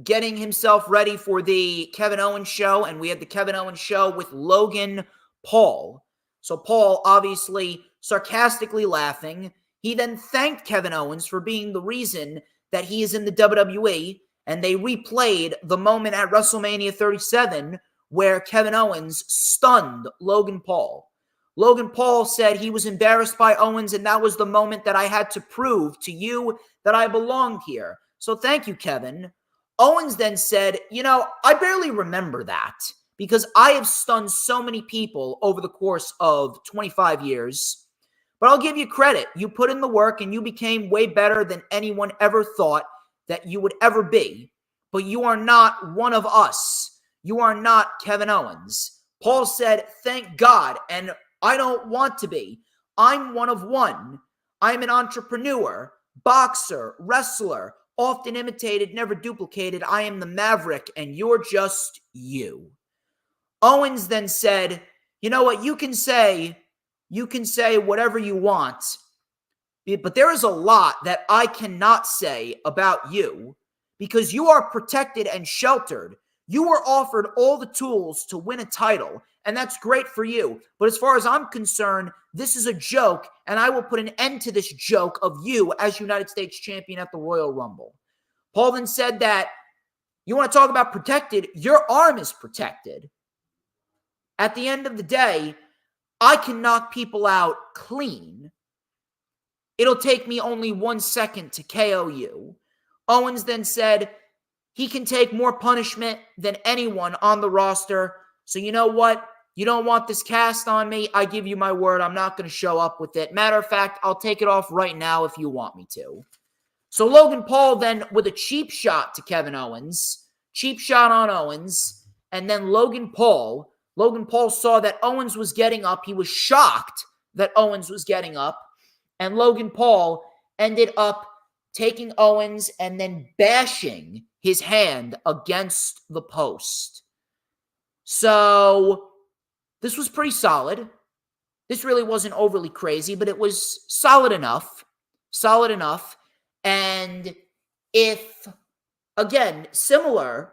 getting himself ready for the Kevin Owens show, and we had the Kevin Owens show with Logan Paul. So Paul obviously sarcastically laughing. He then thanked Kevin Owens for being the reason that he is in the WWE, and they replayed the moment at WrestleMania 37 where Kevin Owens stunned Logan Paul. Logan Paul said he was embarrassed by Owens, and that was the moment that I had to prove to you that I belonged here. So thank you, Kevin. Owens then said, I barely remember that because I have stunned so many people over the course of 25 years. But I'll give you credit. You put in the work and you became way better than anyone ever thought that you would ever be. But you are not one of us. You are not Kevin Owens. Paul said, thank God, and I don't want to be. I'm one of one. I'm an entrepreneur, boxer, wrestler, often imitated, never duplicated. I am the Maverick, and you're just you. Owens then said, you know what, you can say whatever you want, but there is a lot that I cannot say about you because you are protected and sheltered. You were offered all the tools to win a title, and that's great for you. But as far as I'm concerned, this is a joke, and I will put an end to this joke of you as United States champion at the Royal Rumble. Paul then said that, you want to talk about protected? Your arm is protected. At the end of the day, I can knock people out clean. It'll take me only 1 second to KO you. Owens then said he can take more punishment than anyone on the roster. So you know what? You don't want this cast on me? I give you my word. I'm not going to show up with it. Matter of fact, I'll take it off right now if you want me to. So Logan Paul then with a cheap shot to Kevin Owens. Cheap shot on Owens. And then Logan Paul saw that Owens was getting up. He was shocked that Owens was getting up. And Logan Paul ended up taking Owens and then bashing his hand against the post. So this was pretty solid. This really wasn't overly crazy, but it was solid enough. Solid enough. And if, again, similar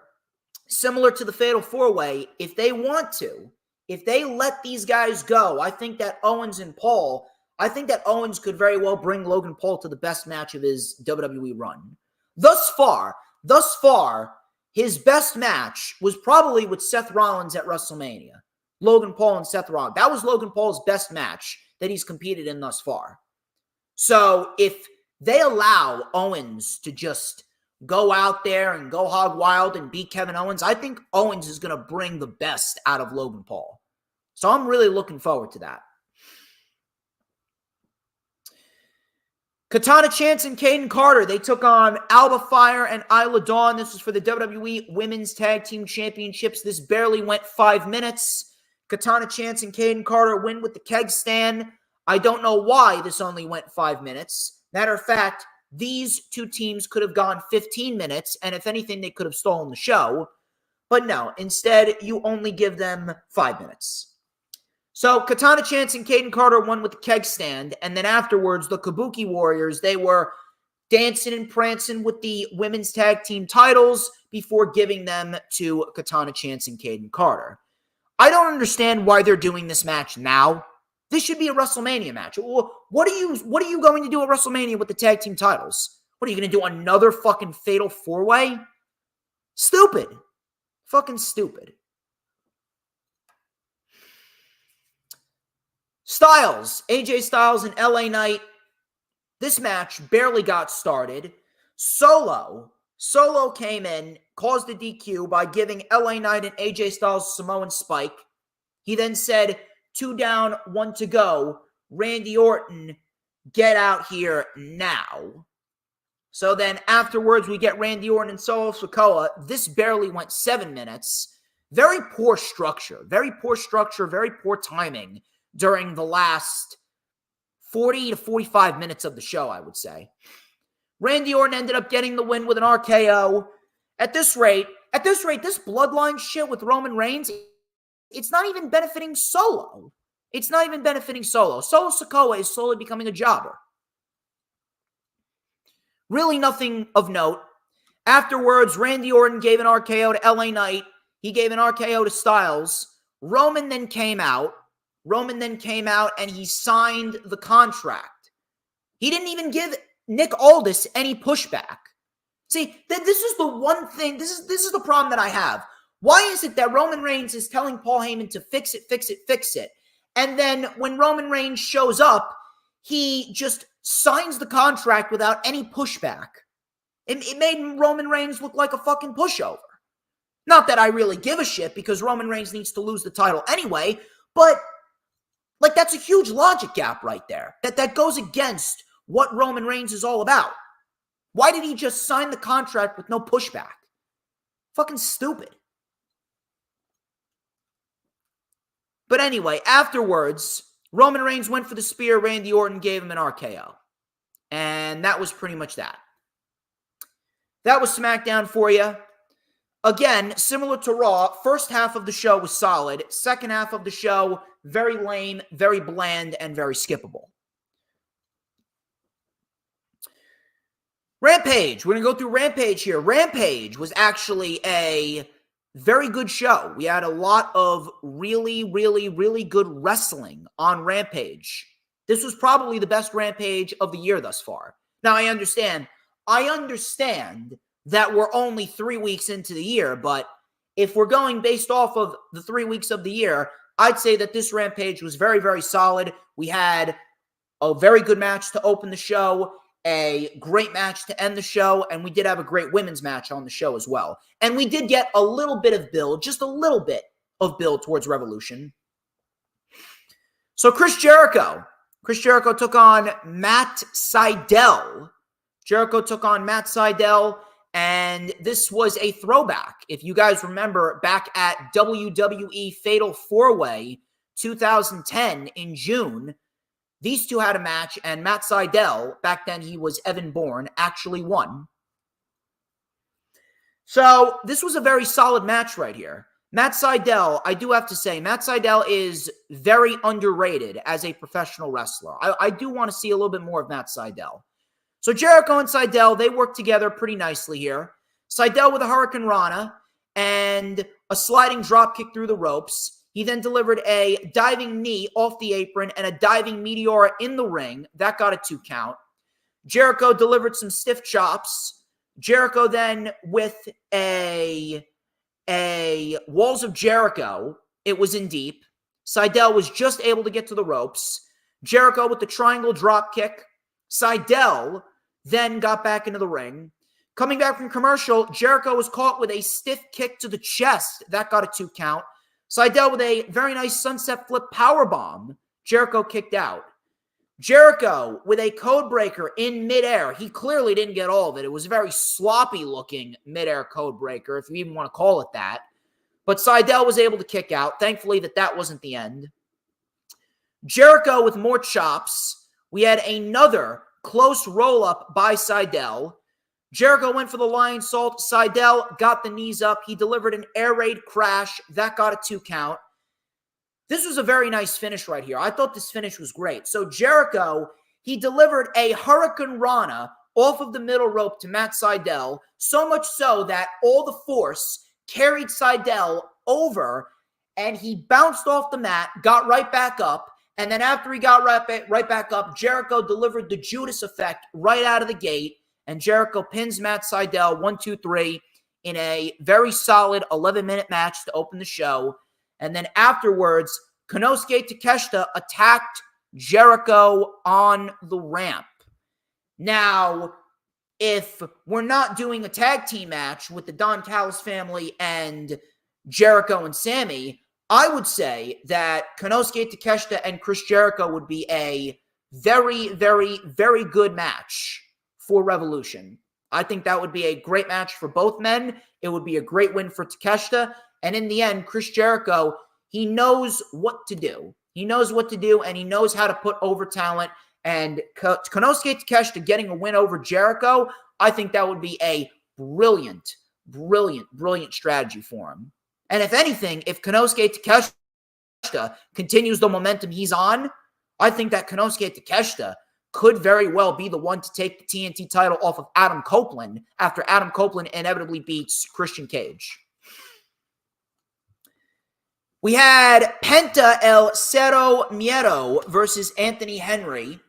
to the Fatal 4-Way, if they want to, if they let these guys go, I think that Owens could very well bring Logan Paul to the best match of his WWE run. Thus far, his best match was probably with Seth Rollins at WrestleMania. Logan Paul and Seth Rollins. That was Logan Paul's best match that he's competed in thus far. So if they allow Owens to just go out there and go hog wild and beat Kevin Owens, I think Owens is going to bring the best out of Logan Paul. So I'm really looking forward to that. Katana Chance and Caden Carter, they took on Alba Fire and Isla Dawn. This was for the WWE Women's Tag Team Championships. This barely went 5 minutes. Katana Chance and Caden Carter win with the keg stand. I don't know why this only went 5 minutes. Matter of fact, these two teams could have gone 15 minutes, and if anything, they could have stolen the show. But no, instead, you only give them 5 minutes. So Katana Chance and Caden Carter won with the keg stand, and then afterwards, the Kabuki Warriors, they were dancing and prancing with the women's tag team titles before giving them to Katana Chance and Caden Carter. I don't understand why they're doing this match now. This should be a WrestleMania match. What are you going to do at WrestleMania with the tag team titles? What are you going to do, another fucking Fatal 4-Way? Stupid. Fucking stupid. Styles, AJ Styles and LA Knight. This match barely got started. Solo came in, caused a DQ by giving LA Knight and AJ Styles Samoan spike. He then said, 2 down, 1 to go. Randy Orton, get out here now. So then afterwards, we get Randy Orton and Solo Sikoa. This barely went 7 minutes. Very poor structure, very poor timing during the last 40 to 45 minutes of the show, I would say. Randy Orton ended up getting the win with an RKO. At this rate, this bloodline shit with Roman Reigns, it's not even benefiting Solo. It's not even benefiting Solo. Solo Sikoa is slowly becoming a jobber. Really nothing of note. Afterwards, Randy Orton gave an RKO to LA Knight. He gave an RKO to Styles. Roman then came out and he signed the contract. He didn't even give Nick Aldis any pushback. See, this is the one thing, this is the problem that I have. Why is it that Roman Reigns is telling Paul Heyman to fix it? And then when Roman Reigns shows up, he just signs the contract without any pushback. It made Roman Reigns look like a fucking pushover. Not that I really give a shit, because Roman Reigns needs to lose the title anyway, but like, that's a huge logic gap right there. That goes against what Roman Reigns is all about. Why did he just sign the contract with no pushback? Fucking stupid. But anyway, afterwards, Roman Reigns went for the spear. Randy Orton gave him an RKO. And that was pretty much that. That was SmackDown for you. Again, similar to Raw, first half of the show was solid. Second half of the show, very lame, very bland, and very skippable. Rampage. We're going to go through Rampage here. Rampage was actually a very good show. We had a lot of really, really, really good wrestling on Rampage. This was probably the best Rampage of the year thus far. Now, I understand that we're only 3 weeks into the year, but if we're going based off of the 3 weeks of the year, I'd say that this Rampage was very, very solid. We had a very good match to open the show, a great match to end the show, and we did have a great women's match on the show as well. And we did get a little bit of build, just a little bit of build towards Revolution. So Chris Jericho took on Matt Sydal. And this was a throwback. If you guys remember, back at WWE Fatal 4-Way 2010 in June, these two had a match, and Matt Sydal, back then he was Evan Bourne, actually won. So this was a very solid match right here. Matt Sydal, I do have to say, Matt Sydal is very underrated as a professional wrestler. I do want to see a little bit more of Matt Sydal. So Jericho and Sydal, they work together pretty nicely here. Sydal with a Hurricane Rana and a sliding drop kick through the ropes. He then delivered a diving knee off the apron and a diving Meteora in the ring. That got a 2 count. Jericho delivered some stiff chops. Jericho then with a Walls of Jericho. It was in deep. Sydal was just able to get to the ropes. Jericho with the triangle drop kick. Sydal then got back into the ring. Coming back from commercial, Jericho was caught with a stiff kick to the chest. That got a 2 count. Sydal with a very nice sunset flip powerbomb. Jericho kicked out. Jericho with a code breaker in midair. He clearly didn't get all of it. It was a very sloppy looking midair code breaker, if you even want to call it that. But Sydal was able to kick out. Thankfully that wasn't the end. Jericho with more chops. We had another close roll-up by Sydal. Jericho went for the Lion Salt. Sydal got the knees up. He delivered an air raid crash. That got a 2 count. This was a very nice finish right here. I thought this finish was great. So Jericho, he delivered a Hurricane Rana off of the middle rope to Matt Sydal, so much so that all the force carried Sydal over, and he bounced off the mat, got right back up, and then after he got right back up, Jericho delivered the Judas effect right out of the gate, and Jericho pins Matt Sydal 1, 2, 3 in a very solid 11-minute match to open the show. And then afterwards, Konosuke Takeshita attacked Jericho on the ramp. Now, if we're not doing a tag team match with the Don Callis family and Jericho and Sammy, I would say that Konosuke Takeshita and Chris Jericho would be a very, very, very good match for Revolution. I think that would be a great match for both men. It would be a great win for Takeshita. And in the end, Chris Jericho, he knows what to do. He knows what to do, and he knows how to put over talent. And Konosuke Takeshita getting a win over Jericho, I think that would be a brilliant strategy for him. And if anything, if Konosuke Takeshita continues the momentum he's on, I think that Konosuke Takeshita could very well be the one to take the TNT title off of Adam Copeland after Adam Copeland inevitably beats Christian Cage. We had Penta El Cero Miedo versus Anthony Henry.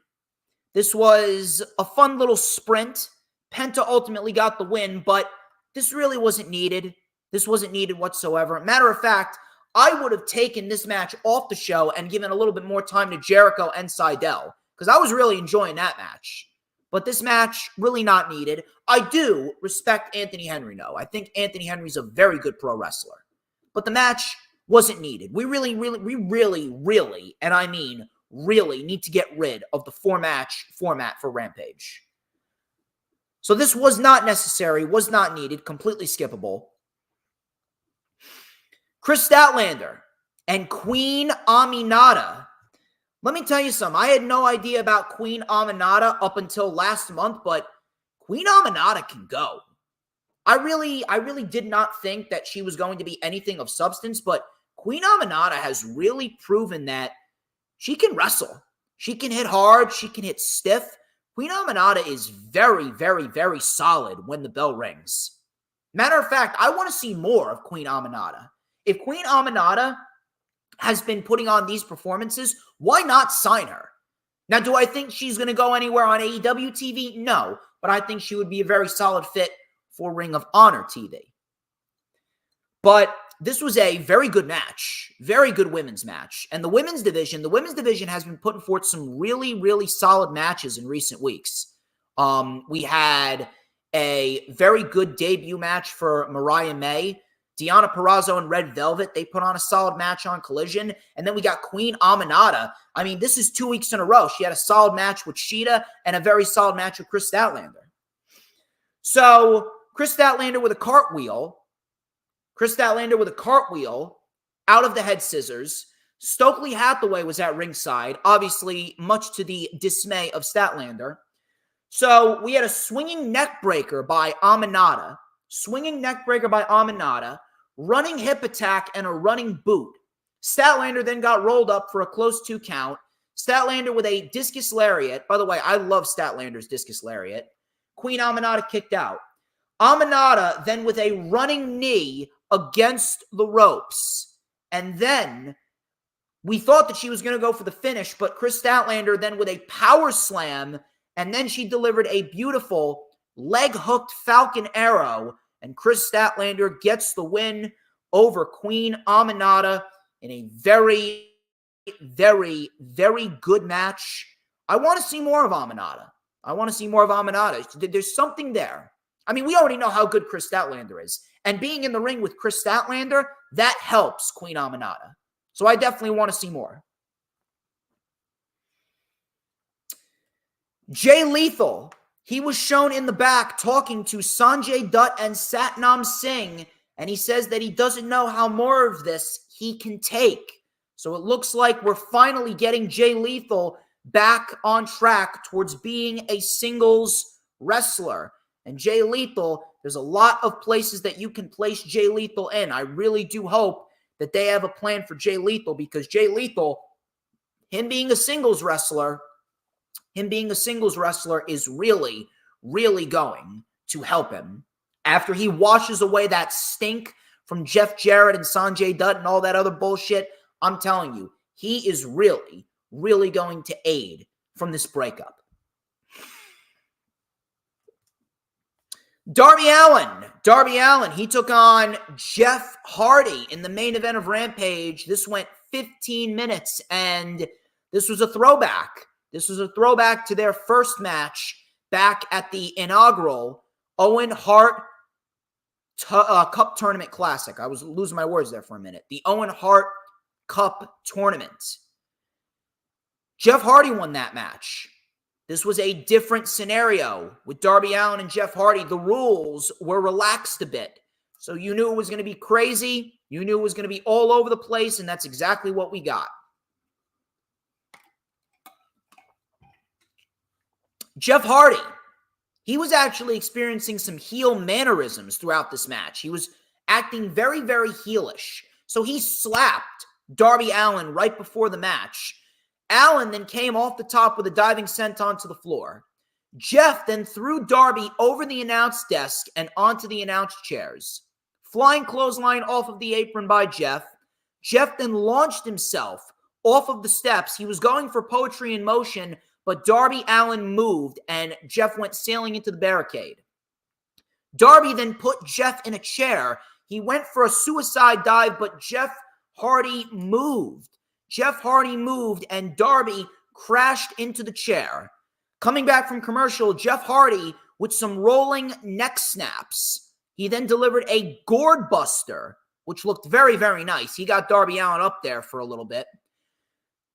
This was a fun little sprint. Penta ultimately got the win, but this really wasn't needed. This wasn't needed whatsoever. Matter of fact, I would have taken this match off the show and given a little bit more time to Jericho and Sydal, because I was really enjoying that match. But this match, really not needed. I do respect Anthony Henry, though. I think Anthony Henry's a very good pro wrestler. But the match wasn't needed. We really, and I mean really, need to get rid of the four-match format for Rampage. So this was not necessary, was not needed, completely skippable. Chris Statlander and Queen Aminata. Let me tell you something. I had no idea about Queen Aminata up until last month, but Queen Aminata can go. I really did not think that she was going to be anything of substance, but Queen Aminata has really proven that she can wrestle. She can hit hard. She can hit stiff. Queen Aminata is very solid when the bell rings. Matter of fact, I want to see more of Queen Aminata. If Queen Aminata has been putting on these performances, why not sign her? Now, do I think she's going to go anywhere on AEW TV? No, but I think she would be a very solid fit for Ring of Honor TV. But this was a very good match, very good women's match. And the women's division has been putting forth some really solid matches in recent weeks. We had a very good debut match for Mariah May. Deonna Purrazzo and Red Velvet, they put on a solid match on Collision. And then we got Queen Aminata. I mean, this is 2 weeks in a row. She had a solid match with Shida and a very solid match with Chris Statlander. So, Chris Statlander with a cartwheel out of the head scissors. Stokely Hathaway was at ringside, obviously much to the dismay of Statlander. So we had a swinging neck breaker by Aminata, running hip attack, and a running boot. Statlander then got rolled up for a close 2 count. Statlander with a discus lariat. By the way, I love Statlander's discus lariat. Queen Aminata kicked out. Aminata then with a running knee against the ropes. And then we thought that she was going to go for the finish, but Chris Statlander then with a power slam, and then she delivered a beautiful leg-hooked Falcon Arrow, and Chris Statlander gets the win over Queen Aminata in a very good match. I want to see more of Aminata. There's something there. I mean, we already know how good Chris Statlander is. And being in the ring with Chris Statlander, that helps Queen Aminata. So I definitely want to see more. Jay Lethal, he was shown in the back talking to Sanjay Dutt and Satnam Singh, and he says that he doesn't know how more of this he can take. So it looks like we're finally getting Jay Lethal back on track towards being a singles wrestler. And Jay Lethal, there's a lot of places that you can place Jay Lethal in. I really do hope that they have a plan for Jay Lethal, because Jay Lethal, him being a singles wrestler is really going to help him. After he washes away that stink from Jeff Jarrett and Sanjay Dutt and all that other bullshit, I'm telling you, he is really going to aid from this breakup. Darby Allin, he took on Jeff Hardy in the main event of Rampage. This went 15 minutes, and this was a throwback. This was a throwback to their first match back at the inaugural Owen Hart Cup Tournament Classic. I was losing my words there for a minute. The Owen Hart Cup Tournament. Jeff Hardy won that match. This was a different scenario with Darby Allin and Jeff Hardy. The rules were relaxed a bit. So you knew it was going to be crazy. You knew it was going to be all over the place, and that's exactly what we got. Jeff Hardy, he was actually experiencing some heel mannerisms throughout this match. He was acting very, very heelish. So he slapped Darby Allin right before the match. Allin then came off the top with a diving senton to the floor. Jeff then threw Darby over the announce desk and onto the announce chairs. Flying clothesline off of the apron by Jeff. Jeff then launched himself off of the steps. He was going for poetry in motion, but Darby Allin moved and Jeff went sailing into the barricade. Darby then put Jeff in a chair. He went for a suicide dive, but Jeff Hardy moved. Jeff Hardy moved and Darby crashed into the chair. Coming back from commercial, Jeff Hardy with some rolling neck snaps. He then delivered a gourd buster, which looked very, very nice. He got Darby Allin up there for a little bit.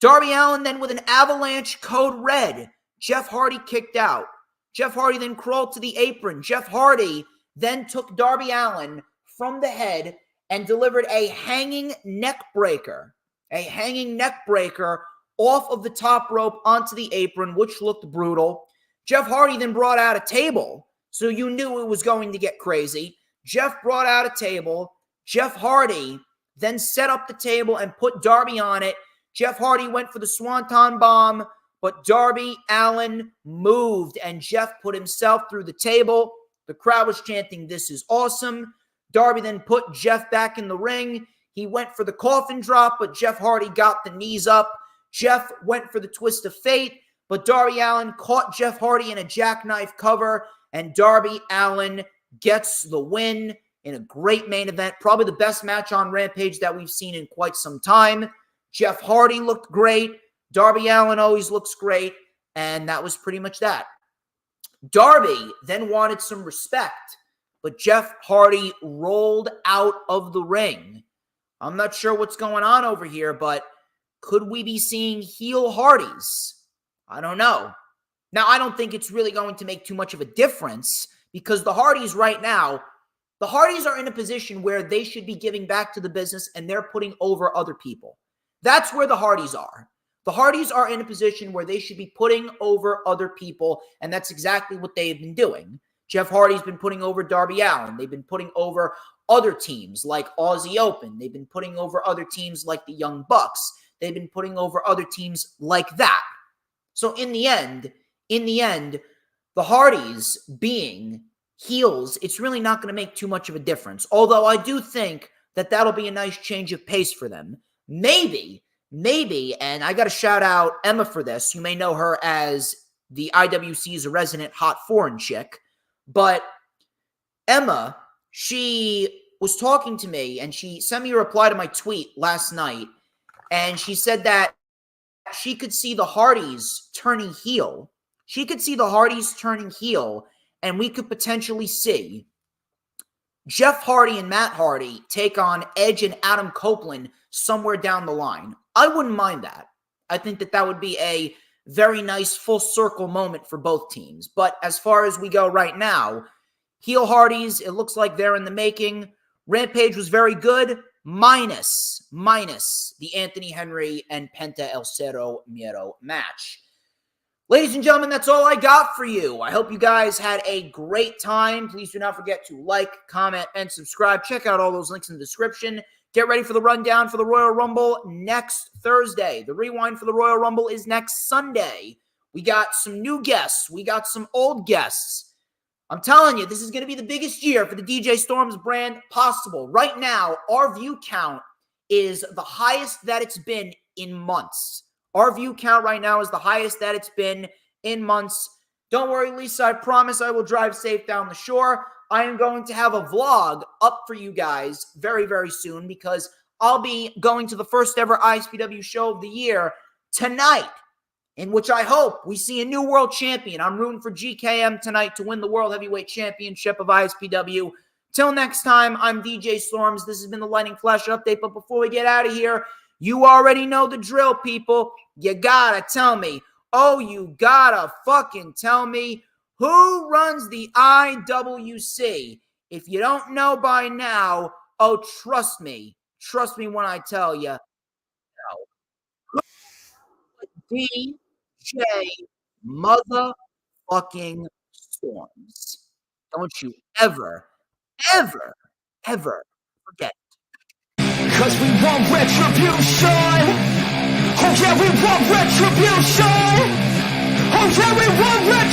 Darby Allin then with an avalanche code red. Jeff Hardy kicked out. Jeff Hardy then crawled to the apron. Jeff Hardy then took Darby Allin from the head and delivered a hanging neck breaker. A hanging neck breaker off of the top rope onto the apron, which looked brutal. Jeff Hardy then brought out a table, so you knew it was going to get crazy. Jeff brought out a table. Jeff Hardy then set up the table and put Darby on it. Jeff Hardy went for the Swanton Bomb, but Darby Allin moved, and Jeff put himself through the table. The crowd was chanting, "This is awesome." Darby then put Jeff back in the ring. He went for the coffin drop, but Jeff Hardy got the knees up. Jeff went for the twist of fate, but Darby Allin caught Jeff Hardy in a jackknife cover, and Darby Allin gets the win in a great main event. Probably the best match on Rampage that we've seen in quite some time. Jeff Hardy looked great. Darby Allin always looks great, and that was pretty much that. Darby then wanted some respect, but Jeff Hardy rolled out of the ring. I'm not sure what's going on over here, but could we be seeing heel Hardys? I don't know. Now, I don't think it's really going to make too much of a difference because the Hardys right now, the Hardys are in a position where they should be giving back to the business and they're putting over other people. That's where the Hardys are. The Hardys are in a position where they should be putting over other people, and that's exactly what they've been doing. Jeff Hardy's been putting over Darby Allin. They've been putting over other teams like Aussie Open. They've been putting over other teams like the Young Bucks. They've been putting over other teams like that. So in the end, the Hardys being heels, it's really not going to make too much of a difference. Although I do think that that'll be a nice change of pace for them. Maybe, and I got to shout out Emma for this. You may know her as the IWC's resident hot foreign chick. But Emma, she was talking to me, and she sent me a reply to my tweet last night, and she said that she could see the Hardys turning heel. She could see the Hardys turning heel, and we could potentially see Jeff Hardy and Matt Hardy take on Edge and Adam Copeland somewhere down the line. I wouldn't mind that. I think that that would be a very nice full circle moment for both teams. But as far as we go right now, heel Hardys, it looks like they're in the making. Rampage was very good, minus the Anthony Henry and Penta El Cero Miedo match. Ladies and gentlemen, that's all I got for you. I hope you guys had a great time. Please do not forget to like, comment, and subscribe. Check out all those links in the description. Get ready for the rundown for the Royal Rumble next Thursday. The rewind for the Royal Rumble is next Sunday. We got some new guests. We got some old guests. I'm telling you, this is going to be the biggest year for the DJ Storms brand possible. Right now, our view count is the highest that it's been in months. Our view count right now is the highest that it's been in months. Don't worry, Lisa. I promise I will drive safe down the shore. I am going to have a vlog up for you guys very, very soon because I'll be going to the first ever ISPW show of the year tonight, in which I hope we see a new world champion. I'm rooting for GKM tonight to win the World Heavyweight Championship of ISPW. Till next time, I'm DJ Storms. This has been the Lightning Flash Update. But before we get out of here, you already know the drill, people. You gotta tell me. Oh, you gotta fucking tell me who runs the IWC. If you don't know by now, oh, trust me when I tell you. DJ Mother fucking storms. Don't you ever, ever, ever forget. Cause we want retribution. Oh yeah, we want retribution. Oh yeah, we want retribution.